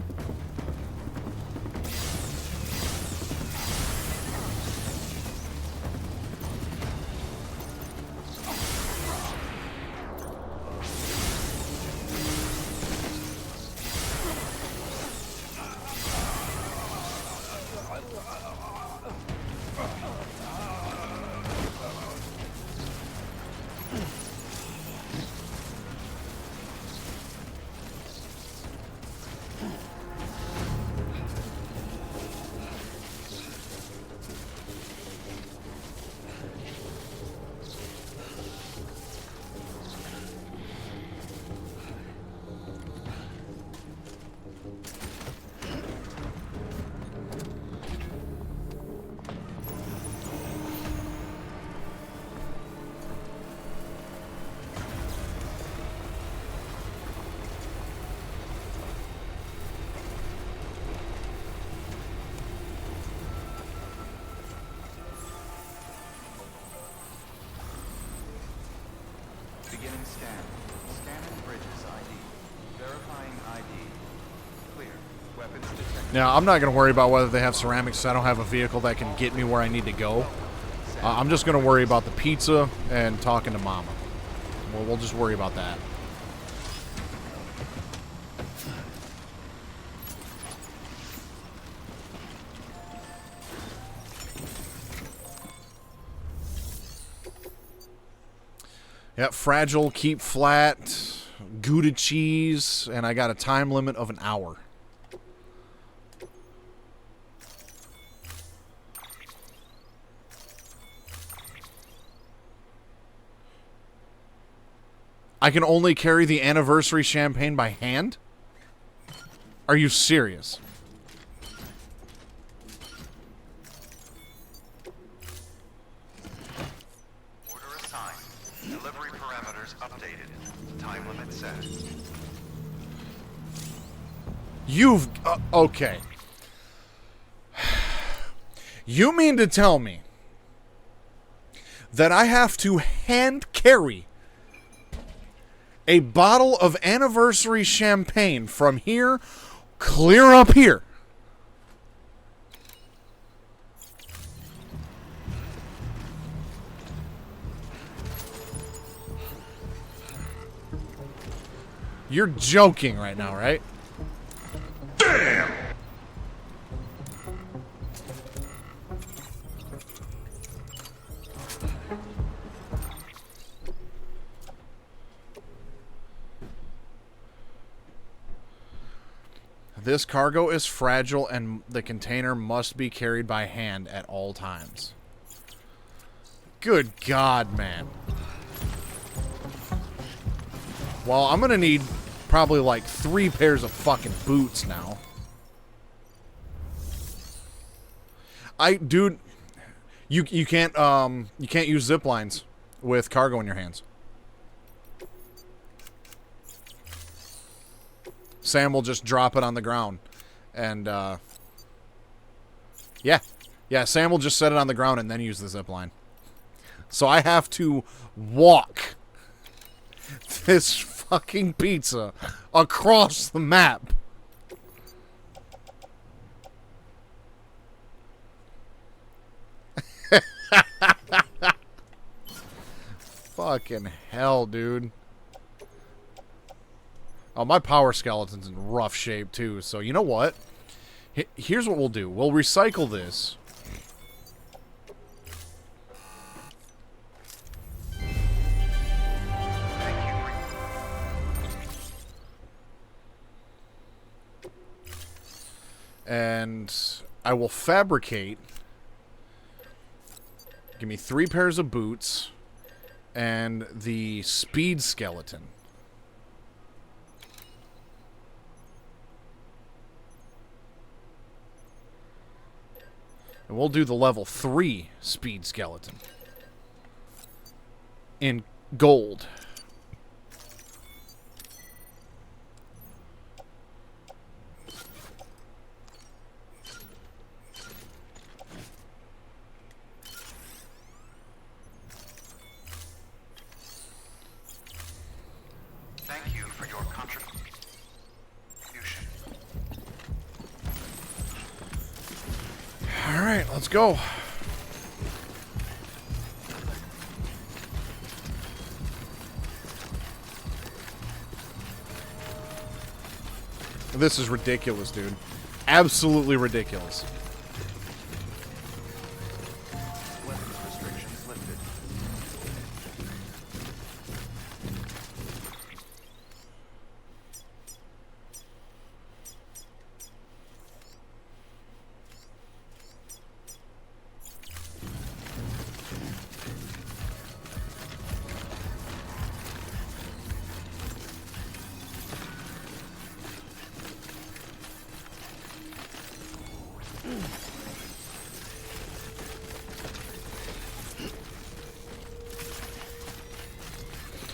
Scan. Scanning Bridges ID. Verifying ID. Clear. Weapons detected. Now, I'm not going to worry about whether they have ceramics, so I don't have a vehicle that can get me where I need to go. I'm just going to worry about the pizza and talking to Mama. We'll just worry about that. Yep, fragile, keep flat, Gouda cheese, and I got a time limit of an hour. I can only carry the anniversary champagne by hand? Are you serious? Order assigned. Delivery parameters updated. Time limit set. You've... okay. You mean to tell me that I have to hand carry a bottle of anniversary champagne from here clear up here? You're joking right now, right? Damn! This cargo is fragile and the container must be carried by hand at all times. Good God, man. Well, I'm gonna need probably like 3 pairs of fucking boots now. Dude, you can't use zip lines with cargo in your hands. Sam will just drop it on the ground. And, yeah, Sam will just set it on the ground and then use the zip line. So I have to walk this fucking pizza across the map. Fucking hell, dude. Oh, my power skeleton's in rough shape, too. So, you know what? Here's what we'll do. We'll recycle this. And I will fabricate. Give me 3 pairs of boots and the speed skeleton. And we'll do the level 3 speed skeleton in gold. Thank you for your contribution. All right, let's go. This is ridiculous, dude. Absolutely ridiculous. Weapons restrictions lifted.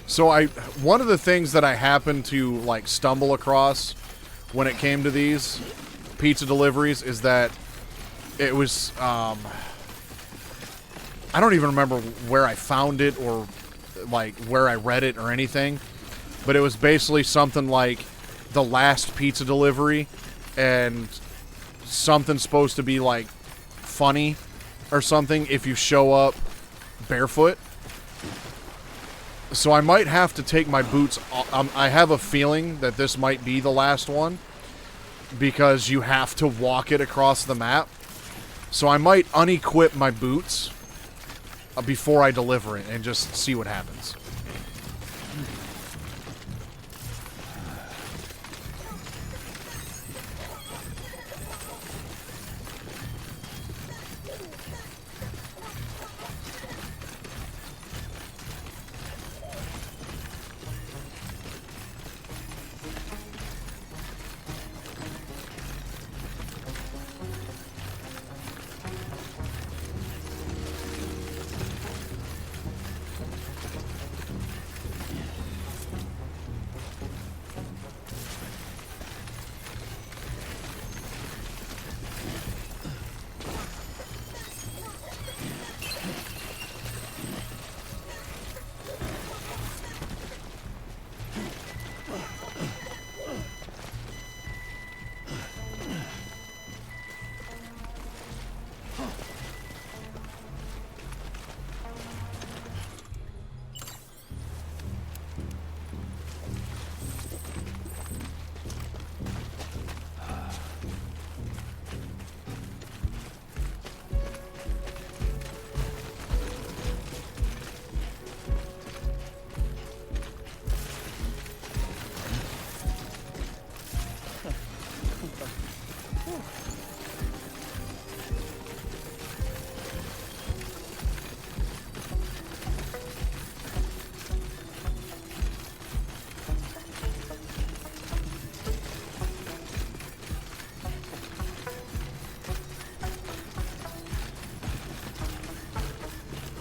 So one of the things that I happened to like stumble across when it came to these pizza deliveries is that it was I don't even remember where I found it or like where I read it or anything, but it was basically something like the last pizza delivery, and something's supposed to be like funny or something if you show up barefoot. So I might have to take my boots off. I have a feeling that this might be the last one, because you have to walk it across the map. So I might unequip my boots before I deliver it and just see what happens.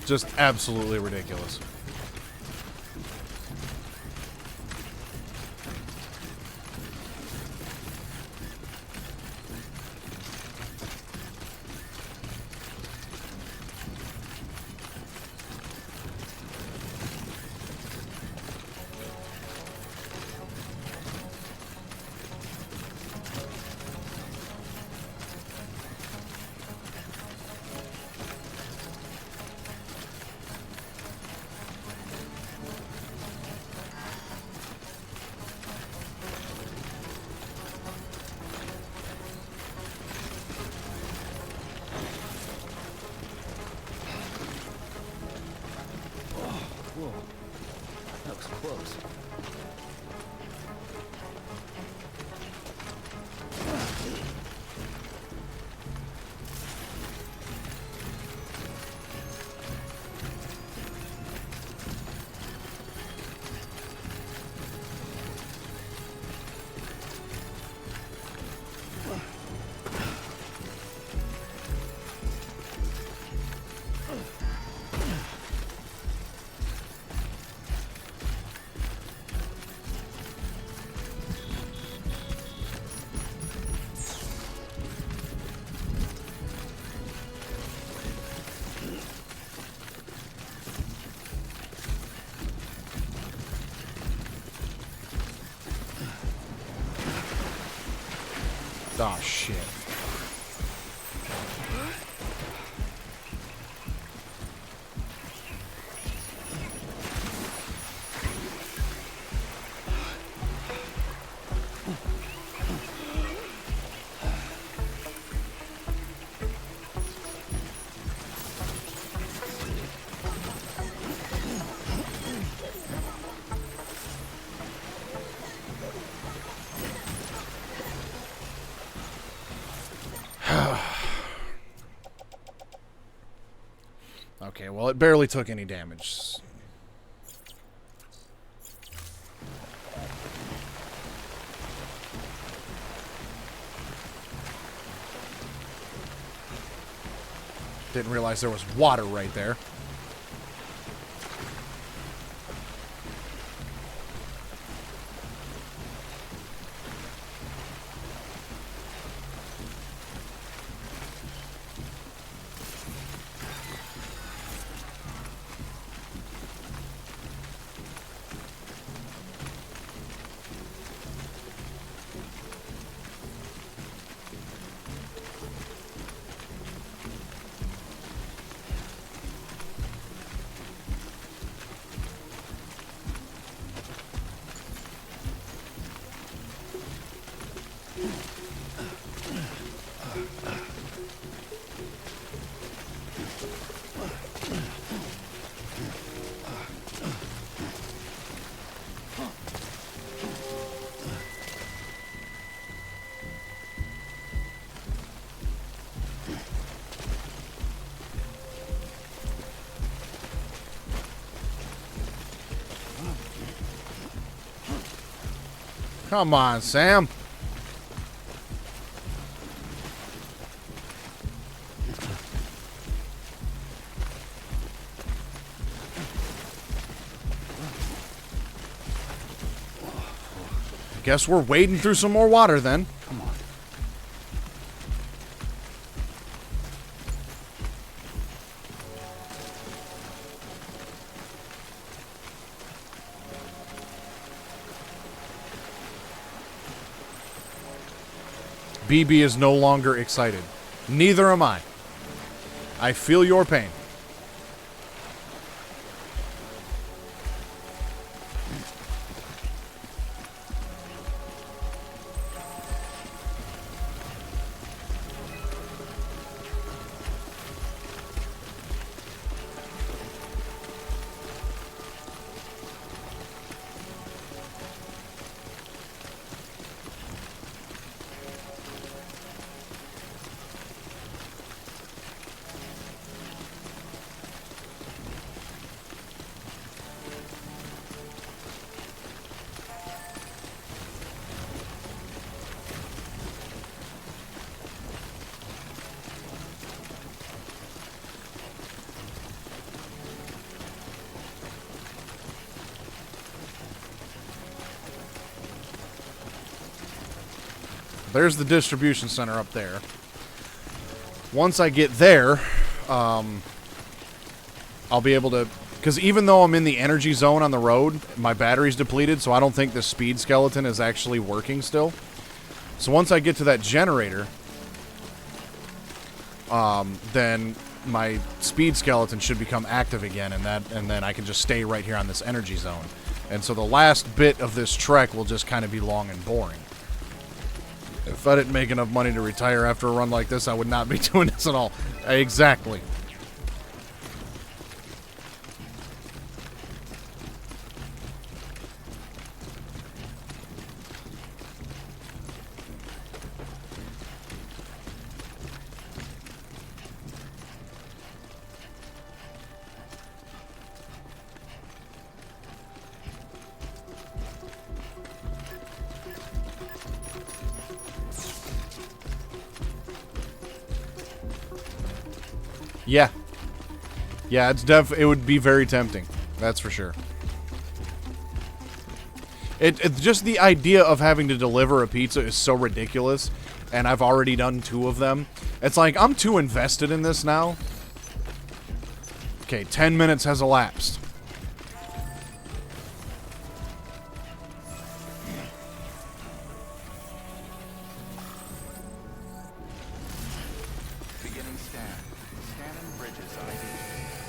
Just absolutely ridiculous. Whoa. That was close. Oh, shit. Okay, well, it barely took any damage. Didn't realize there was water right there. Come on, Sam. Guess we're wading through some more water then. Come on. BB is no longer excited. Neither am I. I feel your pain. There's the distribution center up there. Once I get there, I'll be able to... Because even though I'm in the energy zone on the road, my battery's depleted, so I don't think the speed skeleton is actually working still. So once I get to that generator, then my speed skeleton should become active again, and then I can just stay right here on this energy zone. And so the last bit of this trek will just kind of be long and boring. If I didn't make enough money to retire after a run like this, I would not be doing this at all. Exactly. Yeah. Yeah, it would be very tempting. That's for sure. It's just the idea of having to deliver a pizza is so ridiculous, and I've already done 2 of them. It's like, I'm too invested in this now. Okay, 10 minutes has elapsed. Beginning scan. Scanning bridges ID.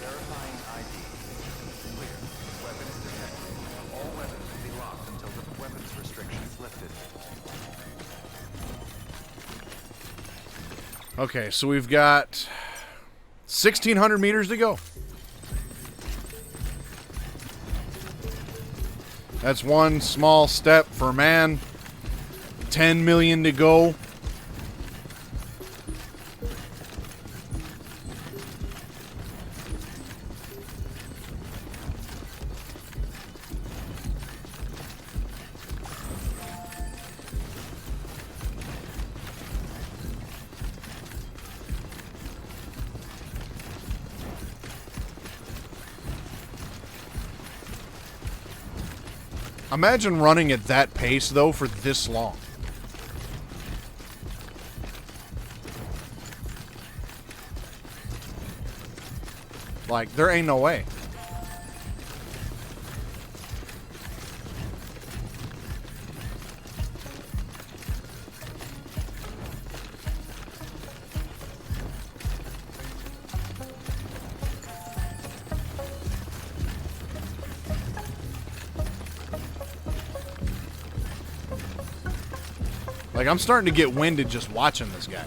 Verifying ID. Clear. Weapons detected. All weapons will be locked until the weapons restrictions lifted. Okay, so we've got 1,600 meters to go. That's one small step for man. 10 million to go. Imagine running at that pace, though, for this long. Like, there ain't no way. Like, I'm starting to get winded just watching this guy.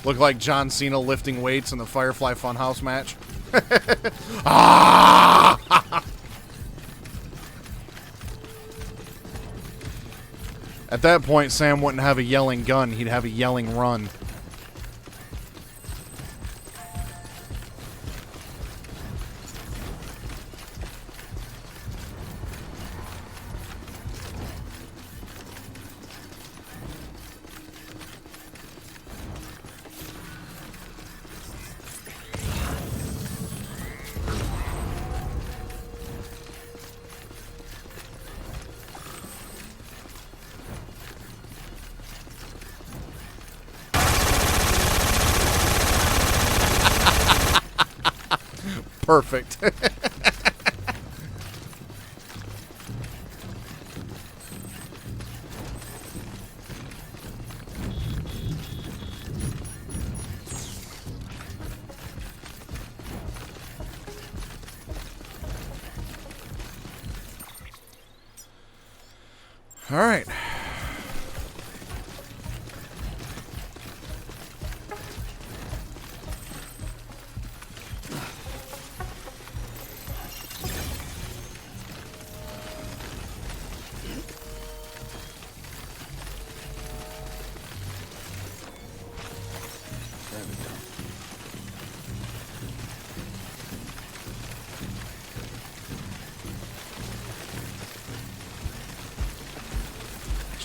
Look like John Cena lifting weights in the Firefly Funhouse match. Ah! At that point, Sam wouldn't have a yelling gun. He'd have a yelling run. perfect. All right.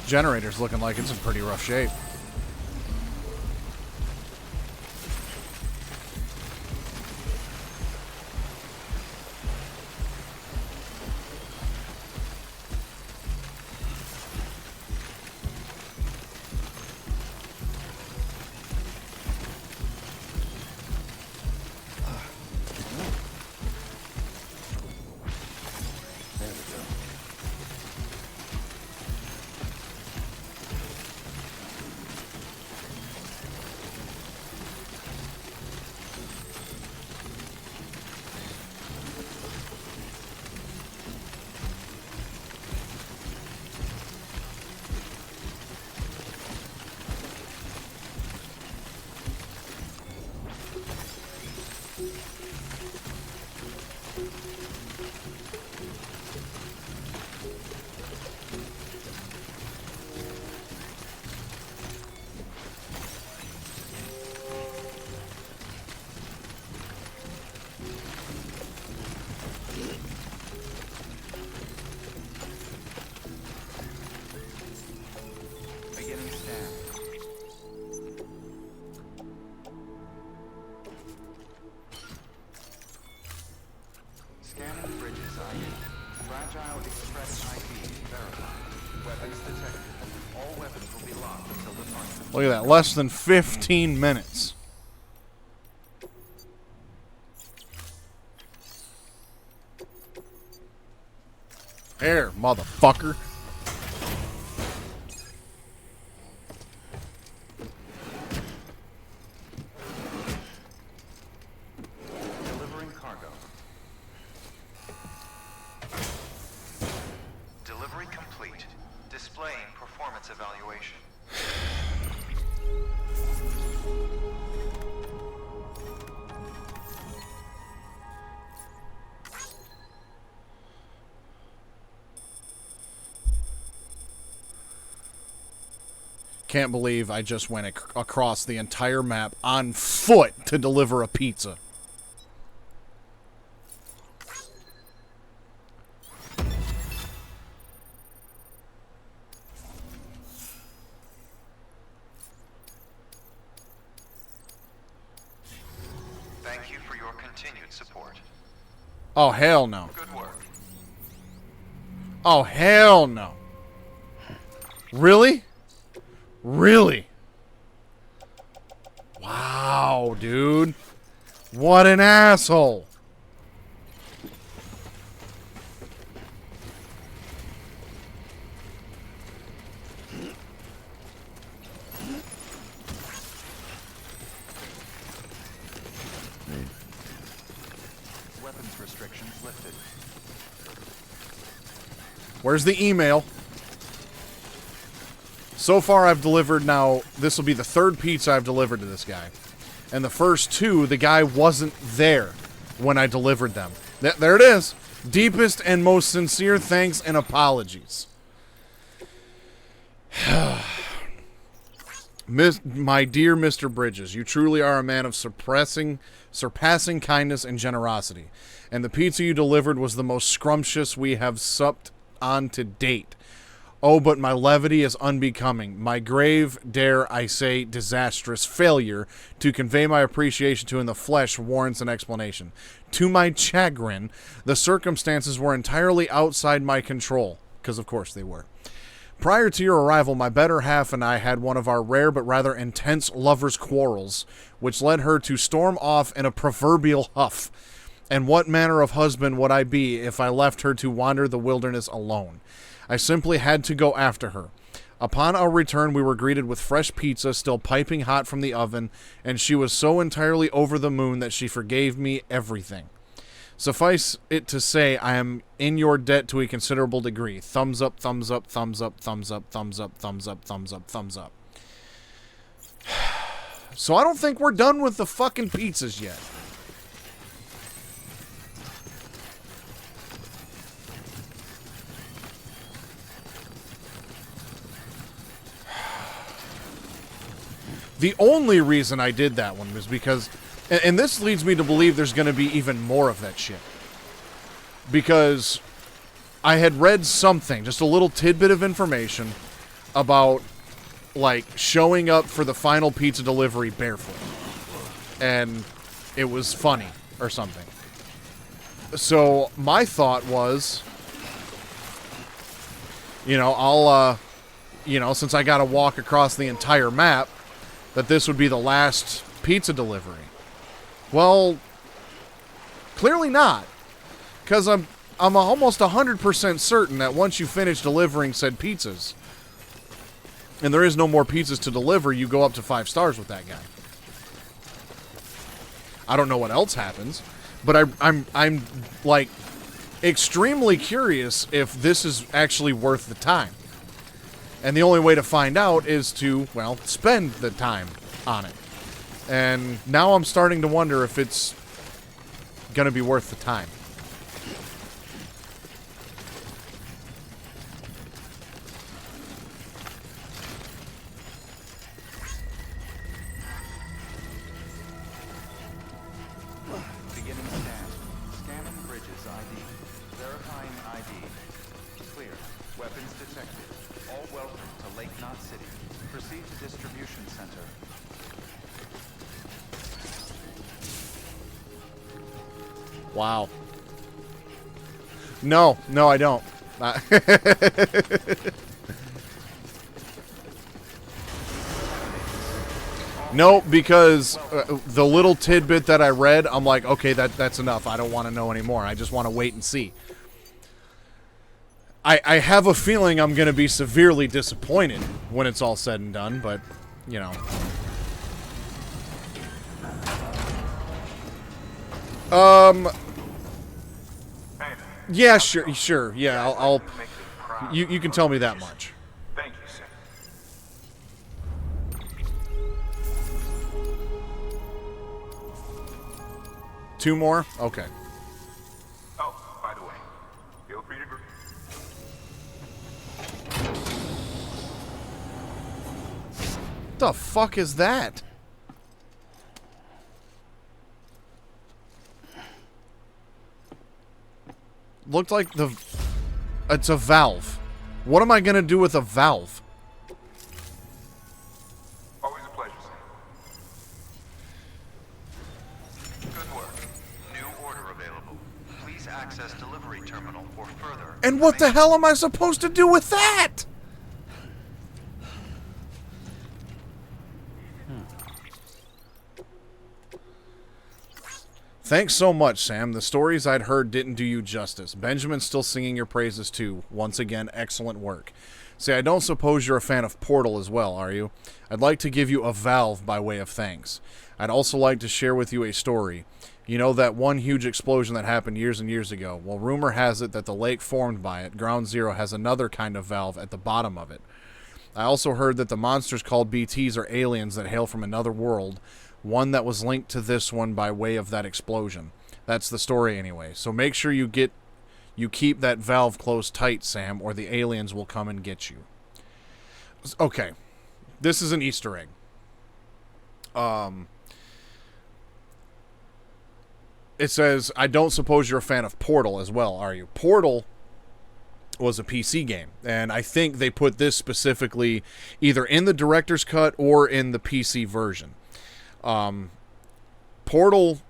Generator's looking like it's in pretty rough shape. Beginning scan. Scanning bridges ID. Fragile Express ID verified. Weapons detected. All weapons will be locked until departure. Look at that. Less than 15 minutes. Here, motherfucker. Delivering cargo. Delivery complete. Displaying performance evaluation. Can't believe I just went across the entire map on foot to deliver a pizza. Thank you for your continued support. Oh, hell no. Good work. Oh, hell no. Really? Really? Wow, dude. What an asshole. Weapons restrictions lifted. Where's the email? So far, I've delivered now, this will be the third pizza I've delivered to this guy. And the first two, the guy wasn't there when I delivered them. There it is. Deepest and most sincere thanks and apologies. My dear Mr. Bridges, you truly are a man of surpassing kindness and generosity. And the pizza you delivered was the most scrumptious we have supped on to date. Oh, but my levity is unbecoming. My grave, dare I say, disastrous failure to convey my appreciation to in the flesh warrants an explanation. To my chagrin, the circumstances were entirely outside my control, because of course they were. Prior to your arrival, my better half and I had one of our rare but rather intense lovers' quarrels, which led her to storm off in a proverbial huff. And what manner of husband would I be if I left her to wander the wilderness alone? I simply had to go after her. Upon our return, we were greeted with fresh pizza still piping hot from the oven, and she was so entirely over the moon that she forgave me everything. Suffice it to say, I am in your debt to a considerable degree. Thumbs up, thumbs up, thumbs up, thumbs up, thumbs up, thumbs up, thumbs up, thumbs up. So I don't think we're done with the fucking pizzas yet. The only reason I did that one was because, and this leads me to believe there's going to be even more of that shit. Because I had read something, just a little tidbit of information about, like, showing up for the final pizza delivery barefoot. And it was funny or something. So my thought was, since I got to walk across the entire map, that this would be the last pizza delivery. Well, clearly not. Because I'm almost 100% certain that once you finish delivering said pizzas, and there is no more pizzas to deliver, you go up to 5 stars with that guy. I don't know what else happens, but I'm like extremely curious if this is actually worth the time. And the only way to find out is to, well, spend the time on it. And now I'm starting to wonder if it's going to be worth the time. Beginning scan. Scanning bridges ID. Verifying ID. Clear. Weapons detected. All welcome to Lake Knot City. Proceed to distribution center. Wow. No, I don't. No, because the little tidbit that I read, I'm like, okay, that's enough. I don't want to know anymore. I just want to wait and see. I have a feeling I'm going to be severely disappointed when it's all said and done, but, you know. Yeah, sure. Yeah, I'll you can tell me that much. Thank you, sir. Two more? Okay. Oh, by the way, feel free to agree. The fuck is that? Looked like it's a valve. What am I gonna do with a valve? Always a pleasure, sir. Good work. New order available. Please access delivery terminal for further. And what the hell am I supposed to do with that? Thanks so much, Sam. The stories I'd heard didn't do you justice. Benjamin's still singing your praises, too. Once again, excellent work. Say, I don't suppose you're a fan of Portal as well, are you? I'd like to give you a valve by way of thanks. I'd also like to share with you a story. You know that one huge explosion that happened years and years ago? Well, rumor has it that the lake formed by it, Ground Zero, has another kind of valve at the bottom of it. I also heard that the monsters called BTs are aliens that hail from another world, one that was linked to this one by way of that explosion. That's the story anyway. So make sure you keep that valve closed tight, Sam, or the aliens will come and get you. Okay. This is an Easter egg. It says, I don't suppose you're a fan of Portal as well, are you? Portal was a PC game, and I think they put this specifically either in the director's cut or in the PC version. Portal,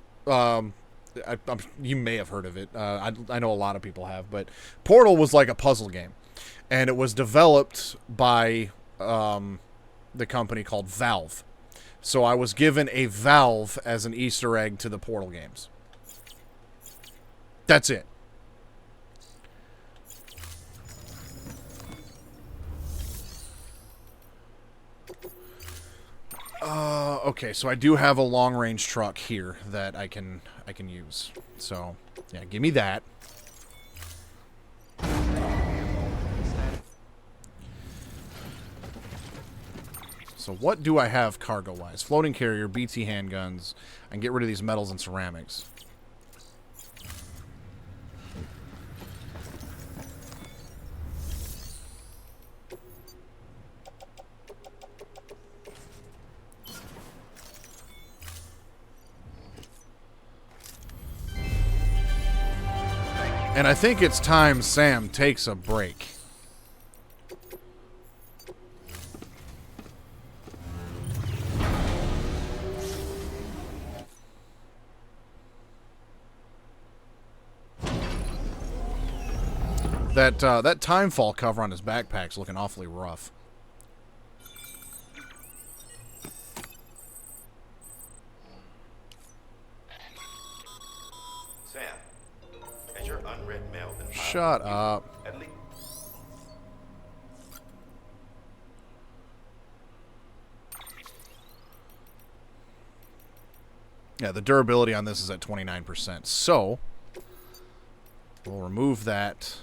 you may have heard of it. I know a lot of people have, but Portal was like a puzzle game, and it was developed by the company called Valve. So I was given a valve as an Easter egg to the Portal games. That's it. Okay, so I do have a long-range truck here that I can use. So, yeah, give me that. So what do I have cargo-wise? Floating carrier, BT handguns. I can get rid of these metals and ceramics. And I think it's time Sam takes a break. That timefall cover on his backpack's looking awfully rough. Sam, has your unread mail been filed? Shut up. At least Yeah, the durability on this is at 29%. So, we'll remove that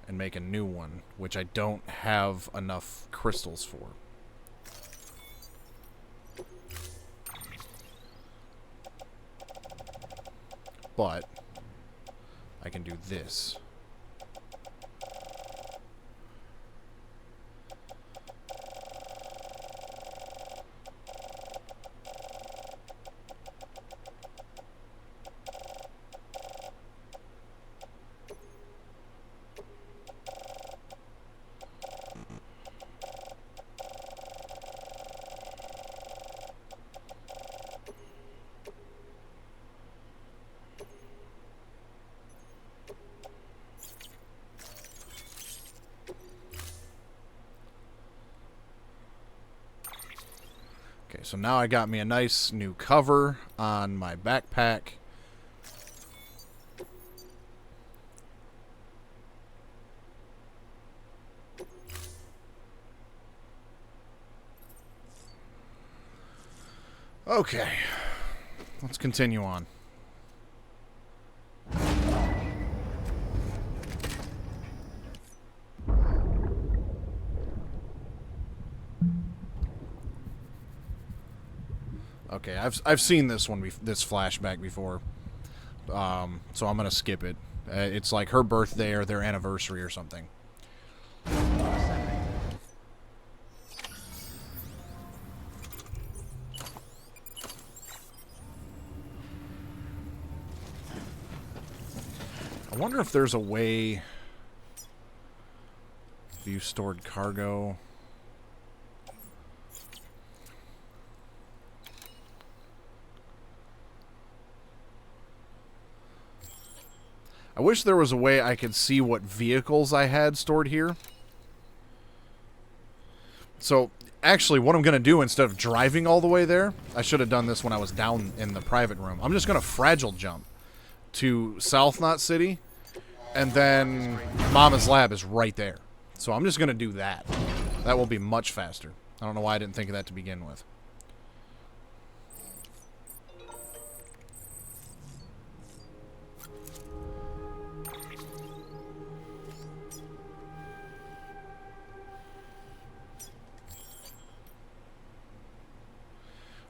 and make a new one, which I don't have enough crystals for. But I can do this. Okay, so now I got me a nice new cover on my backpack. Okay, let's continue on. Okay, I've seen this one, this flashback before, so I'm gonna skip it. It's like her birthday or their anniversary or something. I wonder if there's a way. View stored cargo. I wish there was a way I could see what vehicles I had stored here. So, actually, what I'm going to do, instead of driving all the way there, I should have done this when I was down in the private room. I'm just going to fragile jump to South Knot City, and then Mama's lab is right there. So I'm just going to do that. That will be much faster. I don't know why I didn't think of that to begin with.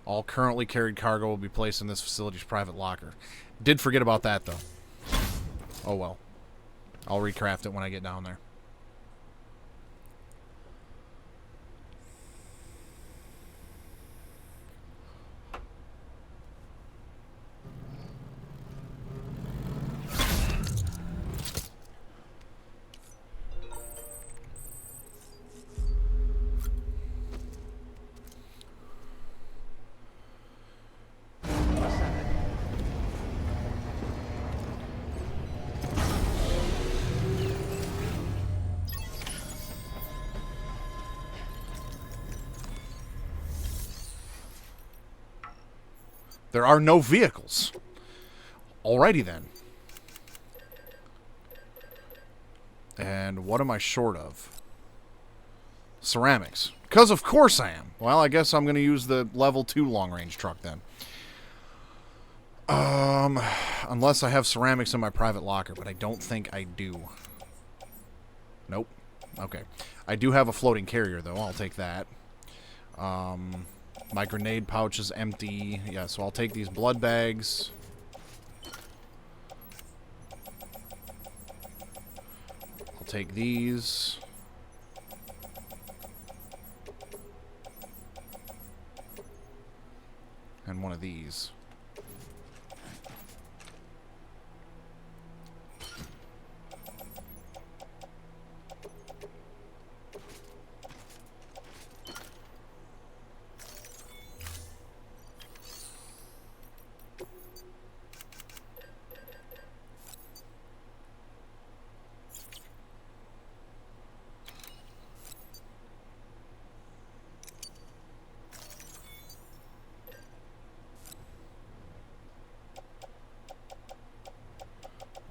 All currently carried cargo will be placed in this facility's private locker. Did forget about that, though. Oh, well. I'll recraft it when I get down there. There are no vehicles. Alrighty then. And what am I short of? Ceramics. Because of course I am. Well, I guess I'm going to use the level 2 long-range truck then. Unless I have ceramics in my private locker, but I don't think I do. Nope. Okay. I do have a floating carrier, though. I'll take that. My grenade pouch is empty. Yeah, so I'll take these blood bags. I'll take these. And one of these.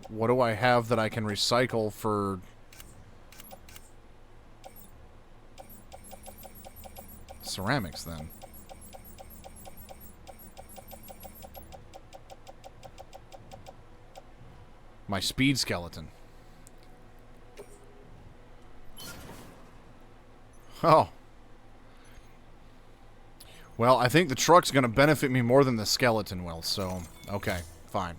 What do I have that I can recycle for... ceramics, then? My speed skeleton. Oh. Well, I think the truck's gonna benefit me more than the skeleton will, so... okay, fine.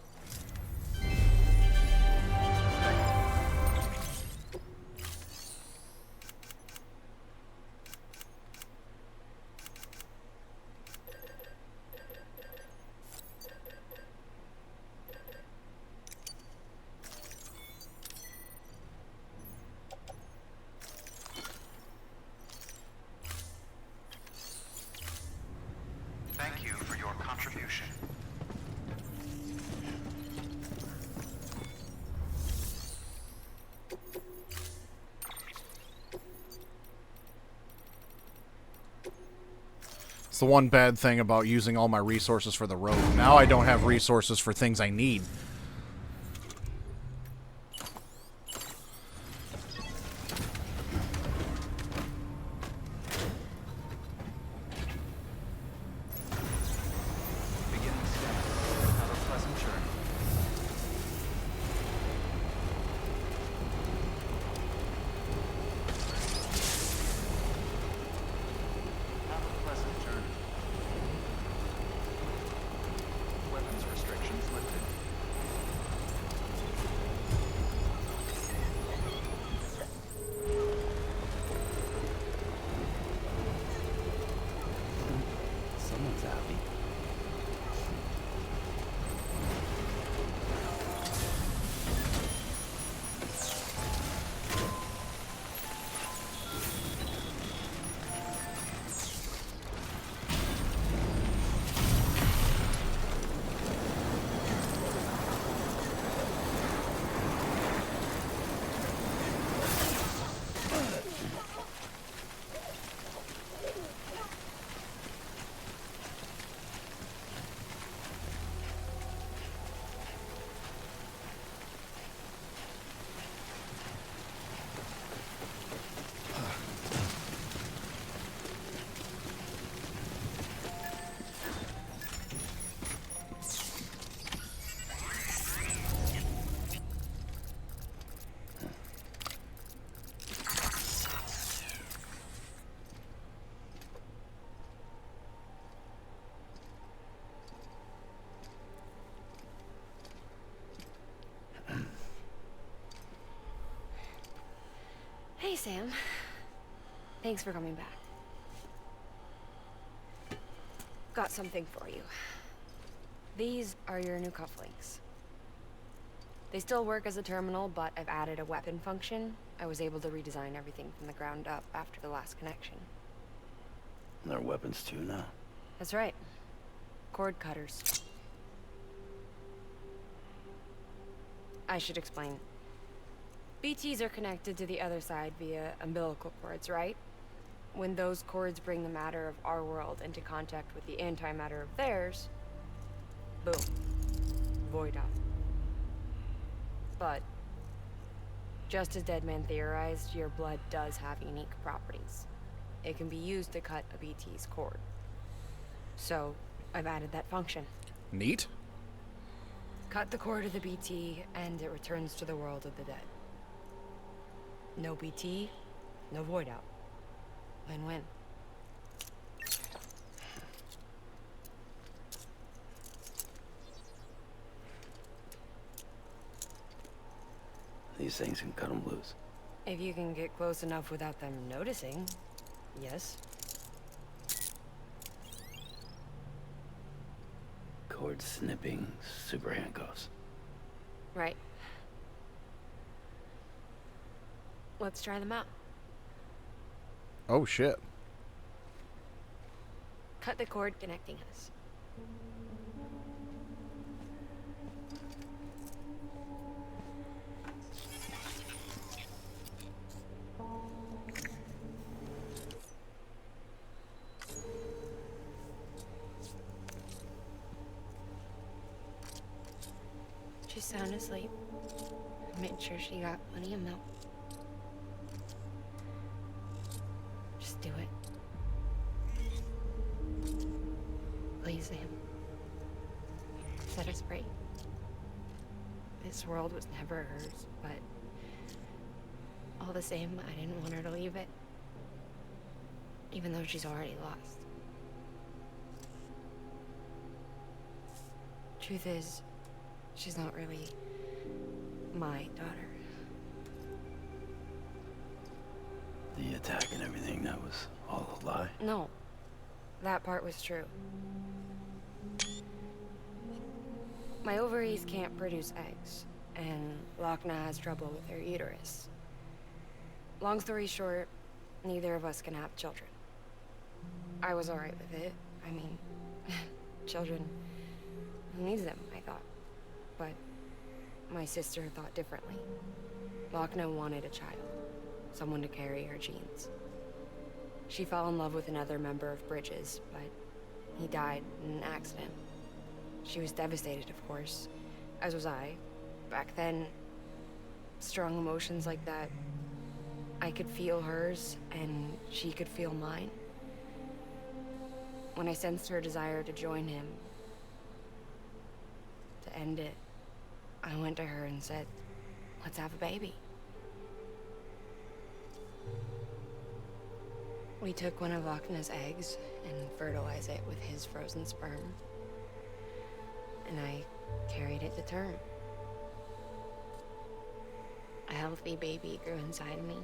Thank you for your contribution. It's the one bad thing about using all my resources for the road. Now I don't have resources for things I need. Beginning scan. Have a pleasant journey. Have a pleasant journey. Weapons restrictions lifted. Someone's happy. Hey, Sam. Thanks for coming back. Got something for you. These are your new cufflinks. They still work as a terminal, but I've added a weapon function. I was able to redesign everything from the ground up after the last connection. They're weapons too now. That's right. Cord cutters. I should explain. BTs are connected to the other side via umbilical cords, right? When those cords bring the matter of our world into contact with the antimatter of theirs, boom. Void up. But just as Deadman theorized, your blood does have unique properties. It can be used to cut a BT's cord. So, I've added that function. Neat. Cut the cord of the BT, and it returns to the world of the dead. No BT, no void out. Win-win. These things can cut them loose. If you can get close enough without them noticing, yes. Cord snipping, super handcuffs. Right. Let's try them out. Oh, shit. Cut the cord connecting us. She's sound asleep. I made sure she got plenty of milk. Just do it. Please, Sam. Set us free. This world was never hers, but all the same, I didn't want her to leave it. Even though she's already lost. Truth is, she's not really my daughter. The attack and everything, that was all a lie? No, that part was true. My ovaries can't produce eggs, and Lochna has trouble with her uterus. Long story short, neither of us can have children. I was alright with it. I mean, children, who needs them, I thought. But my sister thought differently. Lochna wanted a child, someone to carry her genes. She fell in love with another member of Bridges, but he died in an accident. She was devastated, of course, as was I. Back then, strong emotions like that, I could feel hers, and she could feel mine. When I sensed her desire to join him, to end it, I went to her and said, let's have a baby. We took one of Lochna's eggs and fertilized it with his frozen sperm. And I carried it to term. A healthy baby grew inside me.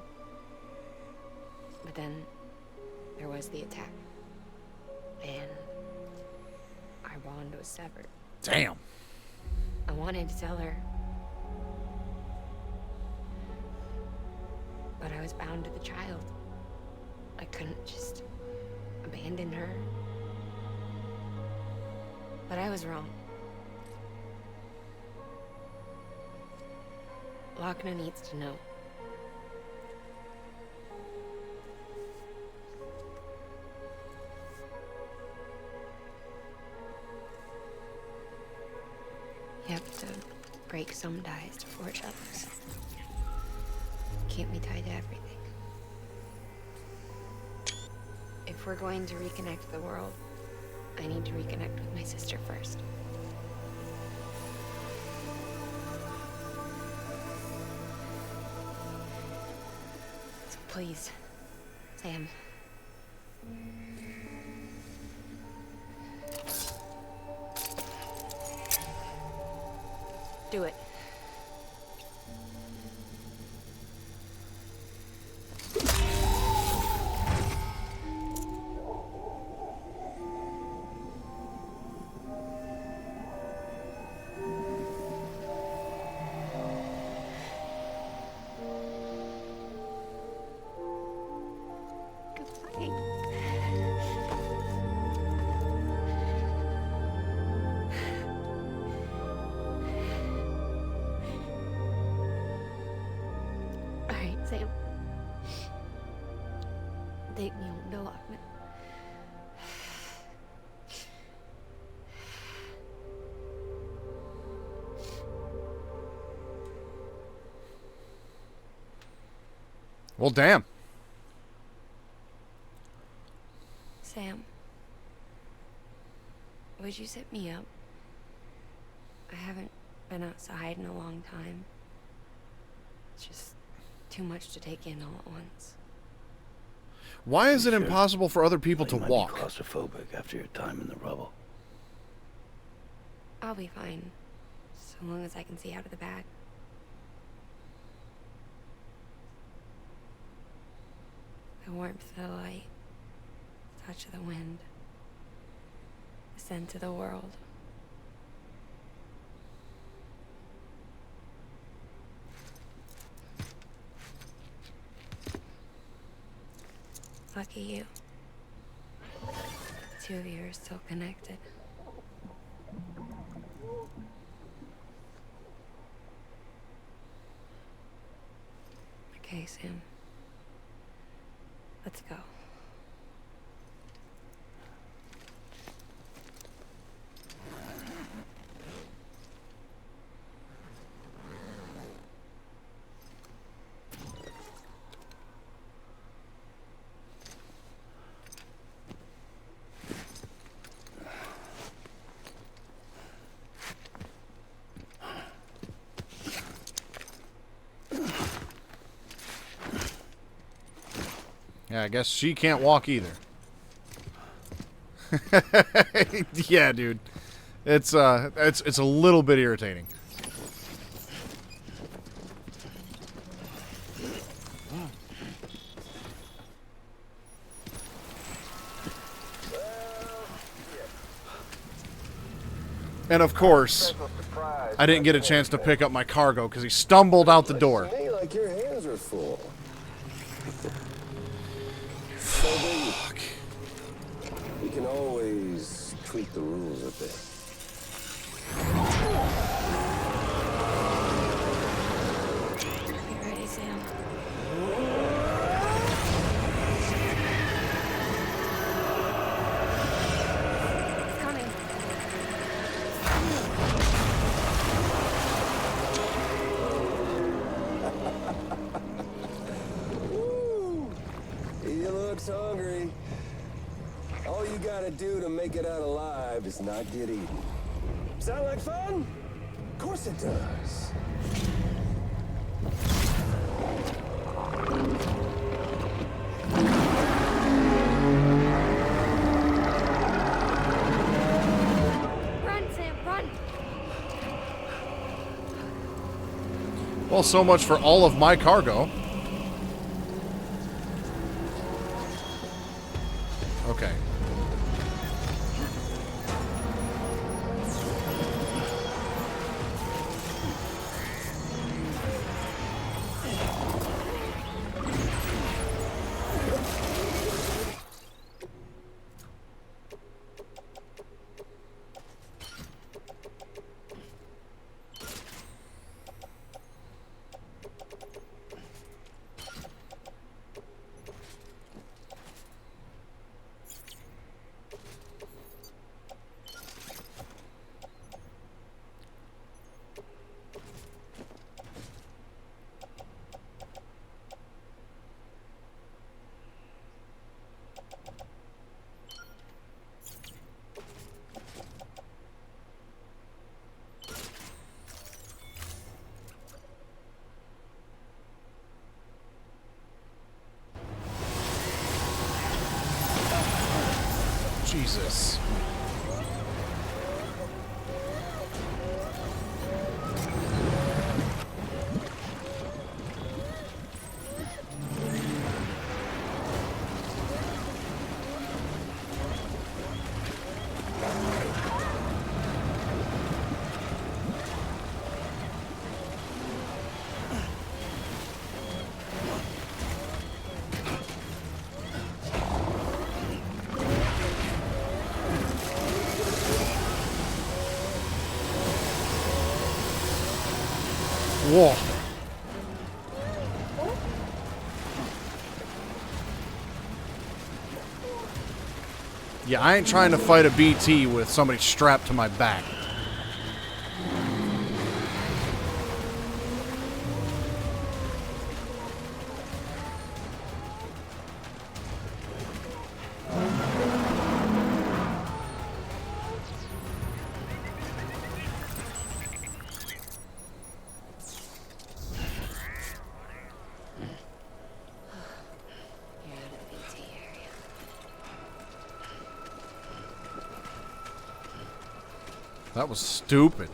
But then there was the attack. And our bond was severed. Damn. I wanted to tell her. But I was bound to the child. I couldn't just abandon her. But I was wrong. Lochna needs to know. You have to break some ties to forge others. Can't be tied to everything. If we're going to reconnect the world, I need to reconnect with my sister first. So please, Sam. Do it. Sam. Take me home to Lochna. Well, damn. Sam, would you set me up? I haven't been outside in a long time. It's just too much to take in all at once. Why is it Sure. impossible for other people to You might be walk? claustrophobic after your time in the rubble. I'll be fine, so long as I can see out of the bag. The warmth of the light, the touch of the wind, the scent of the world. Lucky you. The two of you are still connected. Okay, Sam. Let's go. Yeah, I guess she can't walk either. Yeah, dude. It's a little bit irritating. And of course, I didn't get a chance to pick up my cargo because he stumbled out the door. To me, like your hands are full. Fuck. We can always tweak the rules a bit. Get ready, Sam. It's coming. He looks hungry. All you gotta do to make it out alive is not get eaten. Sound like fun? Of course it does. Run, Sam, run! Well, so much for all of my cargo. Okay. Jesus. Whoa. Yeah, I ain't trying to fight a BT with somebody strapped to my back. That was stupid.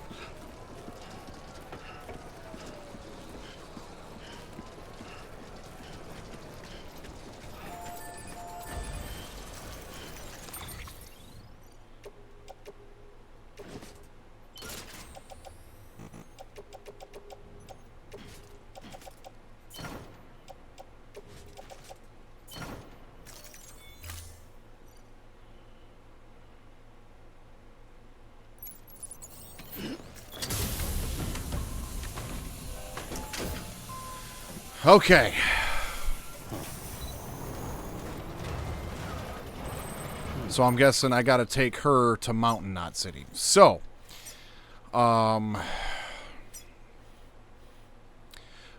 Okay. So I'm guessing I gotta take her to Mountain Knot City. So,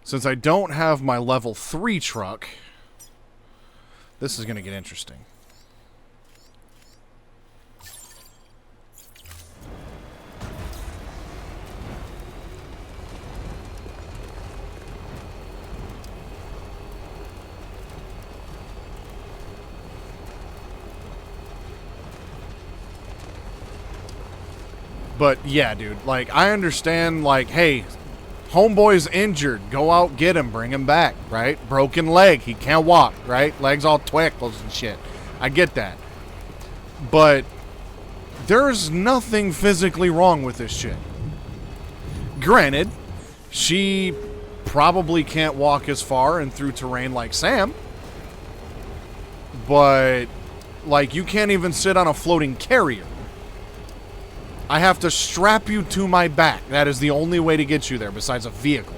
since I don't have my level 3 truck, this is gonna get interesting. But yeah, dude, like, I understand, like, hey, homeboy's injured. Go out, get him, bring him back, right? Broken leg. He can't walk, right? Legs all twickles and shit. I get that. But there's nothing physically wrong with this shit. Granted, she probably can't walk as far and through terrain like Sam. But, like, you can't even sit on a floating carrier. I have to strap you to my back. That is the only way to get you there besides a vehicle.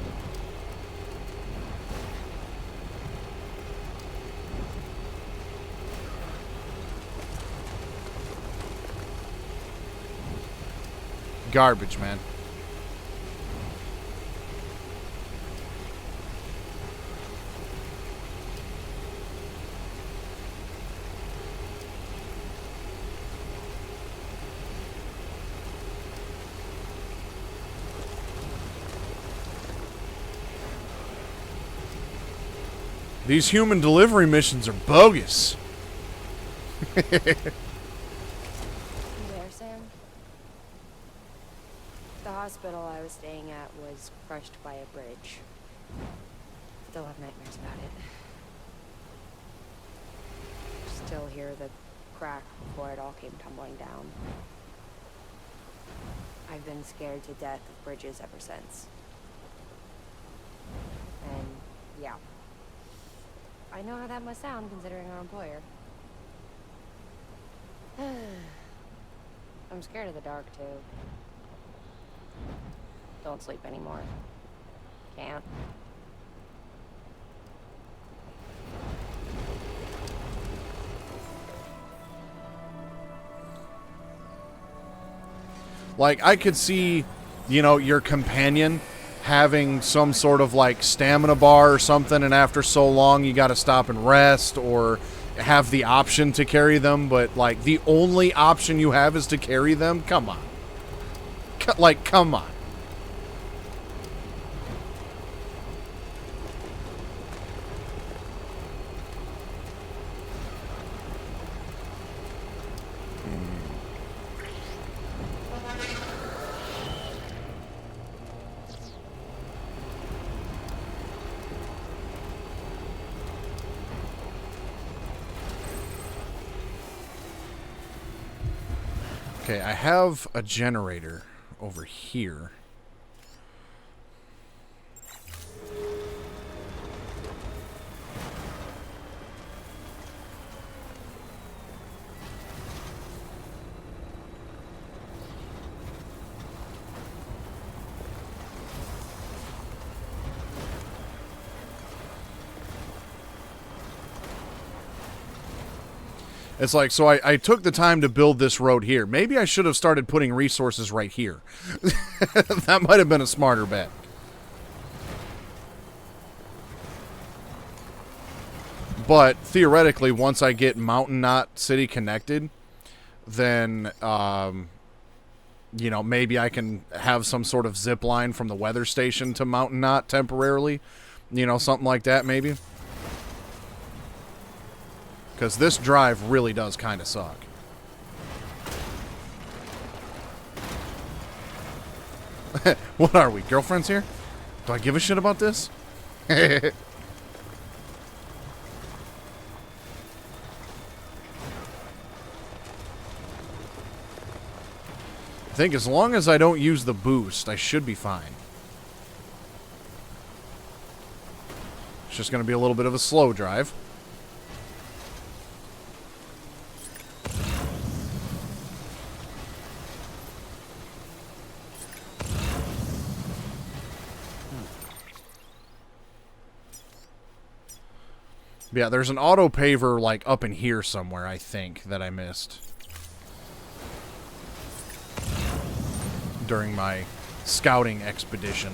Garbage, man. These human delivery missions are bogus. You there, Sam? The hospital I was staying at was crushed by a bridge. Still have nightmares about it. Still hear the crack before it all came tumbling down. I've been scared to death of bridges ever since. And, yeah. I know how that must sound, considering our employer. I'm scared of the dark, too. Don't sleep anymore. Can't. Like, I could see, you know, your companion having some sort of, like, stamina bar or something, and after so long you gotta stop and rest, or have the option to carry them, but, like, the only option you have is to carry them? Come on. Like, come on. Okay, I have a generator over here. It's like, so I took the time to build this road here. Maybe I should have started putting resources right here. That might have been a smarter bet. But theoretically, once I get Mountain Knot City connected, then, you know, maybe I can have some sort of zip line from the weather station to Mountain Knot temporarily. You know, something like that, maybe. Because this drive really does kind of suck. What are we, girlfriends here? Do I give a shit about this? I think as long as I don't use the boost, I should be fine. It's just going to be a little bit of a slow drive. Yeah, there's an auto paver like up in here somewhere, I think, that I missed during my scouting expedition.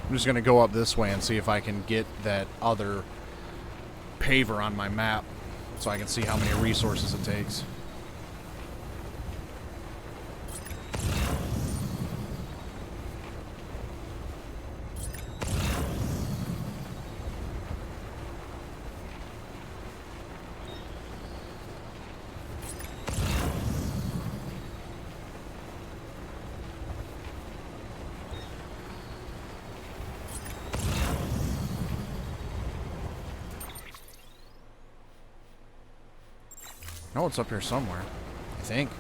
I'm just going to go up this way and see if I can get that other paver on my map so I can see how many resources it takes. I know it's up here somewhere, I think.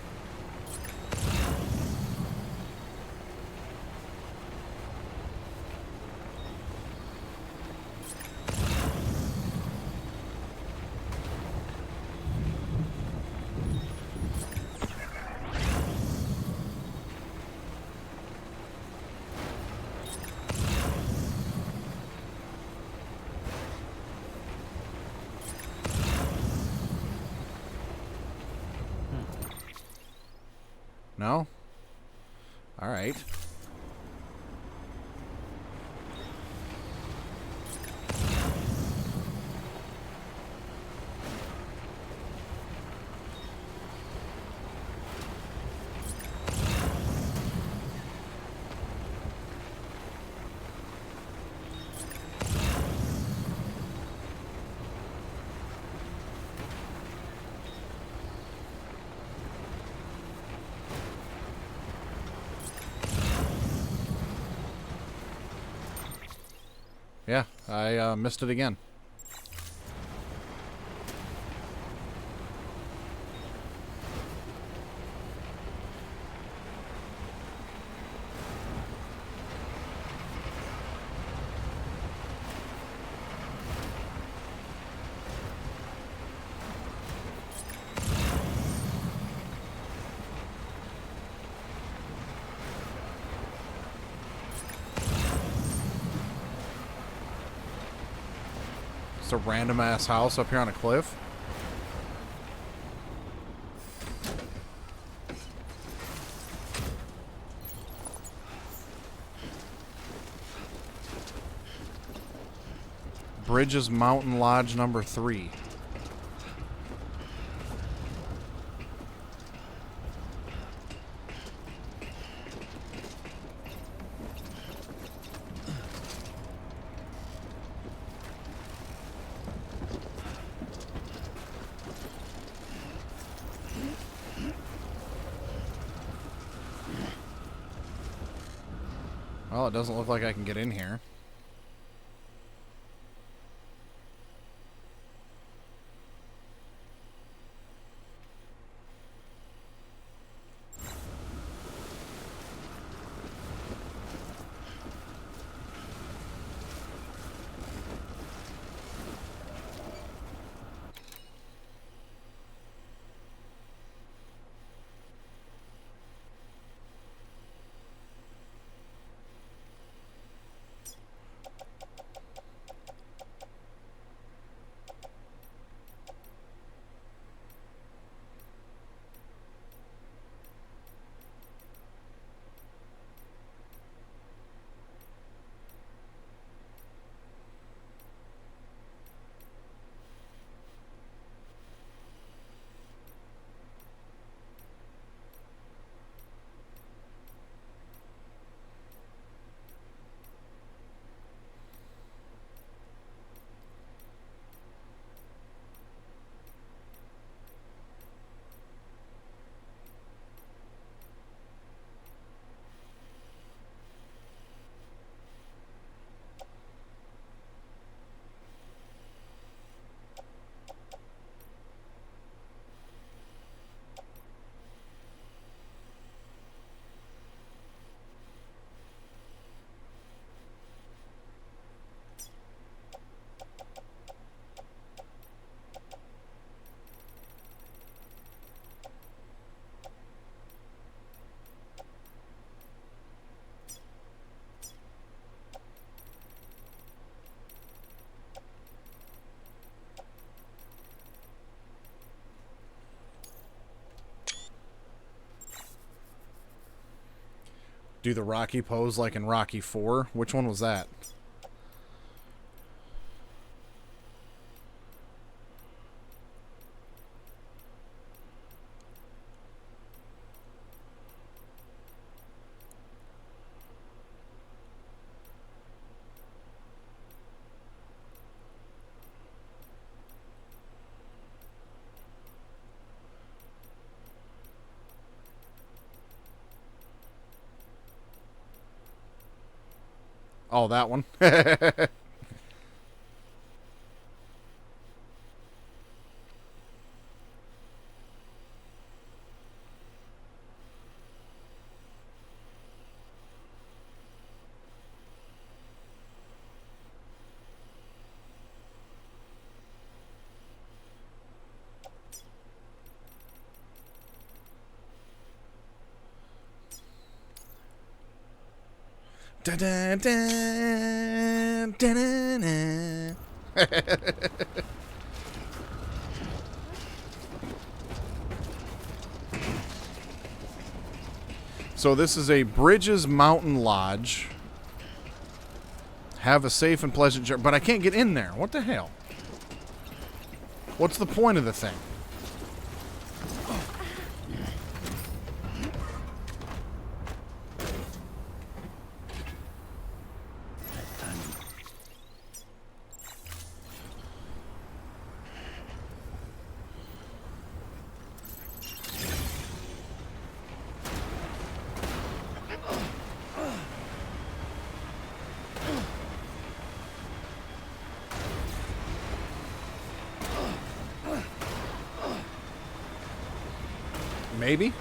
No? Alright. Yeah, I missed it again. It's a random ass house up here on a cliff. Bridges Mountain Lodge number 3. Well, it doesn't look like I can get in here. Do the Rocky pose like in Rocky 4? Which one was that? Oh, that one. Da da da da da da. So this is a Bridges Mountain Lodge. Have a safe and pleasant journey. But I can't get in there. What the hell? What's the point of the thing? Maybe?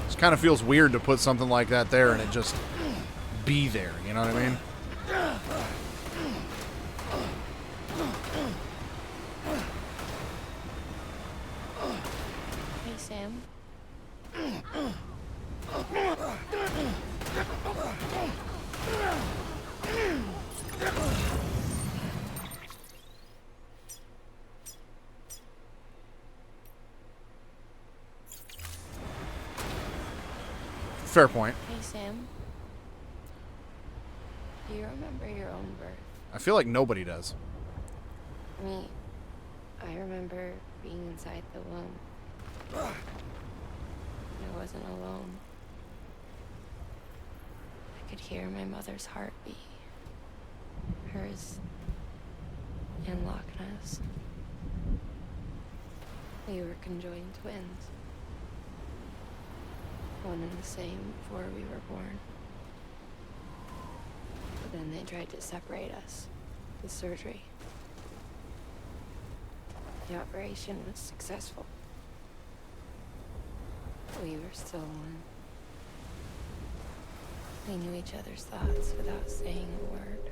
This kind of feels weird to put something like that there and it just be there, you know what I mean? Hey, Sam. Fair point. Hey, Sam. Do you remember your own birth? I feel like nobody does. Me. I remember being inside the womb. I wasn't alone. I could hear my mother's heartbeat. Hers and Loch Ness. We were conjoined twins. One and the same before we were born. But then they tried to separate us with surgery. The operation was successful. We were still one. We knew each other's thoughts without saying a word.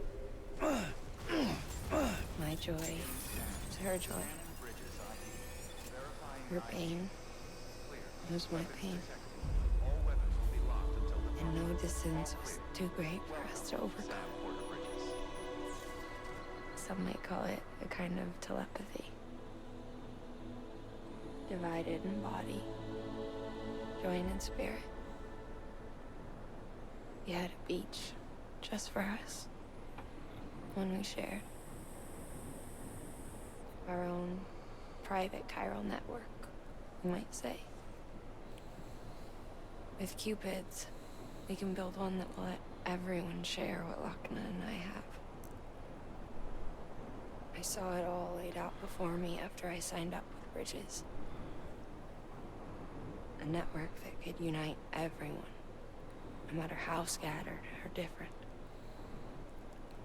My joy was her joy. Her pain was my pain. And no distance was too great for us to overcome. Some might call it a kind of telepathy. Divided in body, joined in spirit. We had a beach just for us. One we shared. Our own private chiral network, you might say. With Cupids, we can build one that will let everyone share what Lochna and I have. I saw it all laid out before me after I signed up with Bridges. A network that could unite everyone, no matter how scattered or different.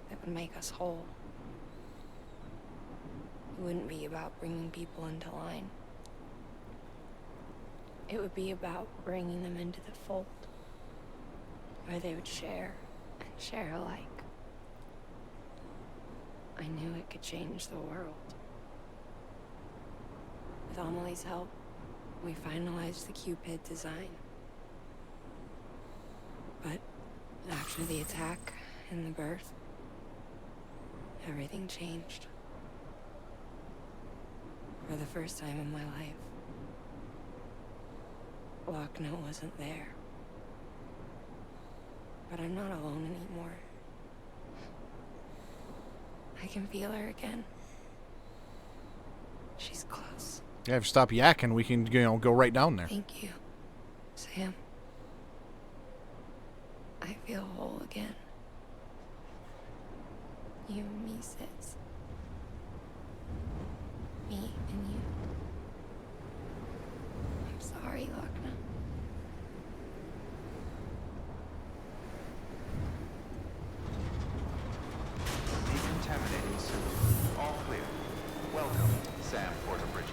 That would make us whole. It wouldn't be about bringing people into line. It would be about bringing them into the fold, where they would share and share alike. I knew it could change the world. With Amelie's help, we finalized the Cupid design. But after the attack and the birth, everything changed. For the first time in my life, Lochna wasn't there. But I'm not alone anymore. I can feel her again. She's close. Yeah, if you stop yakking, we can, go right down there. Thank you, Sam. I feel whole again. You and me, sis. Me and you. I'm sorry, Lochna. Decontaminating suit. All clear. Welcome, Sam Porter Bridges.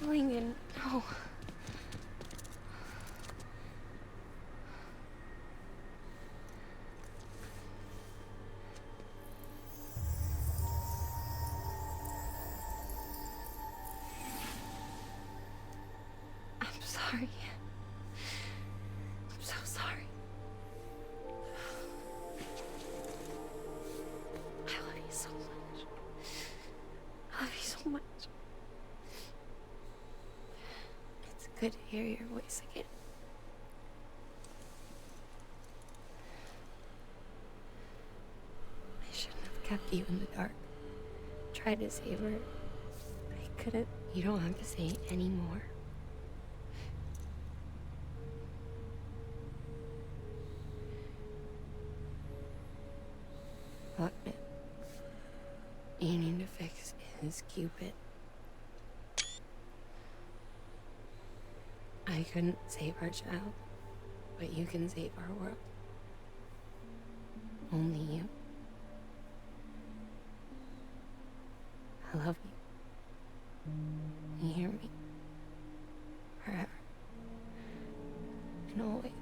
Lincoln, no. I'm sorry. I'm so sorry. I love you so much. I love you so much. It's good to hear your voice again. I shouldn't have kept you in the dark. Tried to save her. I couldn't. You don't have to say it anymore. Lochna, you need to fix his Cupid. I couldn't save our child, but you can save our world. Only you. I love you. You hear me? Forever. And always.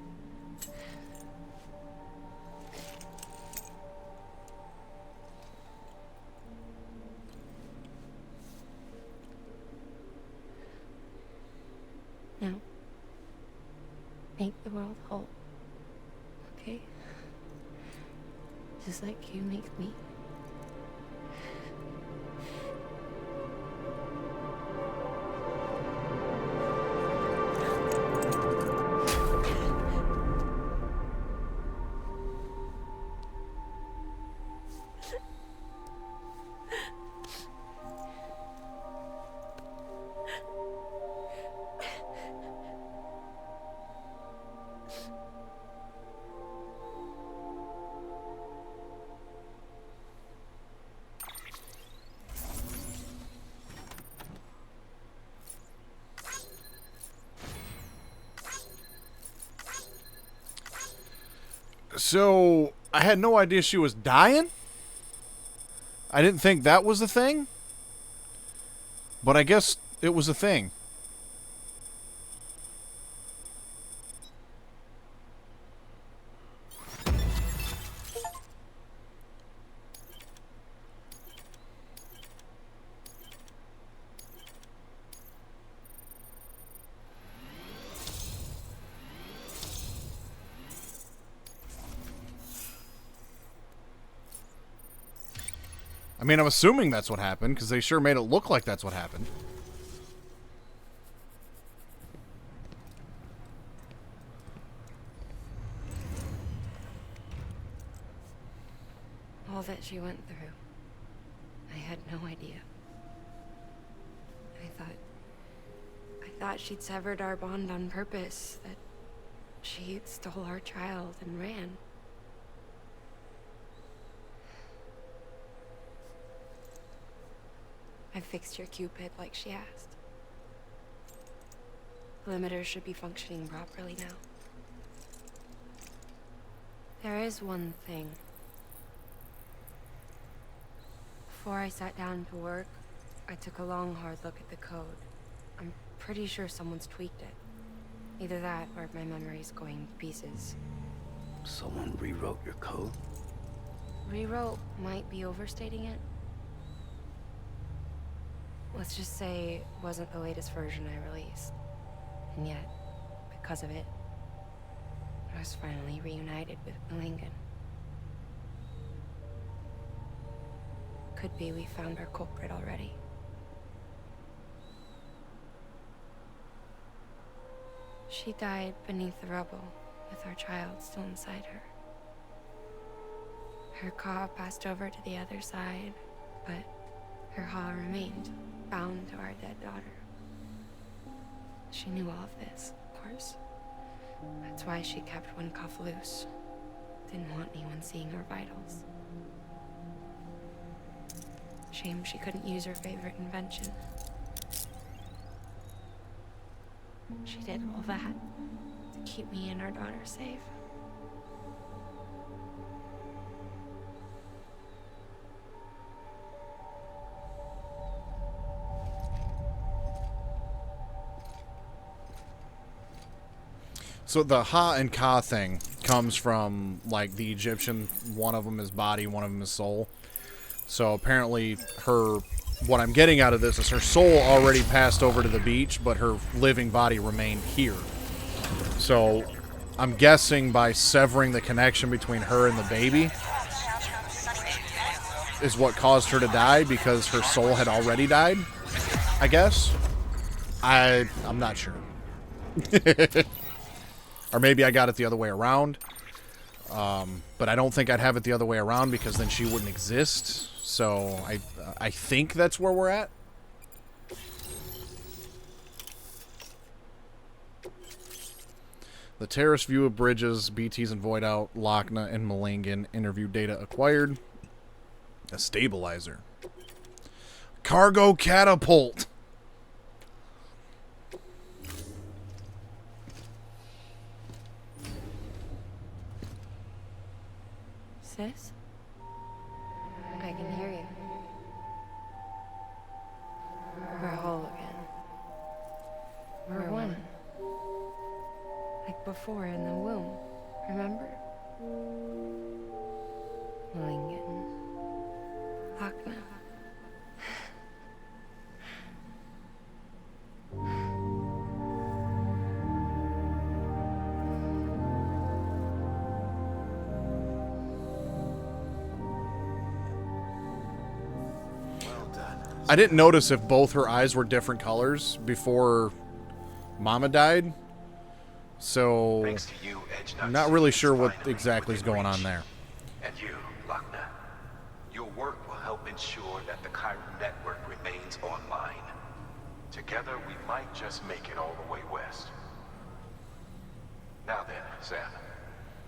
Now, make the world whole. Okay? Just like you make me. So, I had no idea she was dying? I didn't think that was a thing? But I guess it was a thing. I mean, I'm assuming that's what happened, because they sure made it look like that's what happened. All that she went through, I had no idea. I thought she'd severed our bond on purpose, that she stole our child and ran. I fixed your Cupid like she asked. The limiter should be functioning properly now. There is one thing. Before I sat down to work, I took a long, hard look at the code. I'm pretty sure someone's tweaked it. Either that, or my memory's going to pieces. Someone rewrote your code? Rewrote might be overstating it. Let's just say it wasn't the latest version I released. And yet, because of it, I was finally reunited with Malingen. Could be we found our culprit already. She died beneath the rubble, with our child still inside her. Her Ka passed over to the other side, but her Ha remained, bound to our dead daughter. She knew all of this, of course. That's why she kept one cuff loose. Didn't want anyone seeing her vitals. Shame she couldn't use her favorite invention. She did all that to keep me and our daughter safe. So the Ha and Ka thing comes from, like, the Egyptian, one of them is body, one of them is soul. So apparently what I'm getting out of this is her soul already passed over to the beach, but her living body remained here. So I'm guessing by severing the connection between her and the baby is what caused her to die, because her soul had already died, I guess. I'm not sure. Or maybe I got it the other way around. But I don't think I'd have it the other way around, because then she wouldn't exist. So I think that's where we're at. The terrorist view of bridges, BTs and Void Out, Lochna and Malingen. Interview data acquired. A stabilizer. Cargo catapult. Sis? I can hear you. We're whole. Like before in the womb, remember? Lingen. Akna. I didn't notice if both her eyes were different colors before Mama died, so I'm not really sure what exactly is going on there. And you, Lakna, your work will help ensure that the Chiron network remains online. Together, we might just make it all the way west. Now then, Sam,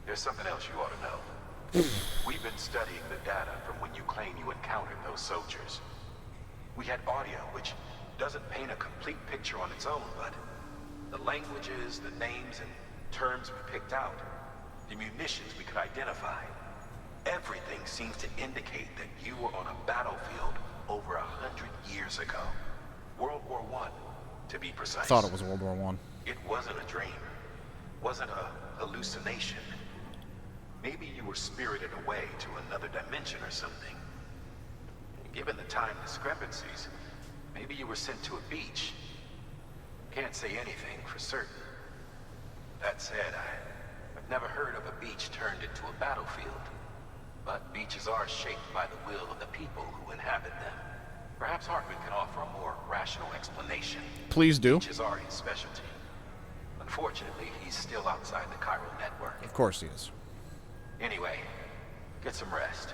there's something else you ought to know. We've been studying the data from when you claim you encountered those soldiers. We had audio, which doesn't paint a complete picture on its own, but the languages, the names, and terms we picked out, the munitions we could identify, everything seems to indicate that you were on a battlefield over 100 years ago. World War I, to be precise. Thought it was World War I. It wasn't a dream. Wasn't a hallucination. Maybe you were spirited away to another dimension or something. Given the time discrepancies, maybe you were sent to a beach. Can't say anything for certain. That said, I've never heard of a beach turned into a battlefield. But beaches are shaped by the will of the people who inhabit them. Perhaps Hartman can offer a more rational explanation. Please do. Beaches are his specialty. Unfortunately, he's still outside the Chiron network. Of course he is. Anyway, get some rest.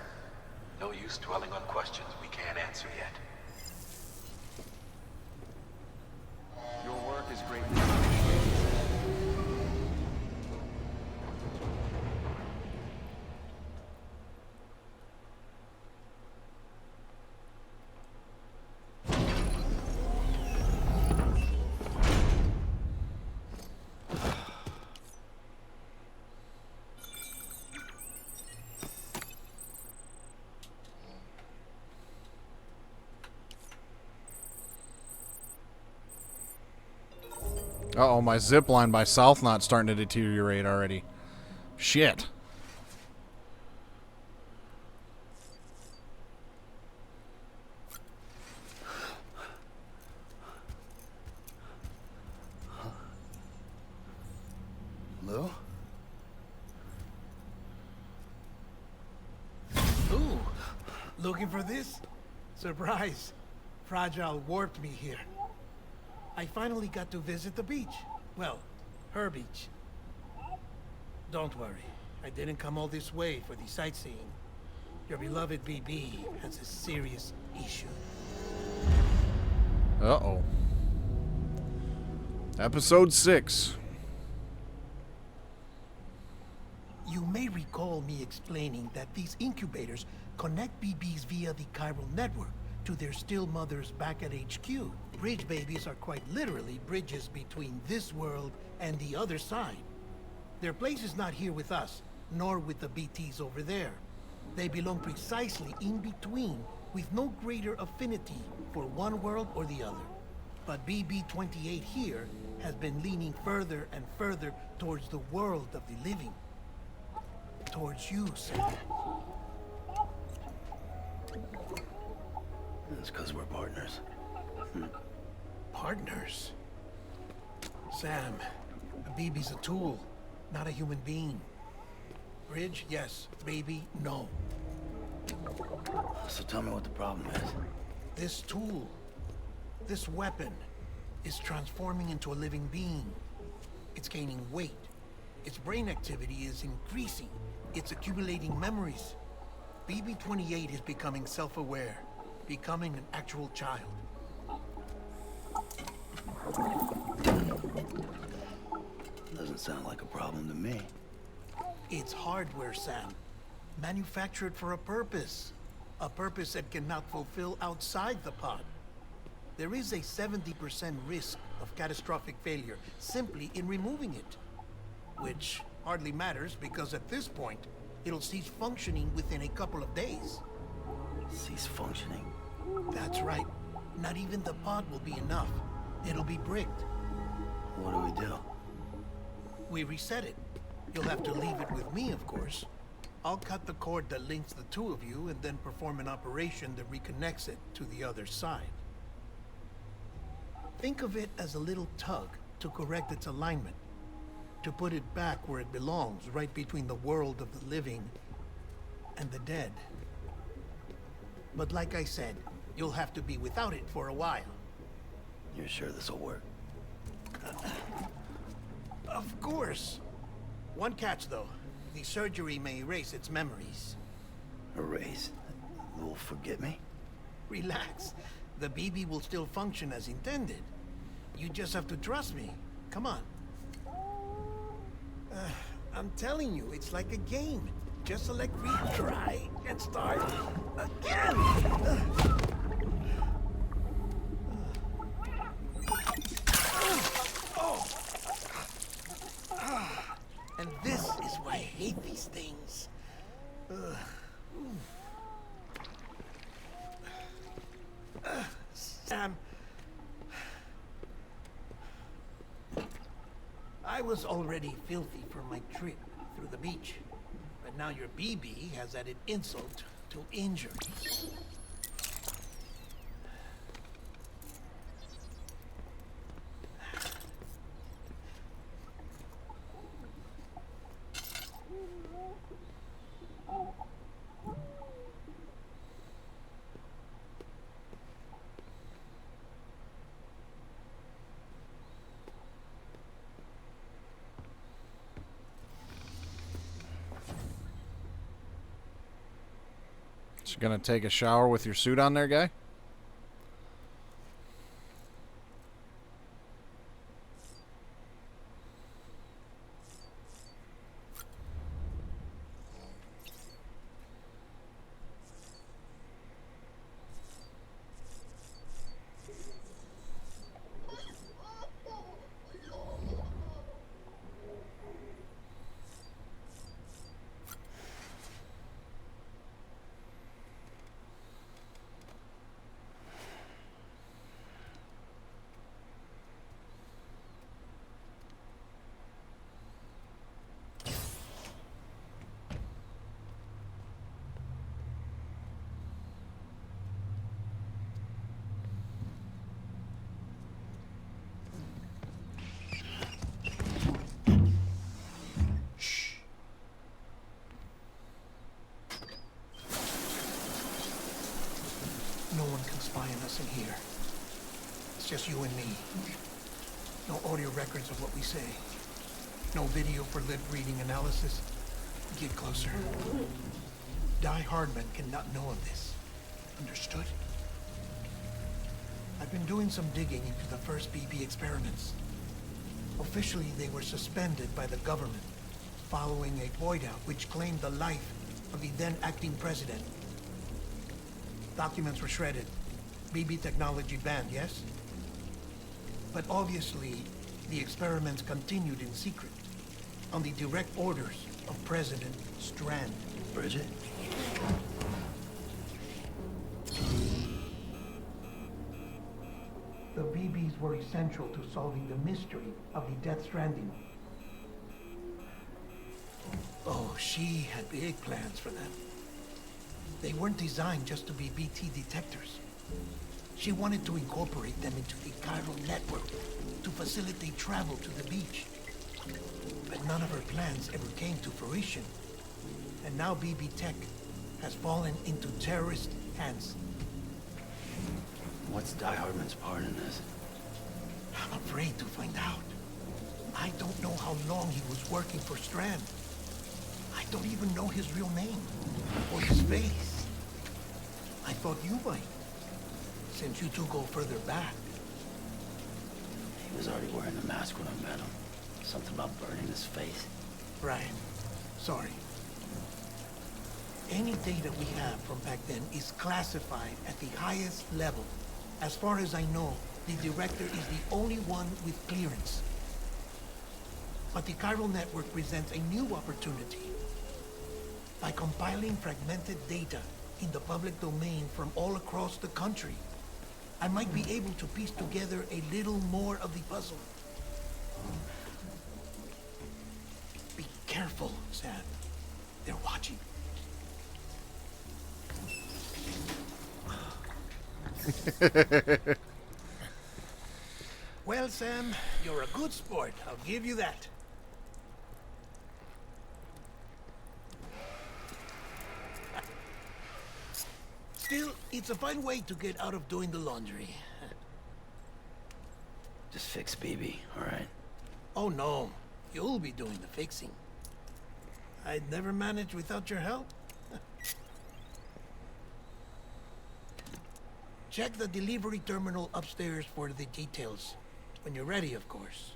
No use dwelling on questions we can't answer yet. Your work is greatly appreciated. Uh-oh, my zip line by South Knot's starting to deteriorate already. Shit. Lou? Ooh, looking for this? Surprise. Fragile warped me here. I finally got to visit the beach. Well, her beach. Don't worry, I didn't come all this way for the sightseeing. Your beloved BB has a serious issue. Uh-oh. Episode 6. You may recall me explaining that these incubators connect BBs via the chiral network to their still mothers back at HQ. Bridge babies are quite literally bridges between this world and the other side. Their place is not here with us, nor with the BTs over there. They belong precisely in between, with no greater affinity for one world or the other. But BB-28 here has been leaning further and further towards the world of the living. Towards you, Sam. It's because we're partners. Partners? Sam, a baby's a tool, not a human being. Bridge, yes. Baby, no. So tell me what the problem is. This tool, this weapon, is transforming into a living being. It's gaining weight. Its brain activity is increasing. It's accumulating memories. BB-28 is becoming self-aware, becoming an actual child. Doesn't sound like a problem to me. It's hardware, Sam. Manufactured for a purpose. A purpose that cannot fulfill outside the pod. There is a 70% risk of catastrophic failure simply in removing it. Which hardly matters because at this point, it'll cease functioning within a couple of days. Cease functioning? That's right. Not even the pod will be enough. It'll be bricked. What do we do? We reset it. You'll have to leave it with me, of course. I'll cut the cord that links the two of you and then perform an operation that reconnects it to the other side. Think of it as a little tug to correct its alignment, to put it back where it belongs, right between the world of the living and the dead. But like I said, you'll have to be without it for a while. You're sure this'll work? Of course. One catch, though. The surgery may erase its memories. Erase? Will forget me? Relax. The BB will still function as intended. You just have to trust me. Come on. I'm telling you, it's like a game. Just select retry and start again. And this is why I hate these things. Sam, I was already filthy from my trip through the beach, but now your BB has added insult to injury. You gonna take a shower with your suit on there, guy? No one can spy on us in here. It's just you and me. No audio records of what we say. No video for lip-reading analysis. Get closer. Die Hardman cannot know of this. Understood? I've been doing some digging into the first BB experiments. Officially, they were suspended by the government following a void out which claimed the life of the then acting president. Documents were shredded. BB technology banned, yes? But obviously, the experiments continued in secret, on the direct orders of President Strand. Bridget? The BBs were essential to solving the mystery of the Death Stranding. Oh, she had big plans for them. They weren't designed just to be BT detectors. She wanted to incorporate them into the chiral network to facilitate travel to the beach. But none of her plans ever came to fruition. And now BB Tech has fallen into terrorist hands. What's Die Hardman's part in this? I'm afraid to find out. I don't know how long he was working for Strand. I don't even know his real name or his face. I thought you might, since you two go further back. He was already wearing the mask when I met him. Something about burning his face. Right. Sorry. Any data we have from back then is classified at the highest level. As far as I know, the director is the only one with clearance. But the chiral network presents a new opportunity. By compiling fragmented data in the public domain from all across the country, I might be able to piece together a little more of the puzzle. careful, Sam. They're watching. Well, Sam, you're a good sport. I'll give you that. Still, it's a fine way to get out of doing the laundry. Just fix BB, alright? Oh no, you'll be doing the fixing. I'd never manage without your help. Check the delivery terminal upstairs for the details. When you're ready, of course.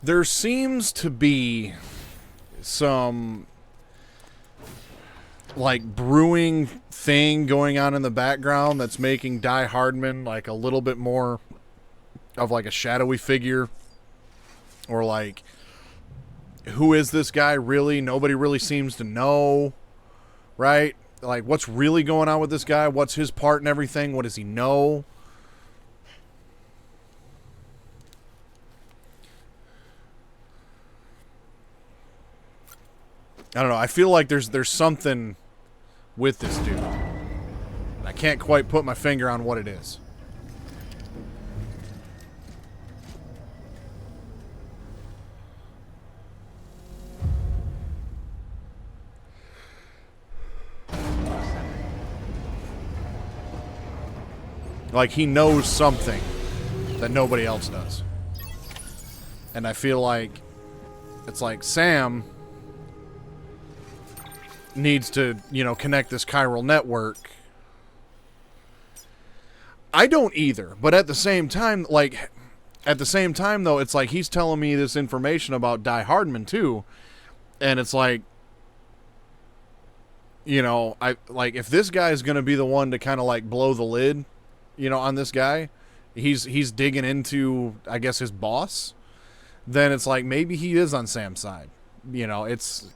There seems to be some like brewing thing going on in the background that's making Die Hardman like a little bit more of like a shadowy figure, or like, who is this guy really? Nobody really seems to know, right? Like, what's really going on with this guy? What's his part in everything? What does he know? I don't know. I feel like there's something with this dude. I can't quite put my finger on what it is. Like, he knows something that nobody else does. And I feel like it's like Sam needs to, you know, connect this chiral network. I don't either, but at the same time, like, though, it's like he's telling me this information about Die Hardman too, and it's like, you know, I like, if this guy is going to be the one to kind of like blow the lid, you know, on this guy, he's digging into, I guess, his boss, then it's like maybe he is on Sam's side. You know, it's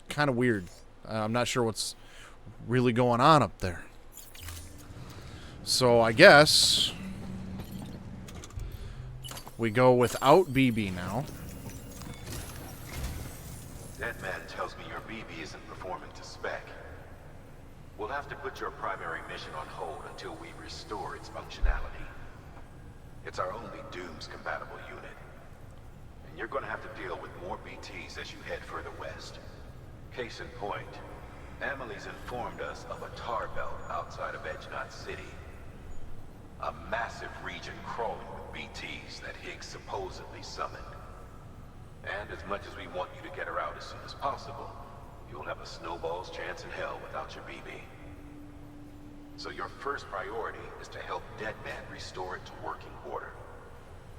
kind of weird. I'm not sure what's really going on up there. So I guess we go without BB now. Dead Man tells me your BB isn't performing to spec. We'll have to put your primary mission on hold until we restore its functionality. It's our only Dooms-compatible unit. And you're going to have to deal with more BTs as you head further west. Case in point, Emily's informed us of a tar belt outside of Edgenot City. A massive region crawling with BTs that Higgs supposedly summoned. And as much as we want you to get her out as soon as possible, you'll have a snowball's chance in hell without your BB. So your first priority is to help Deadman restore it to working order.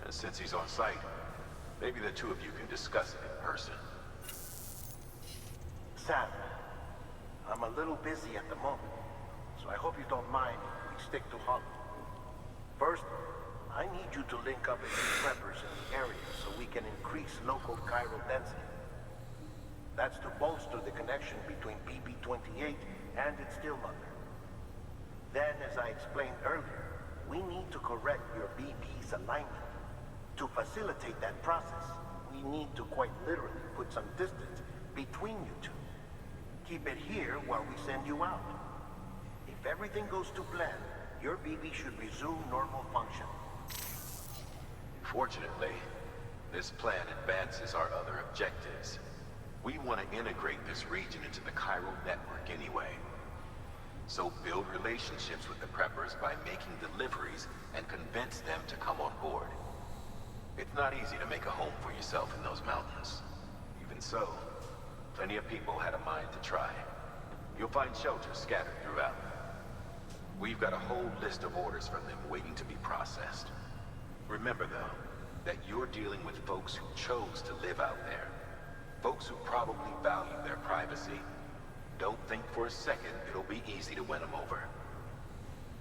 And since he's on site, maybe the two of you can discuss it in person. Sam, I'm a little busy at the moment, so I hope you don't mind if we stick to Holland. First, I need you to link up with the preppers in the area so we can increase local chiral density. That's to bolster the connection between BB-28 and its still mother. Then, as I explained earlier, we need to correct your BB's alignment. To facilitate that process, we need to quite literally put some distance between you two. Keep it here while we send you out. If everything goes to plan, your BB should resume normal function. Fortunately, this plan advances our other objectives. We want to integrate this region into the chiral network anyway. So build relationships with the preppers by making deliveries and convince them to come on board. It's not easy to make a home for yourself in those mountains. Even so, plenty of people had a mind to try. You'll find shelters scattered throughout. We've got a whole list of orders from them waiting to be processed. Remember, though, that you're dealing with folks who chose to live out there. Folks who probably value their privacy. Don't think for a second it'll be easy to win them over.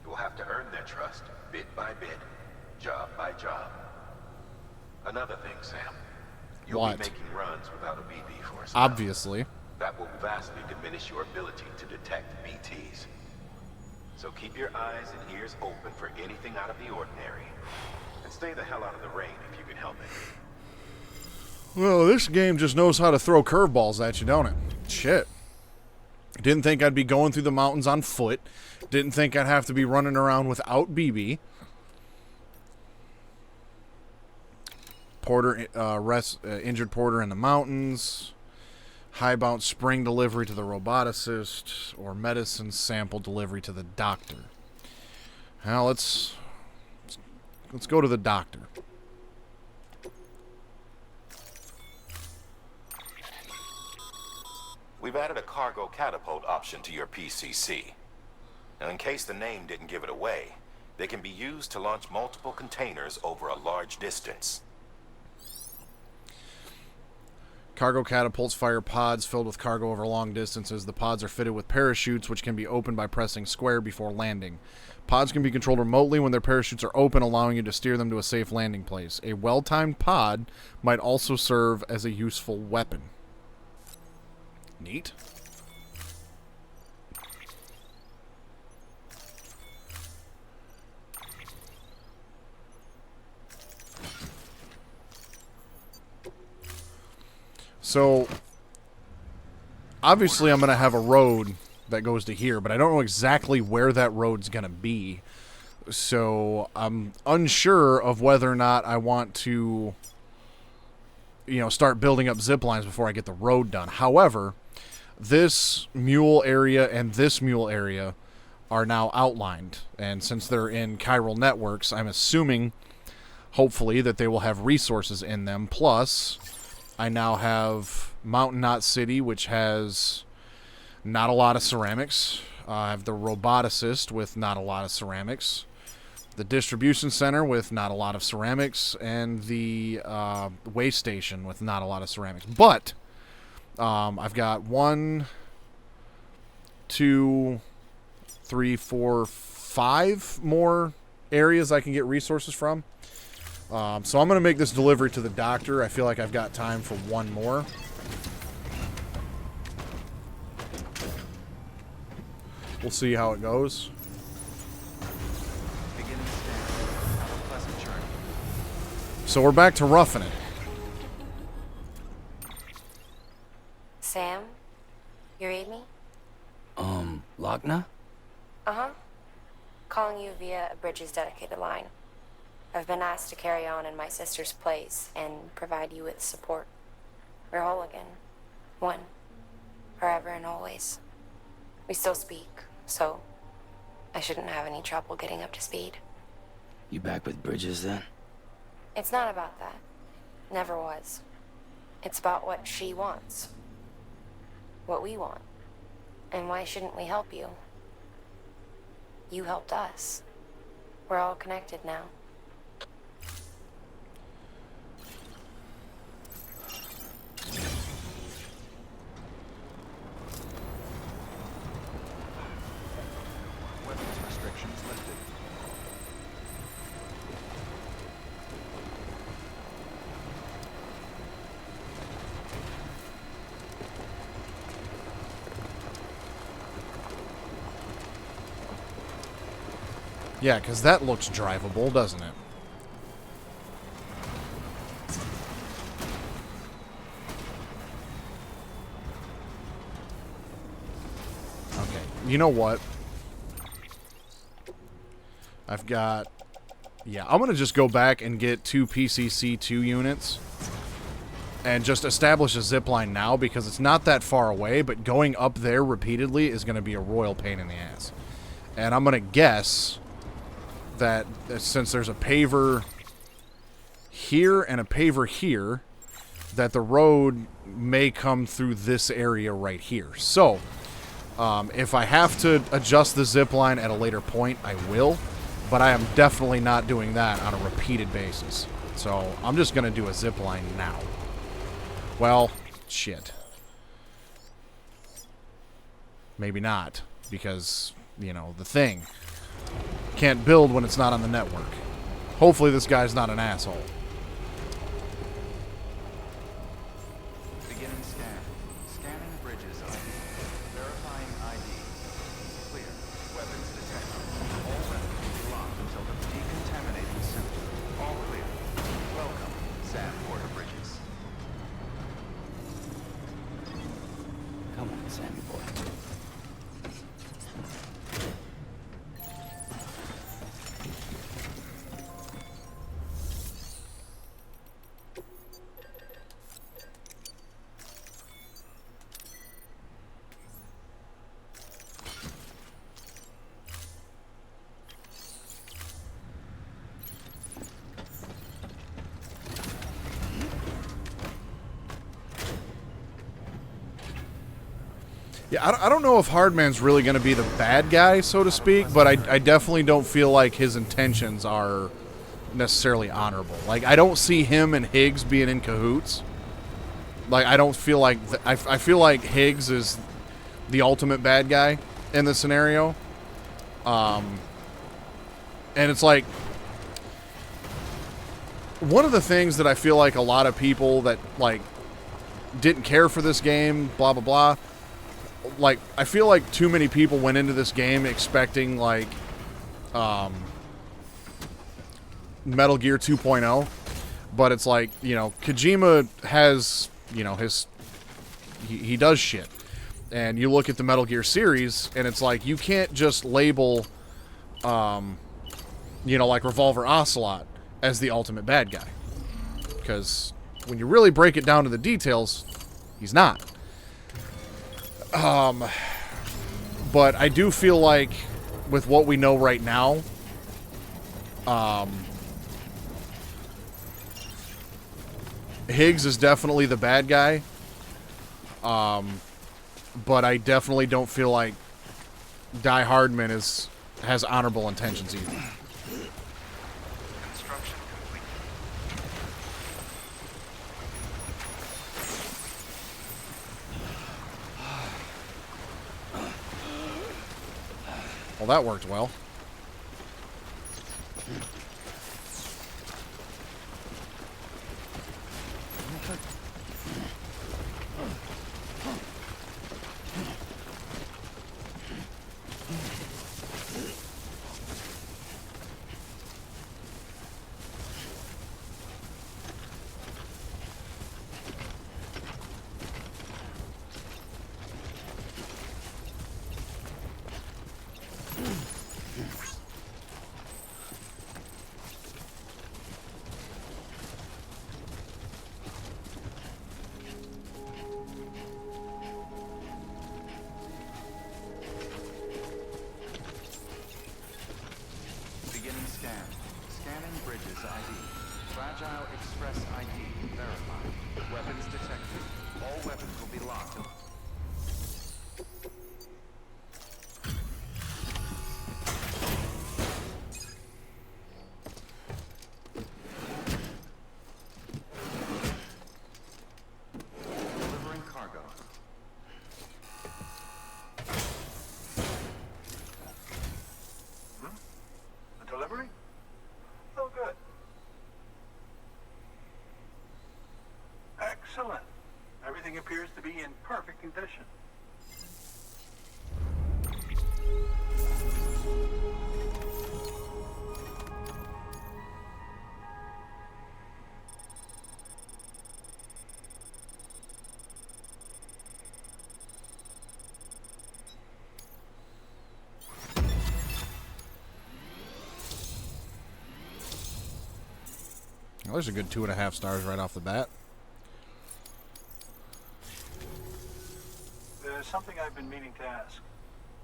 You'll have to earn their trust, bit by bit, job by job. Another thing, Sam. You'll be making runs without a BB for us. Obviously. That will vastly diminish your ability to detect BTs. So keep your eyes and ears open for anything out of the ordinary. And stay the hell out of the rain if you can help it. Well, this game just knows how to throw curveballs at you, don't it? Shit. Didn't think I'd be going through the mountains on foot. Didn't think I'd have to be running around without BB. Porter, injured Porter in the mountains. High-bound spring delivery to the roboticist. Or medicine sample delivery to the doctor. Now, let's go to the doctor. We've added a cargo catapult option to your PCC. Now, in case the name didn't give it away, they can be used to launch multiple containers over a large distance. Cargo catapults fire pods filled with cargo over long distances. The pods are fitted with parachutes, which can be opened by pressing square before landing. Pods can be controlled remotely when their parachutes are open, allowing you to steer them to a safe landing place. A well-timed pod might also serve as a useful weapon. Neat. So, obviously I'm going to have a road that goes to here, but I don't know exactly where that road's going to be. So, I'm unsure of whether or not I want to, start building up zip lines before I get the road done. However, this mule area and this mule area are now outlined. And since they're in chiral networks, I'm assuming, hopefully, that they will have resources in them. Plus, I now have Mountain Knot City, which has not a lot of ceramics. I have the roboticist with not a lot of ceramics. The distribution center with not a lot of ceramics. And the way station with not a lot of ceramics. But I've got 1, 2, 3, 4, 5 more areas I can get resources from. So I'm going to make this delivery to the doctor. I feel like I've got time for one more. We'll see how it goes. Have a pleasant journey. So we're back to roughing it. Sam? You read me? Lochna? Uh-huh. Calling you via a Bridges dedicated line. I've been asked to carry on in my sister's place and provide you with support. We're whole again. One. Forever and always. We still speak, so I shouldn't have any trouble getting up to speed. You back with Bridges then? It's not about that. Never was. It's about what she wants. What we want. And why shouldn't we help you? You helped us. We're all connected now. Weapons restrictions lifted. Yeah, because that looks drivable, doesn't it? Okay, you know what? I've got... Yeah, I'm going to just go back and get 2 PCC-2 units and just establish a zipline now because it's not that far away, but going up there repeatedly is going to be a royal pain in the ass. And I'm going to guess that since there's a paver here and a paver here, that the road may come through this area right here. So, if I have to adjust the zipline at a later point, I will. But I am definitely not doing that on a repeated basis. So, I'm just going to do a zipline now. Well, shit. Maybe not. Because, the thing. Can't build when it's not on the network. Hopefully this guy's not an asshole. Beginning scan. Scanning Bridges ID. Verifying ID. Clear. Weapons detected. All weapons will be locked until the decontaminating center. All clear. Welcome, Sam Porter Bridges. Sammy boy. Yeah, I don't know if Hardman's really going to be the bad guy, so to speak, but I definitely don't feel like his intentions are necessarily honorable. Like, I don't see him and Higgs being in cahoots. Like, I don't feel like... I feel like Higgs is the ultimate bad guy in this scenario. And it's like... One of the things that I feel like a lot of people that, like, didn't care for this game, blah, blah, blah... Like, I feel like too many people went into this game expecting, like, Metal Gear 2.0. But it's like, you know, Kojima has, you know, he does shit. And you look at the Metal Gear series, and it's like, you can't just label, you know, like Revolver Ocelot as the ultimate bad guy. Because when you really break it down to the details, he's not. But I do feel like with what we know right now, Higgs is definitely the bad guy. But I definitely don't feel like Die Hardman has honorable intentions either. Construction complete. Well, that worked well. Beginning scan. Scanning bridges ID. Fragile Express ID verified. Weapons detected. All weapons will be locked. Delivering cargo. A delivery? Oh, good. Excellent. Everything appears to be in perfect condition. Well, there's a good 2.5 stars right off the bat. There's something I've been meaning to ask.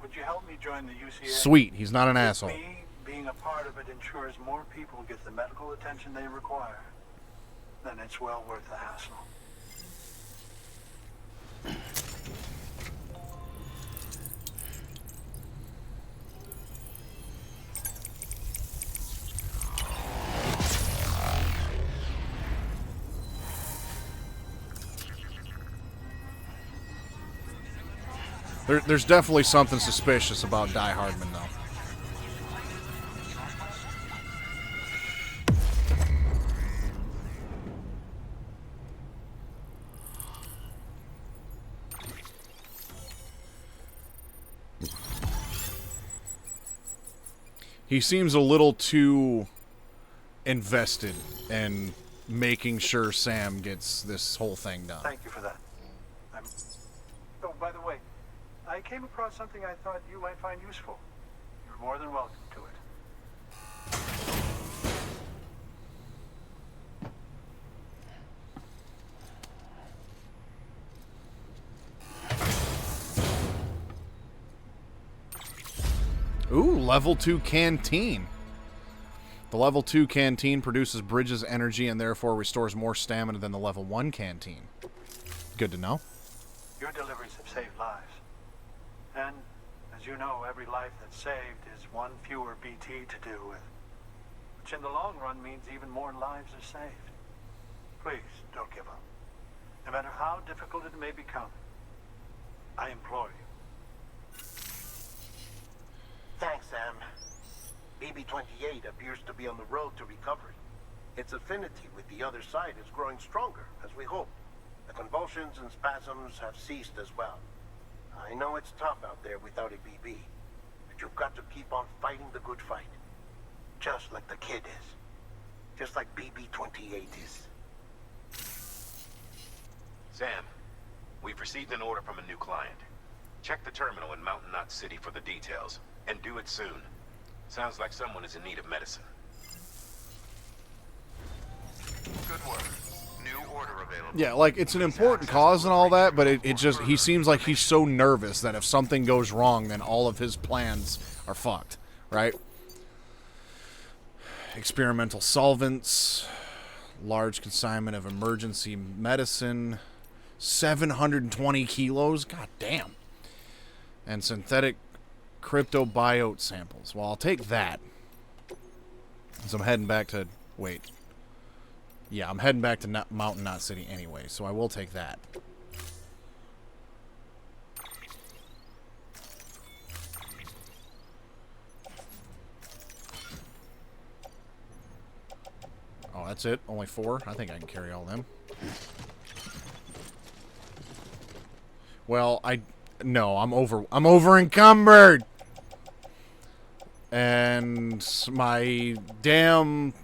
Would you help me join the UCA? Sweet, he's not an asshole. Me being a part of it ensures more people get the medical attention they require. Then it's well worth the hassle. There's definitely something suspicious about Die Hardman, though. He seems a little too invested in making sure Sam gets this whole thing done. Thank you for that. Oh, by the way, I came across something I thought you might find useful. You're more than welcome to it. Ooh, level 2 canteen. The level 2 canteen produces Bridges energy and therefore restores more stamina than the level 1 canteen. Good to know. Your deliveries have saved lives. And, as you know, every life that's saved is one fewer BT to deal with. Which in the long run means even more lives are saved. Please, don't give up. No matter how difficult it may become, I implore you. Thanks, Sam. BB-28 appears to be on the road to recovery. Its affinity with the other side is growing stronger, as we hope. The convulsions and spasms have ceased as well. I know it's tough out there without a BB, but you've got to keep on fighting the good fight. Just like the kid is. Just like BB-28 is. Sam, we've received an order from a new client. Check the terminal in Mountain Knot City for the details, and do it soon. Sounds like someone is in need of medicine. Good work. New order available. Yeah, like, it's an important cause and all that, but it just, he seems like he's so nervous that if something goes wrong, then all of his plans are fucked, right? Experimental solvents, large consignment of emergency medicine, 720 kilos, god damn. And synthetic cryptobiote samples. Well, I'll take that. So I'm heading back to... Wait. Yeah, I'm heading back to Mountain Knot City anyway, so I will take that. Oh, that's it? Only 4? I think I can carry all them. Well, No, I'm over encumbered. And my damn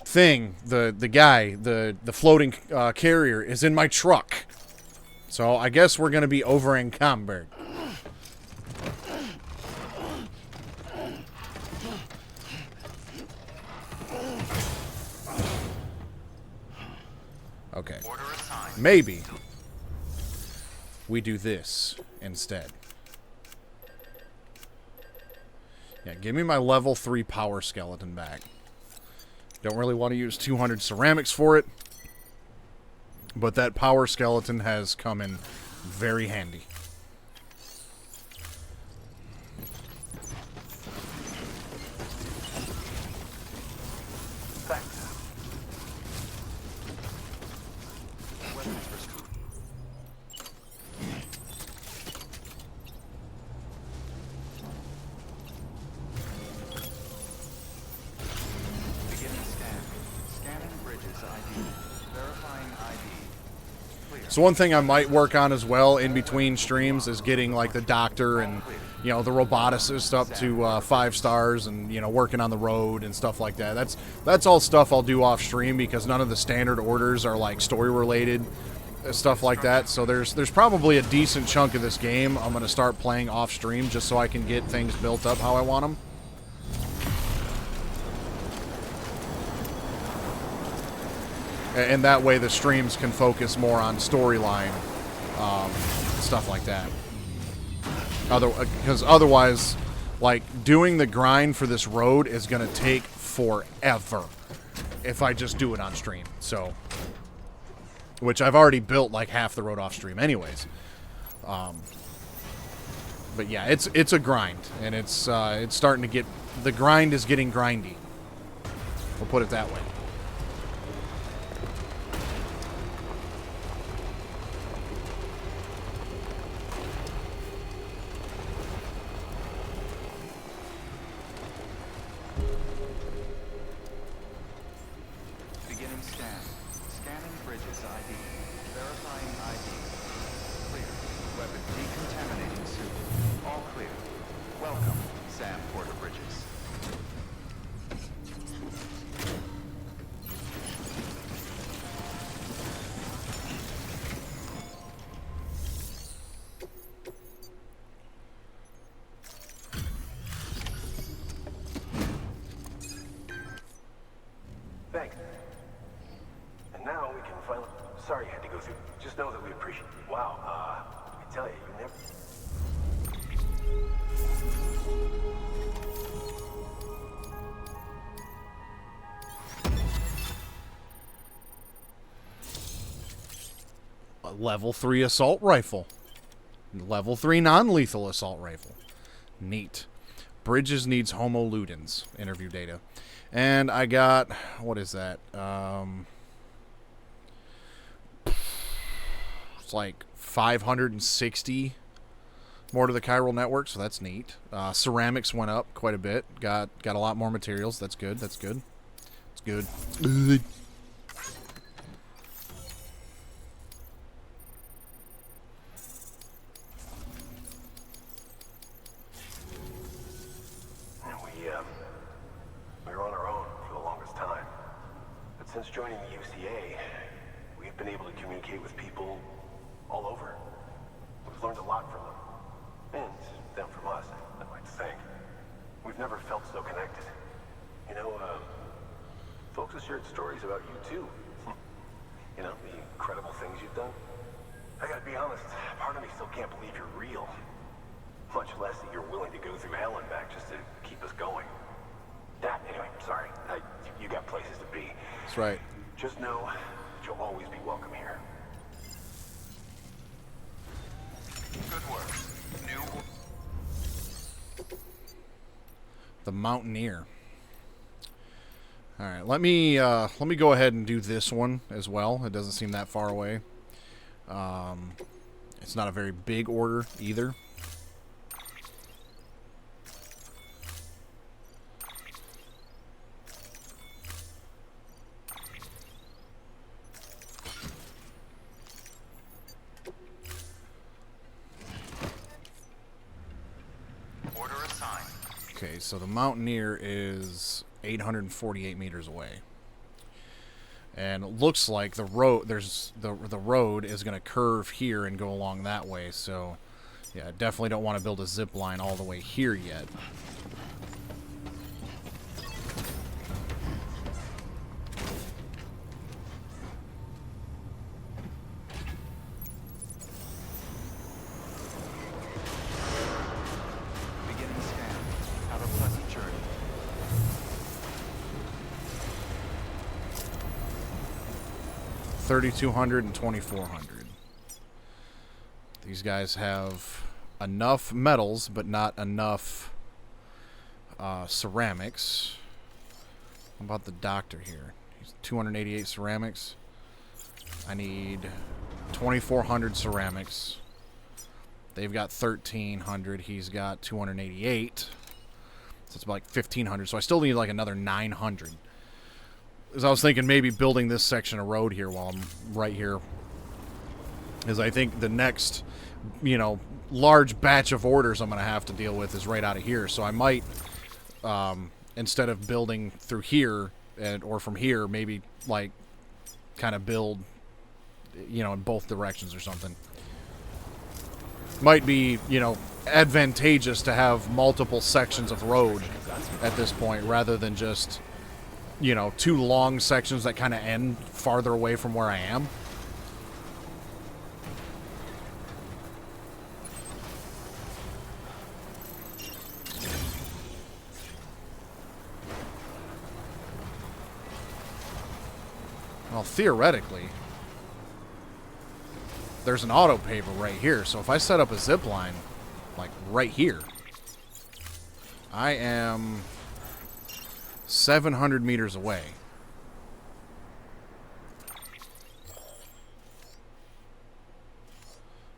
thing, the floating carrier is in my truck. So I guess we're gonna be over encumbered. Okay. Maybe we do this instead. Yeah, give me my level 3 power skeleton back. Don't really want to use 200 ceramics for it, but that power skeleton has come in very handy. So one thing I might work on as well in between streams is getting like the doctor and, you know, the roboticist up to 5 stars and, you know, working on the road and stuff like that. That's all stuff I'll do off stream because none of the standard orders are like story related, stuff like that. So there's probably a decent chunk of this game I'm going to start playing off stream just so I can get things built up how I want them. And that way the streams can focus more on storyline, stuff like that. Because otherwise, like, doing the grind for this road is going to take forever if I just do it on stream. So, which I've already built like half the road off stream anyways. But yeah, it's a grind, and it's starting to get, the grind is getting grindy. We'll put it that way. Thanks. And now we can finally... Sorry you had to go through. Just know that we appreciate... Wow, I tell you, you never... A level 3 assault rifle. Level 3 non-lethal assault rifle. Neat. Bridges needs Homo Ludens. Interview data. And I got... What is that? It's like 560 more to the chiral network, so that's neat. Ceramics went up quite a bit. Got a lot more materials. That's good. That's good. It's good. Good. We were on our own for the longest time. But since joining the UCA, we've been able to communicate with people all over. We've learned a lot from them. And them from us, I might think. We've never felt so connected. You know, folks have shared stories about you too. You know, the incredible things you've done. I gotta be honest, part of me still can't believe you're real. Much less that you're willing to go through hell and back just to keep us going. Anyway, sorry. You got places to be. That's right. Just know that you'll always be welcome here. Good work. New... The Mountaineer. Alright, let me go ahead and do this one as well. It doesn't seem that far away. It's not a very big order either. Order assigned. Okay, so the Mountaineer is 848 meters away. And it looks like the road the road is going to curve here and go along that way. So, yeah, I definitely don't want to build a zip line all the way here yet. Beginning scan. Have a pleasant journey. $3,200 and $2,400. These guys have enough metals, but not enough ceramics. How about the doctor here? He's 288 ceramics. I need 2,400 ceramics. They've got 1,300. He's got 288. So it's about like 1,500. So I still need like another 900. Because I was thinking maybe building this section of road here while I'm right here. Because I think the next, you know, large batch of orders I'm going to have to deal with is right out of here. So I might, instead of building through here or from here, maybe like kind of build, you know, in both directions or something. Might be, you know, advantageous to have multiple sections of road at this point rather than just, you know, two long sections that kind of end farther away from where I am. Well, theoretically, there's an auto paver right here. So if I set up a zip line, like right here, I am 700 meters away.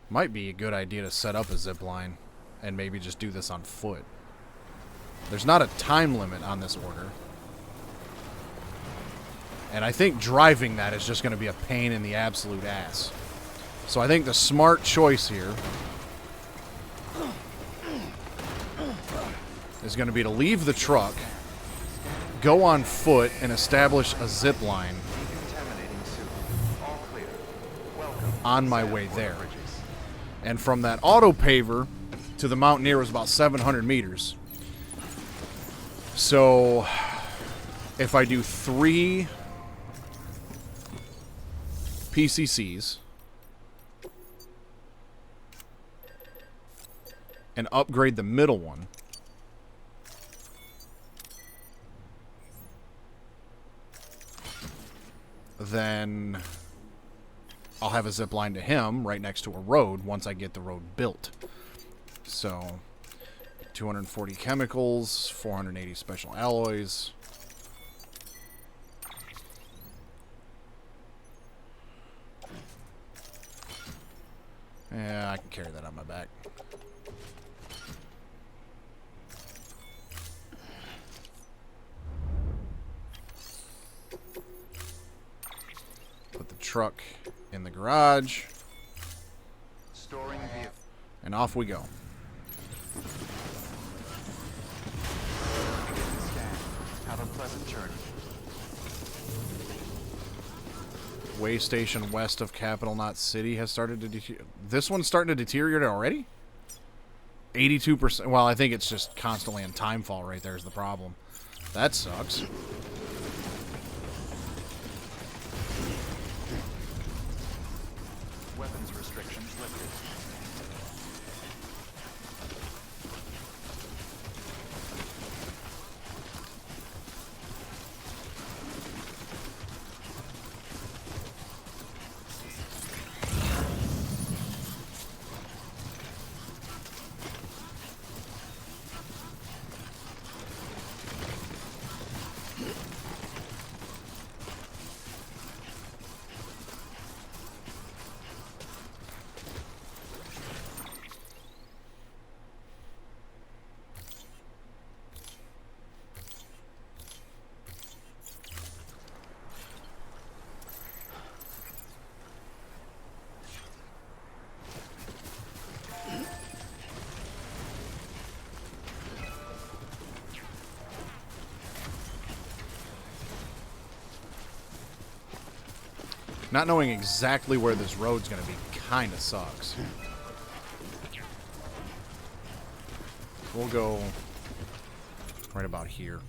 Might be a good idea to set up a zip line and maybe just do this on foot. There's not a time limit on this order. And I think driving that is just going to be a pain in the absolute ass. So I think the smart choice here is going to be to leave the truck, go on foot, and establish a zip line on my way there. And from that auto paver to the Mountaineer was about 700 meters. So if I do 3 PCCs and upgrade the middle one, then I'll have a zip line to him right next to a road once I get the road built. So 240 chemicals, 480 special alloys. Yeah, I can carry that on my back. Put the truck in the garage. Storing vehicle. And off we go. Scan. Have a pleasant journey. Way station west of Capital Knot City has started to deteriorate. This one's starting to deteriorate already? 82%. Well, I think it's just constantly in timefall right there is the problem. That sucks. Weapons restrictions lifted. Not knowing exactly where this road's going to be kind of sucks. We'll go right about here.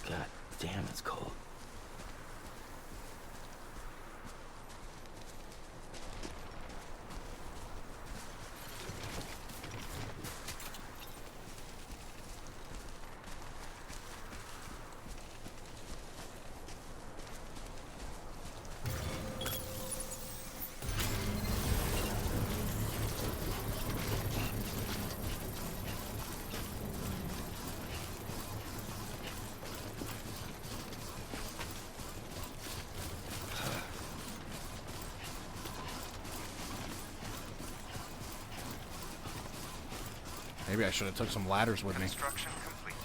God damn, it's cold. Maybe I should have took some ladders with me. Construction complete.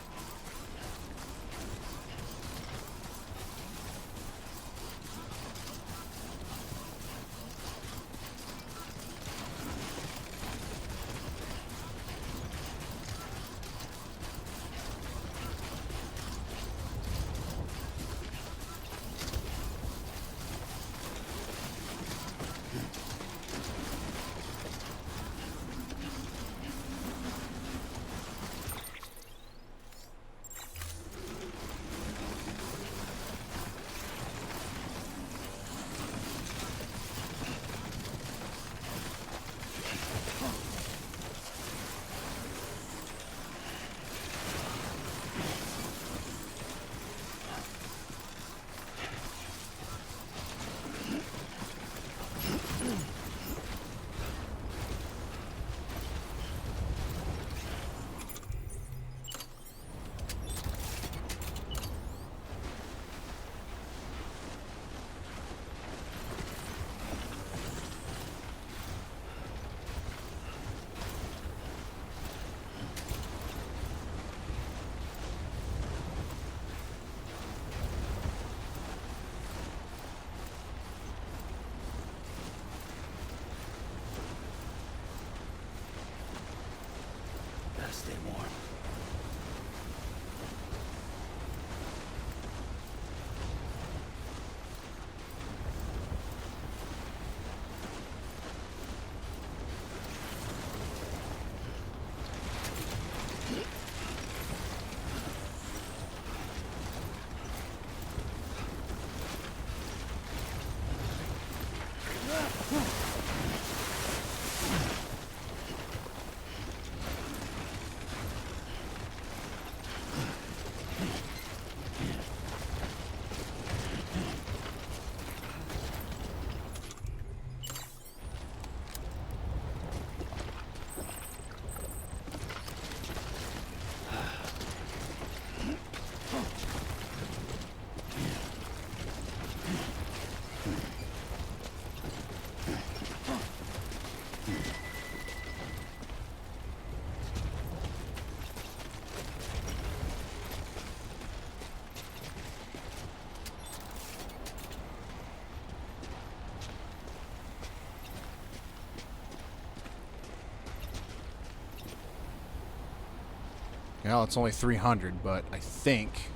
Well, it's only 300, but I think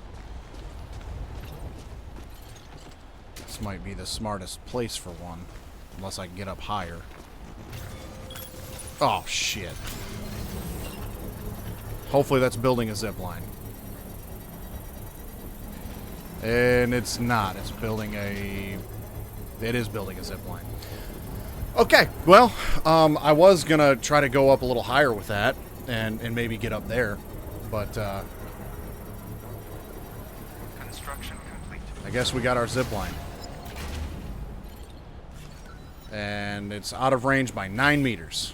this might be the smartest place for one. Unless I can get up higher. Oh, shit. Hopefully that's building a zip line. And it's not. It's building a... It is building a zip line. Okay, well, I was going to try to go up a little higher with that and maybe get up there. But, Construction complete. I guess we got our zip line. And it's out of range by 9 meters.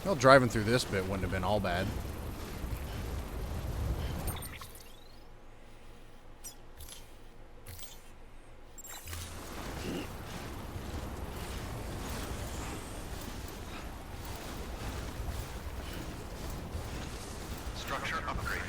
Well, driving through this bit wouldn't have been all bad. Structure upgraded.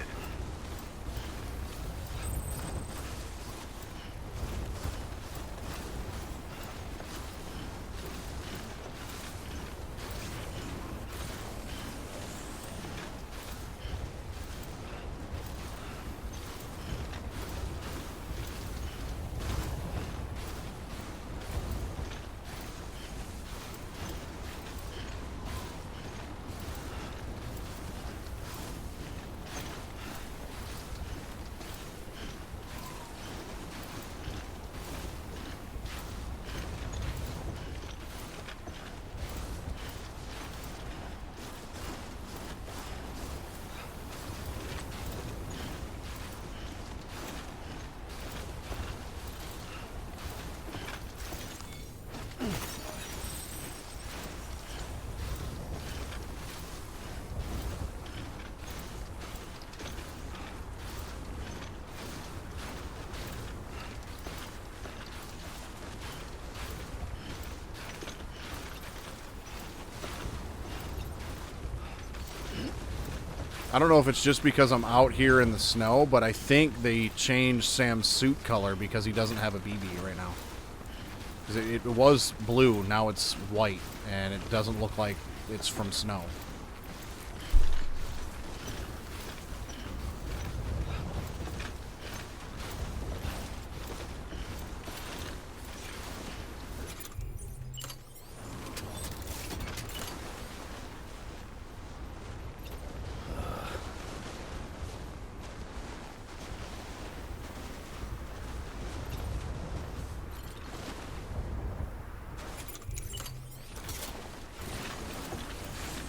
I don't know if it's just because I'm out here in the snow, but I think they changed Sam's suit color because he doesn't have a BB right now. 'Cause it was blue, now it's white, and it doesn't look like it's from snow.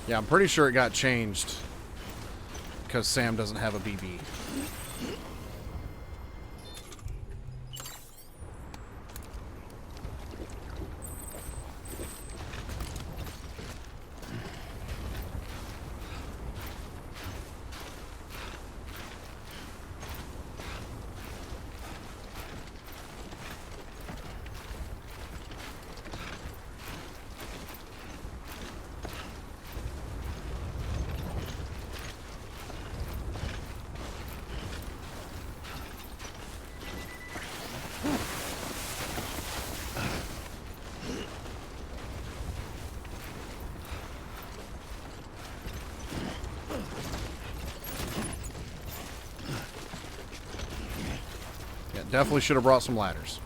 Yeah, I'm pretty sure it got changed because Sam doesn't have a BB. Definitely should have brought some ladders.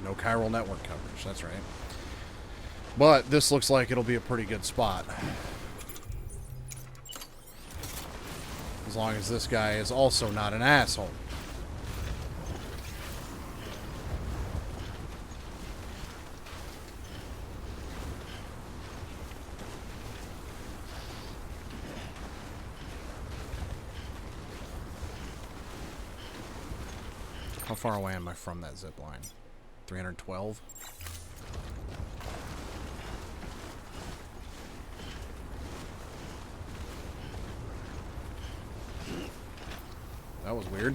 No chiral network coverage, that's right. But this looks like it'll be a pretty good spot. As long as this guy is also not an asshole. How far away am I from that zip line? 312? That was weird.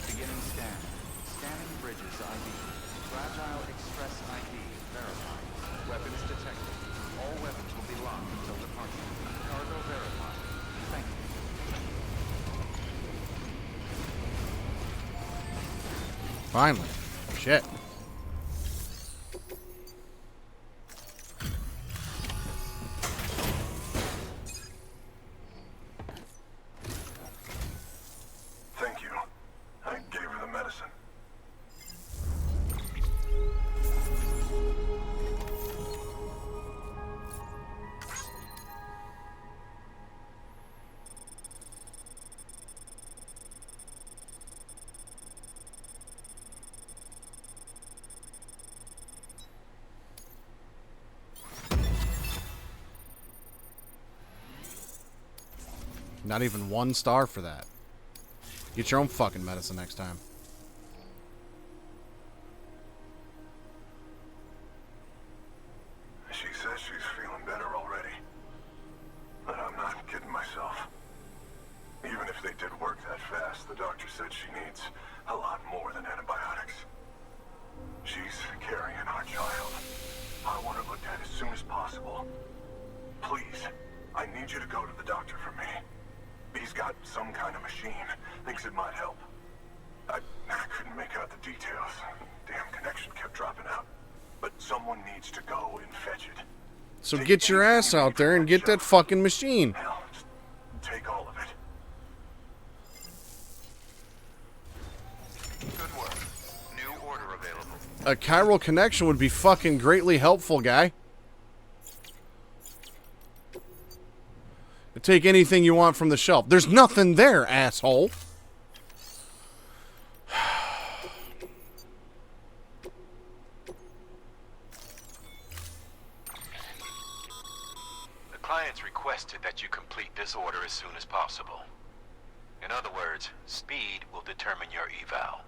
Beginning scan. Scanning bridges ID. Fragile Express ID verified. Weapons detected. All weapons will be locked until departure. Cargo verified. Thank you. Finally. Shit. Thank you. I gave her the medicine. Not even 1 star for that. Get your own fucking medicine next time. She says she's feeling better already. But I'm not kidding myself. Even if they did work that fast, the doctor said she needs a lot more than antibiotics. She's carrying our child. I want her looked at as soon as possible. Please, I need you to go to the doctor for me. He's got some kind of machine. Thinks it might help. I couldn't make out the details. Damn connection kept dropping out. But someone needs to go and fetch it. So get your ass out there and get that fucking machine. Hell, just take all of it. Good work. New order available. A chiral connection would be fucking greatly helpful, guy. Take anything you want from the shelf. There's nothing there, asshole. The client's requested that you complete this order as soon as possible. In other words, speed will determine your eval.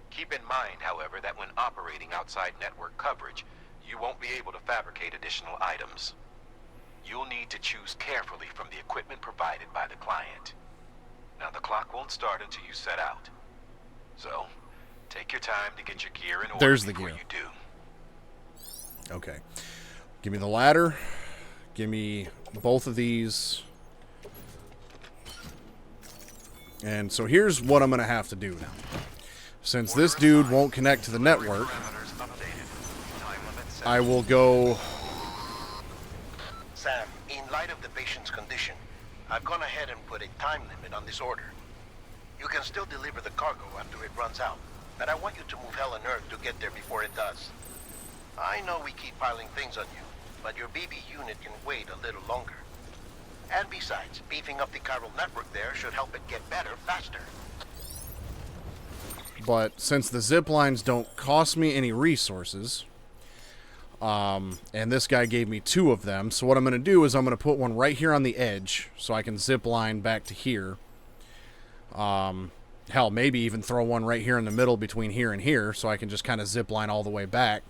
Keep in mind, however, that when operating outside network coverage, you won't be able to fabricate additional items. You'll need to choose carefully from the equipment provided by the client. Now, the clock won't start until you set out. So, take your time to get your gear in order. There's the before gear. you do. Okay. Give me the ladder. Give me both of these. And so here's what I'm going to have to do now. Since this dude won't connect to the network, I will go... Sam, in light of the patient's condition, I've gone ahead and put a time limit on this order. You can still deliver the cargo after it runs out, but I want you to move hell and earth to get there before it does. I know we keep piling things on you, but your BB unit can wait a little longer. And besides, beefing up the chiral network there should help it get better faster. But since the zip lines don't cost me any resources, and this guy gave me 2 of them, so what I'm going to do is I'm going to put one right here on the edge so I can zip line back to here. Hell, maybe even throw one right here in the middle between here and here so I can just kind of zip line all the way back.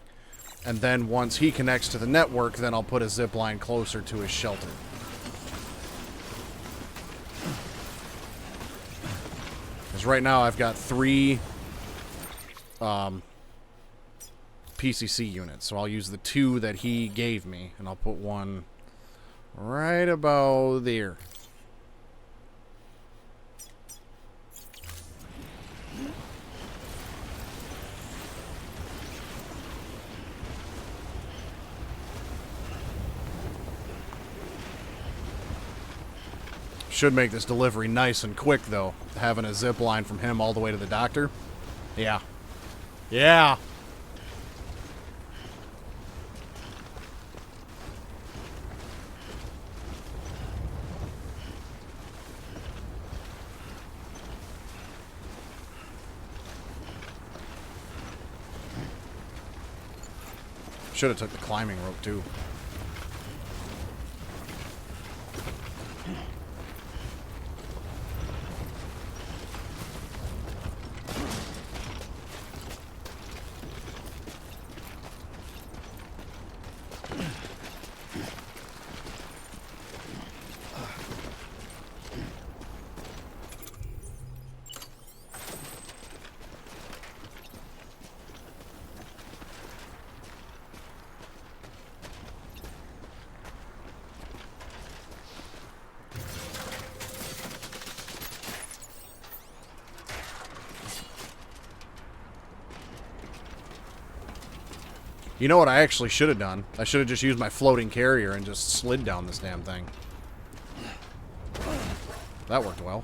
And then once he connects to the network, then I'll put a zip line closer to his shelter. Because right now I've got 3 PCC units. So I'll use the 2 that he gave me, and I'll put one right about there. Should make this delivery nice and quick, though. Having a zip line from him all the way to the doctor. Yeah. Yeah. Should have took the climbing rope, too. You know what I actually should have done? I should have just used my floating carrier and just slid down this damn thing. That worked well.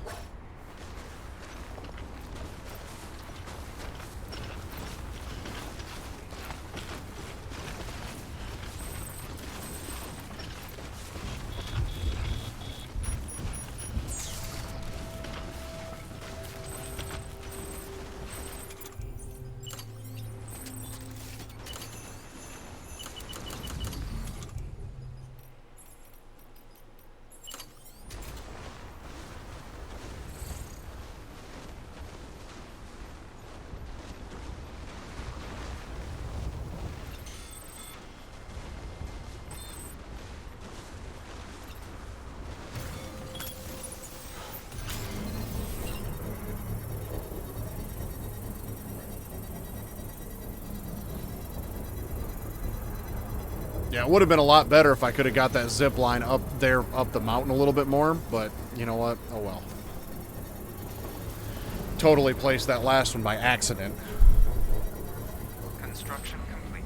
Yeah, it would have been a lot better if I could have got that zip line up there, up the mountain a little bit more, but you know what? Oh well. Totally placed that last one by accident. Construction complete.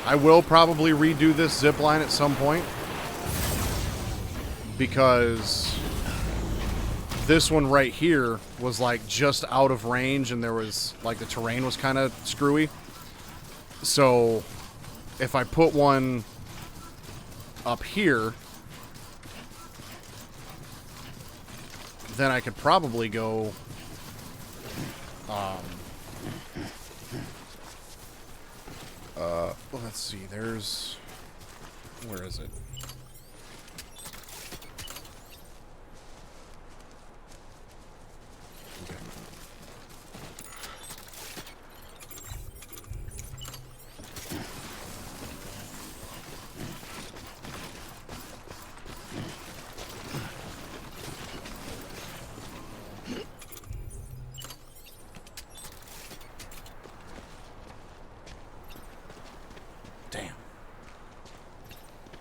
I will probably redo this zip line at some point, because this one right here was like just out of range, and there was like the terrain was kind of screwy. So if I put one up here, then I could probably go let's see, there's, where is it? Okay. Damn.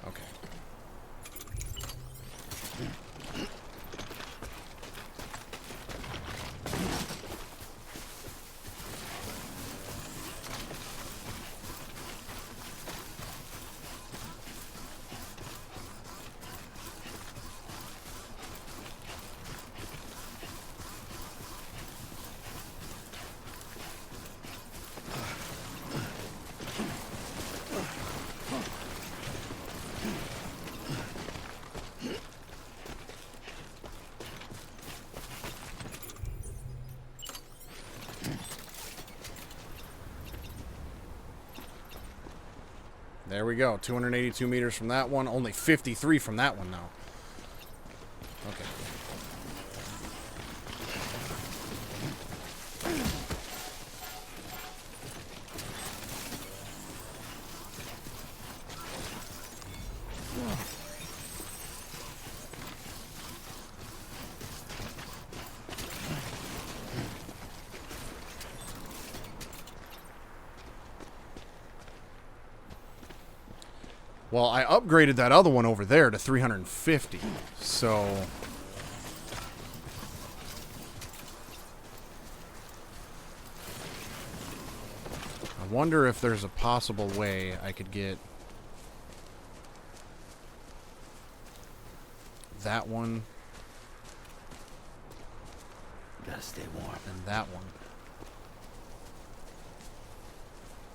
Okay. there we go. 282 meters from that one. Only 53 from that one now. Okay. Well, I upgraded that other one over there to 350, so... I wonder if there's a possible way I could get that one. Gotta stay warm. And that one.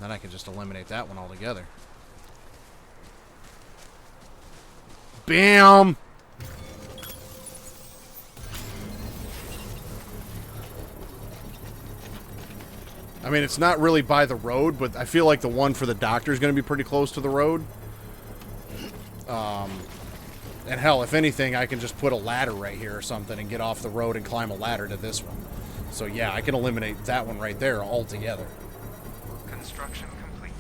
Then I could just eliminate that one altogether. Bam! I mean, it's not really by the road, but I feel like the one for the doctor is going to be pretty close to the road. And hell, if anything, I can just put a ladder right here or something and get off the road and climb a ladder to this one. So yeah, I can eliminate that one right there altogether. Construction complete.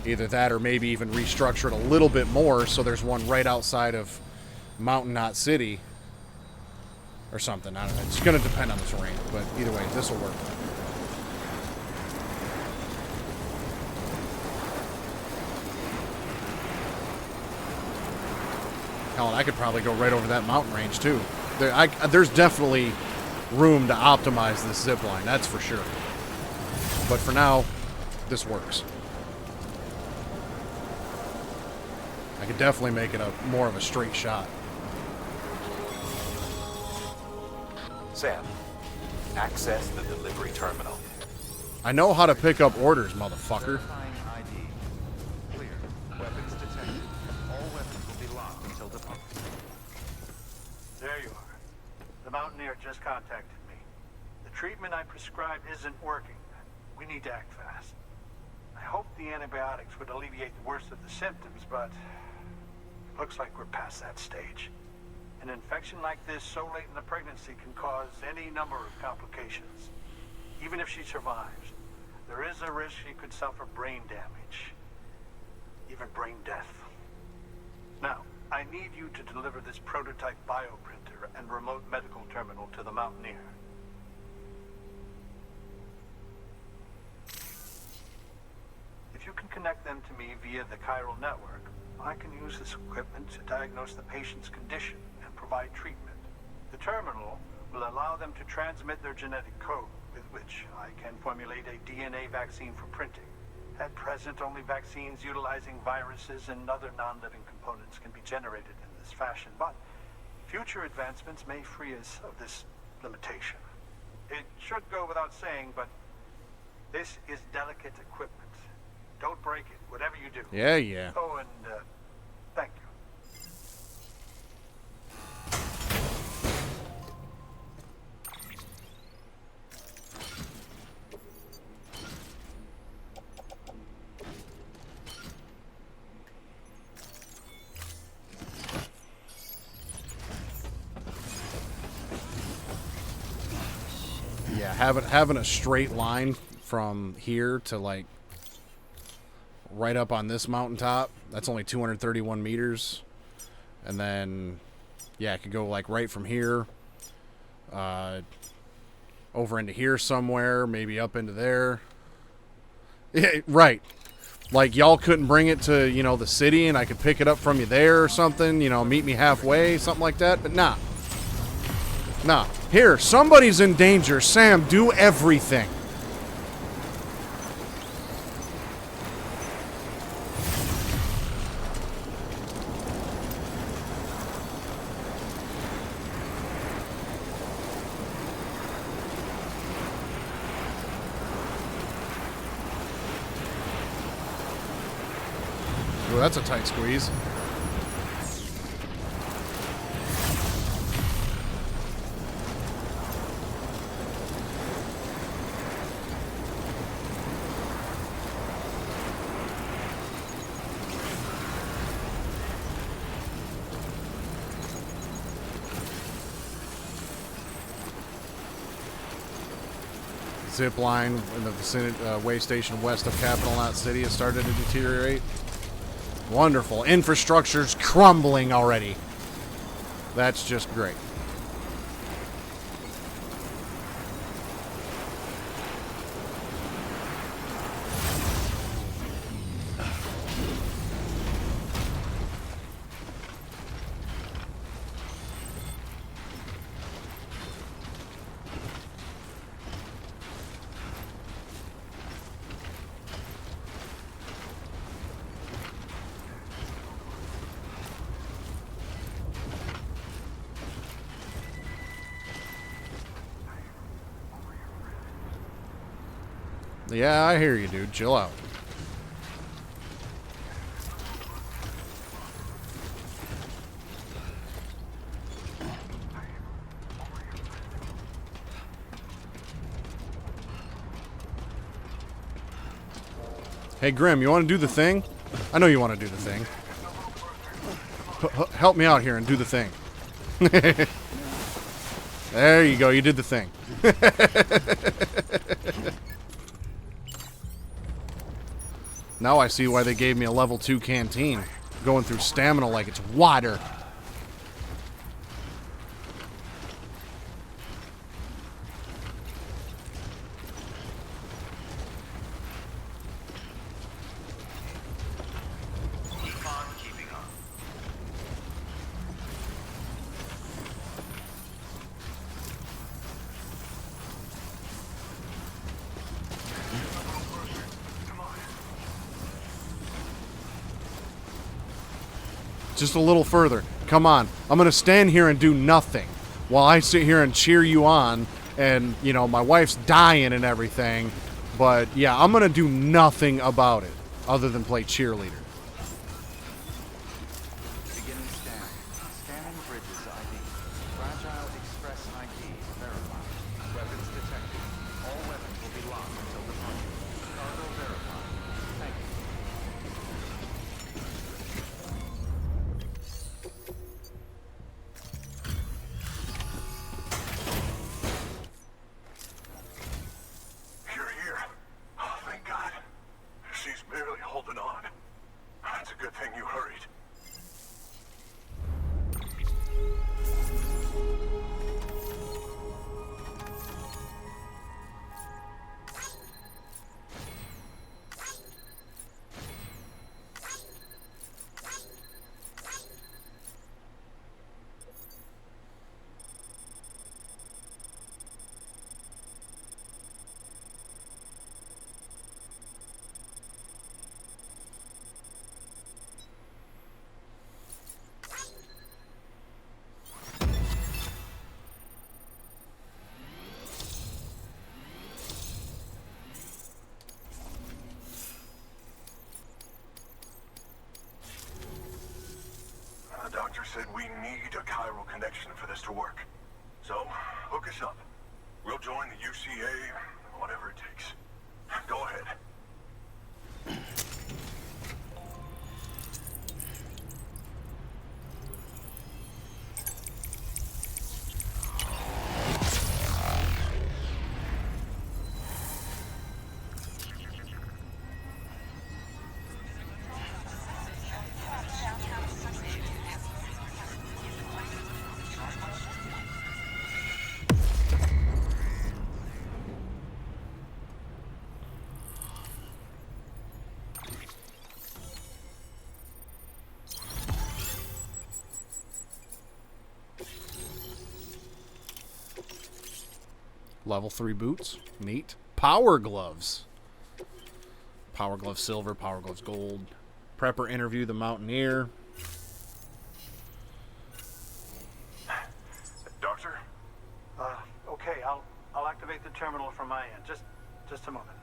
Either that or maybe even restructure it a little bit more so there's one right outside of Mountain Knot City or something. I don't know. It's going to depend on the terrain, but either way, this will work. Hell, and I could probably go right over that mountain range too. There's definitely room to optimize this zip line, that's for sure. But for now, this works. I could definitely make it more of a straight shot. Sam, access the delivery terminal. I know how to pick up orders, motherfucker. Verifying ID. Clear. Weapons detected. All weapons will be locked until departure. There you are. The Mountaineer just contacted me. The treatment I prescribed isn't working. We need to act fast. I hoped the antibiotics would alleviate the worst of the symptoms, but looks like we're past that stage. An infection like this so late in the pregnancy can cause any number of complications. Even if she survives, there is a risk she could suffer brain damage, even brain death. Now, I need you to deliver this prototype bioprinter and remote medical terminal to the Mountaineer. If you can connect them to me via the chiral network, I can use this equipment to diagnose the patient's condition and provide treatment. The terminal will allow them to transmit their genetic code, with which I can formulate a DNA vaccine for printing. At present, only vaccines utilizing viruses and other non-living components can be generated in this fashion, but future advancements may free us of this limitation. It should go without saying, but this is delicate equipment. Don't break it, whatever you do. Yeah, yeah. Oh, and thank you. Yeah, having a straight line from here to like right up on this mountaintop, that's only 231 meters. And then, yeah, I could go like right from here over into here somewhere, maybe up into there. Yeah, right. Like y'all couldn't bring it to, you know, the city and I could pick it up from you there or something, you know, meet me halfway, something like that. But nah. Nah. Here, somebody's in danger. Sam, do everything. Ooh, that's a tight squeeze. Zip line in the vicinity, way station west of Capital Knot City has started to deteriorate. Wonderful. Infrastructure's crumbling already. That's just great. Yeah, I hear you, dude. Chill out. Hey, Grim, you want to do the thing? I know you want to do the thing. Help me out here and do the thing. There you go. You did the thing. Now I see why they gave me a level 2 canteen. Going through stamina like it's water. Just a little further. Come on. I'm going to stand here and do nothing while I sit here and cheer you on. And, you know, my wife's dying and everything. But, yeah, I'm going to do nothing about it other than play cheerleader. Beginning scan. Scanning bridges ID. Fragile Express ID verified. Weapons detected. All weapons will be locked until departure. Cargo verified. Thank you. You're here. Oh, thank God. She's barely holding on. It's a good thing you hurried. The doctor said we need a chiral connection for this to work. So, hook us up. We'll join the UCA, whatever it takes. Go ahead. Level 3 boots. Neat. Power gloves. Power gloves silver, power gloves gold. Prepper interview the Mountaineer. Doctor? Okay, I'll activate the terminal from my end. Just a moment.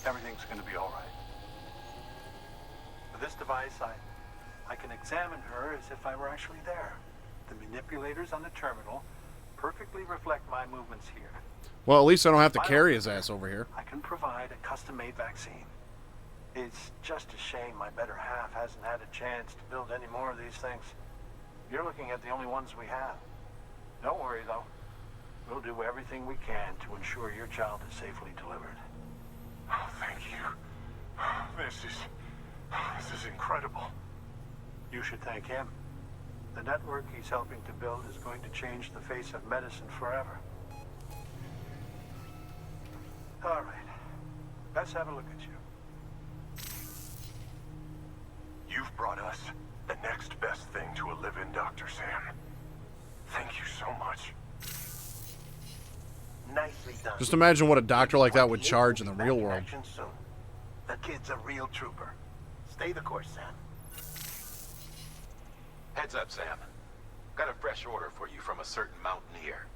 Everything's gonna be all right. With this device, I can examine her as if I were actually there. The manipulators on the terminal perfectly reflect my movements here. Well, at least I don't have to carry his ass over here. I can provide a custom-made vaccine. It's just a shame my better half hasn't had a chance to build any more of these things. You're looking at the only ones we have. Don't worry, though. We'll do everything we can to ensure your child is safely delivered. Oh, thank you. This is incredible. You should thank him. The network he's helping to build is going to change the face of medicine forever. All right. Let's have a look at you. You've brought us the next best thing to a live-in, Dr. Sam. Thank you so much. Nicely done. Just imagine what a doctor like that would charge in the real world. Action soon. The kid's a real trooper. Stay the course, Sam. Heads up, Sam. Got a fresh order for you from a certain mountaineer.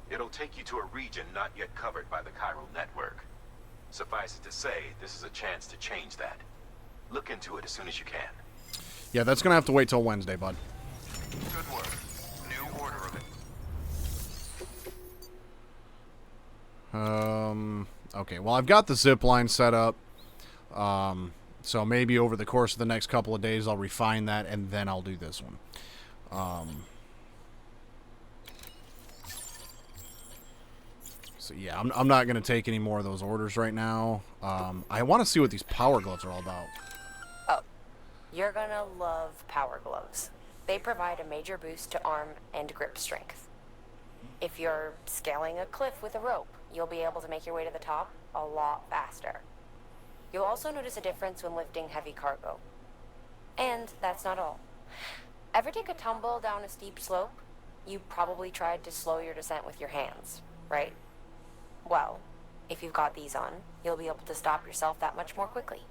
It'll take you to a region not yet covered by the chiral network. Suffice it to say, this is a chance to change that. Look into it as soon as you can. Yeah, that's going to have to wait till Wednesday, bud. Good work. New order of it. Okay, well, I've got the zip line set up. So maybe over the course of the next couple of days, I'll refine that, and then I'll do this one. So yeah, I'm not going to take any more of those orders right now. I want to see what these power gloves are all about. Oh, you're gonna love power gloves. They provide a major boost to arm and grip strength. If you're scaling a cliff with a rope, you'll be able to make your way to the top a lot faster. You'll also notice a difference when lifting heavy cargo. And that's not all. Ever take a tumble down a steep slope? You probably tried to slow your descent with your hands, right? Well, if you've got these on, you'll be able to stop yourself that much more quickly.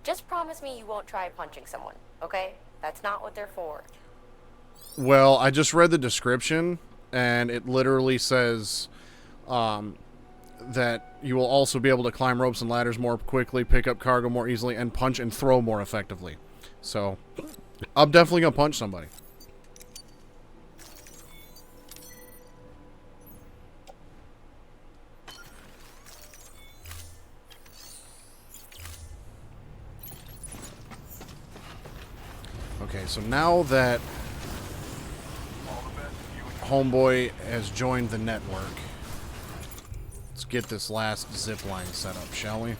Just promise me you won't try punching someone, okay? That's not what they're for. Well, I just read the description, and it literally says that you will also be able to climb ropes and ladders more quickly, pick up cargo more easily, and punch and throw more effectively. So, I'm definitely going to punch somebody. Okay, so now that Homeboy has joined the network, let's get this last zip line set up, shall we?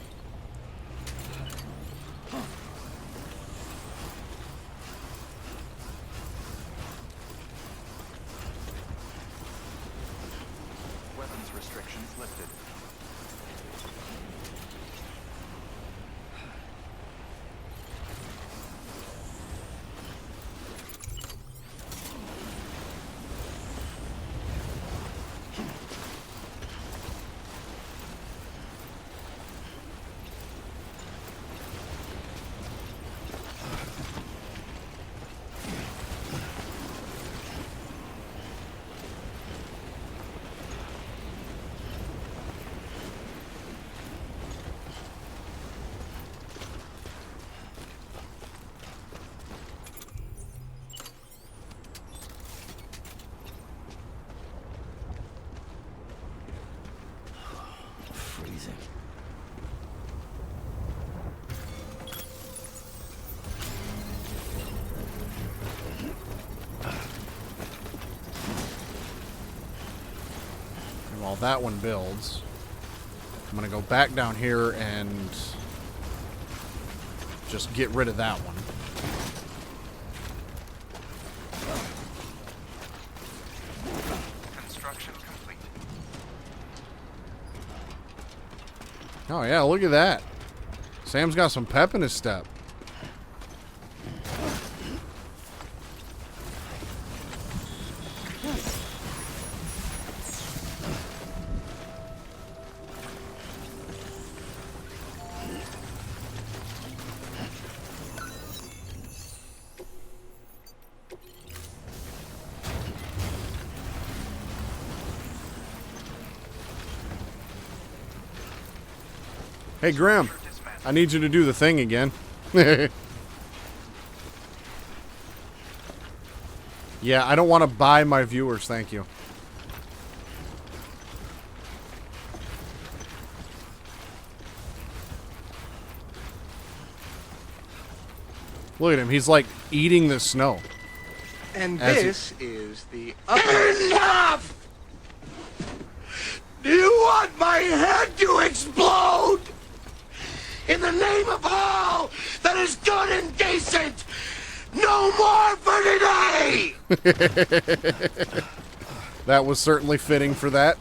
Weapons restrictions lifted. Freezing. And while that one builds, I'm going to go back down here and just get rid of that one. Construction complete. Oh yeah, look at that. Sam's got some pep in his step. Hey, Graham, I need you to do the thing again. Yeah, I don't want to buy my viewers, thank you. Look at him, he's like eating the snow. And As this is the upper... Enough! Do you want my head to explode? In the name of all that is good and decent, no more for today! That was certainly fitting for that.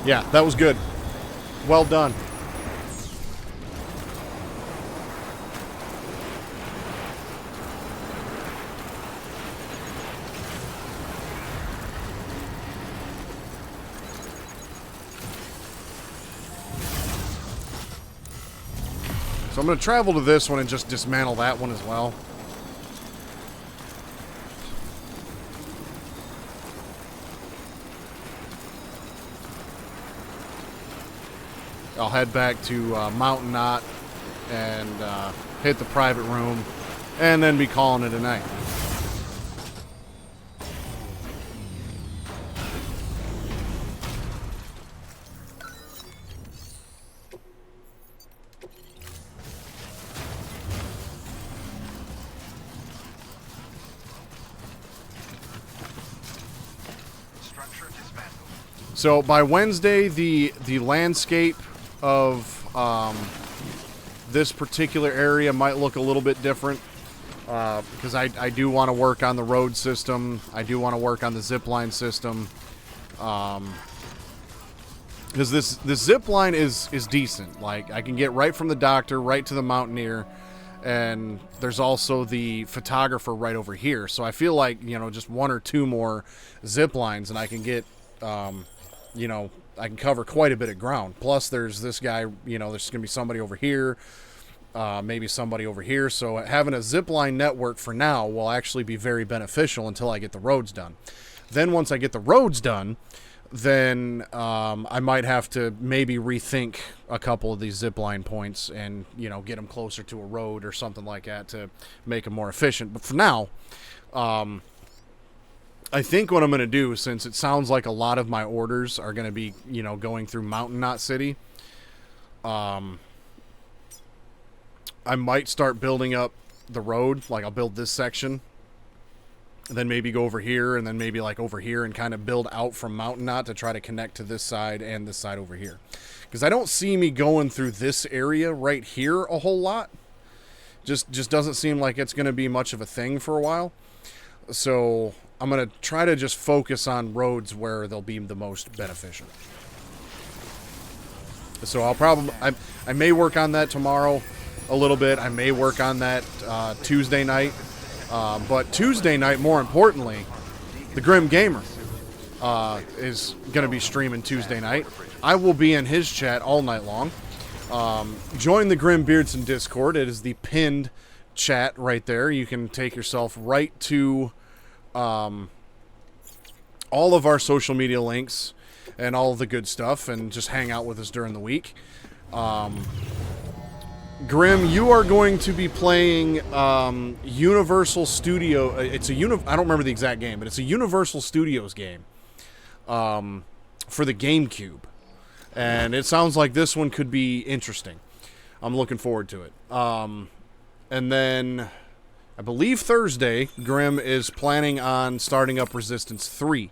Yeah, that was good. Well done. So I'm going to travel to this one and just dismantle that one as well. I'll head back to Mountain Knot and hit the private room and then be calling it a night. So by Wednesday, the landscape of this particular area might look a little bit different because I do want to work on the road system. I do want to work on the zipline system because this zipline is decent. Like, I can get right from the doctor right to the mountaineer, and there's also the photographer right over here. So I feel like, you know, just one or two more zip lines and I can get you know, I can cover quite a bit of ground. Plus, there's this guy, you know, there's going to be somebody over here, maybe somebody over here. So having a zipline network for now will actually be very beneficial until I get the roads done. Then once I get the roads done, then I might have to maybe rethink a couple of these zipline points and, you know, get them closer to a road or something like that to make them more efficient. But for now, I think what I'm going to do, since it sounds like a lot of my orders are going to be, you know, going through Mountain Knot City, I might start building up the road. Like, I'll build this section, and then maybe go over here, and then maybe like over here, and kind of build out from Mountain Knot to try to connect to this side and this side over here. Because I don't see me going through this area right here a whole lot. Just doesn't seem like it's going to be much of a thing for a while. So I'm going to try to just focus on roads where they'll be the most beneficial. So I'll probably, I may work on that tomorrow a little bit. I may work on that Tuesday night. But Tuesday night, more importantly, the Grim Gamer is going to be streaming Tuesday night. I will be in his chat all night long. Join the Grim Beardson Discord. It is the pinned chat right there. You can take yourself right to all of our social media links and all of the good stuff, and just hang out with us during the week. Grim, you are going to be playing Universal Studio. I don't remember the exact game, but it's a Universal Studios game for the GameCube, and it sounds like this one could be interesting. I'm looking forward to it. And then I believe Thursday, Grim is planning on starting up Resistance 3.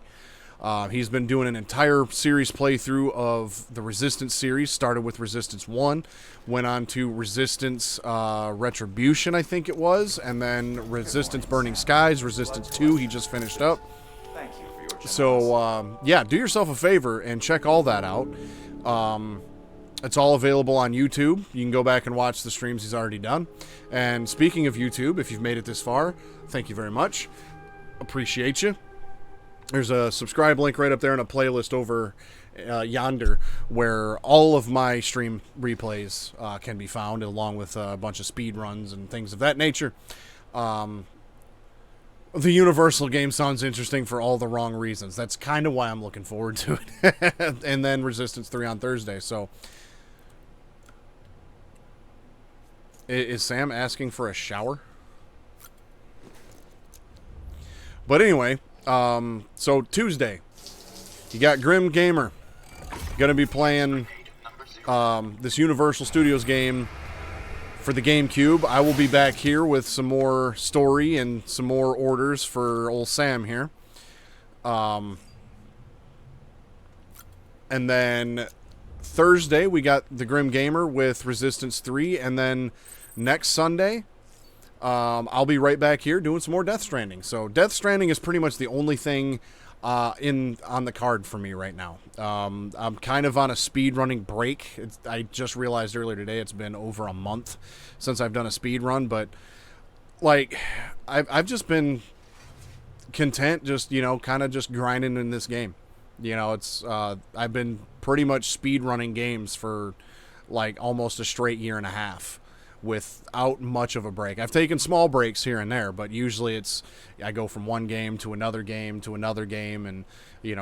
He's been doing an entire series playthrough of the Resistance series. Started with Resistance 1, went on to Resistance Retribution, I think it was, and then Resistance Burning Skies, Resistance 2 he just finished up. Thank you for your generosity. So, yeah, do yourself a favor and check all that out. It's all available on YouTube. You can go back and watch the streams he's already done. And speaking of YouTube, if you've made it this far, thank you very much. Appreciate you. There's a subscribe link right up there and a playlist over yonder, where all of my stream replays can be found, along with a bunch of speed runs and things of that nature. The Universal game sounds interesting for all the wrong reasons. That's kind of why I'm looking forward to it. And then Resistance 3 on Thursday. So, is Sam asking for a shower? But anyway, so Tuesday, you got Grim Gamer. Going to be playing this Universal Studios game for the GameCube. I will be back here with some more story and some more orders for old Sam here. And then Thursday, we got the Grim Gamer with Resistance 3. And then next Sunday, I'll be right back here doing some more Death Stranding. So Death Stranding is pretty much the only thing on the card for me right now. I'm kind of on a speed running break. I just realized earlier today it's been over a month since I've done a speed run, but like I've just been content, just kind of just grinding in this game. It's I've been pretty much speed running games for like almost a straight year and a half, without much of a break. I've taken small breaks here and there, but usually I go from one game to another game to another game, and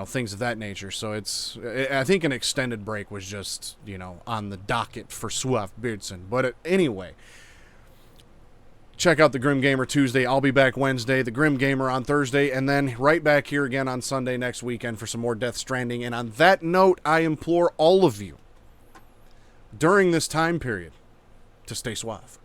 things of that nature. So I think an extended break was just on the docket for Swift Beardson. But anyway, check out the Grim Gamer Tuesday. I'll be back Wednesday, the Grim Gamer on Thursday, and then right back here again on Sunday next weekend for some more Death Stranding. And on that note, I implore all of you during this time period to stay suave.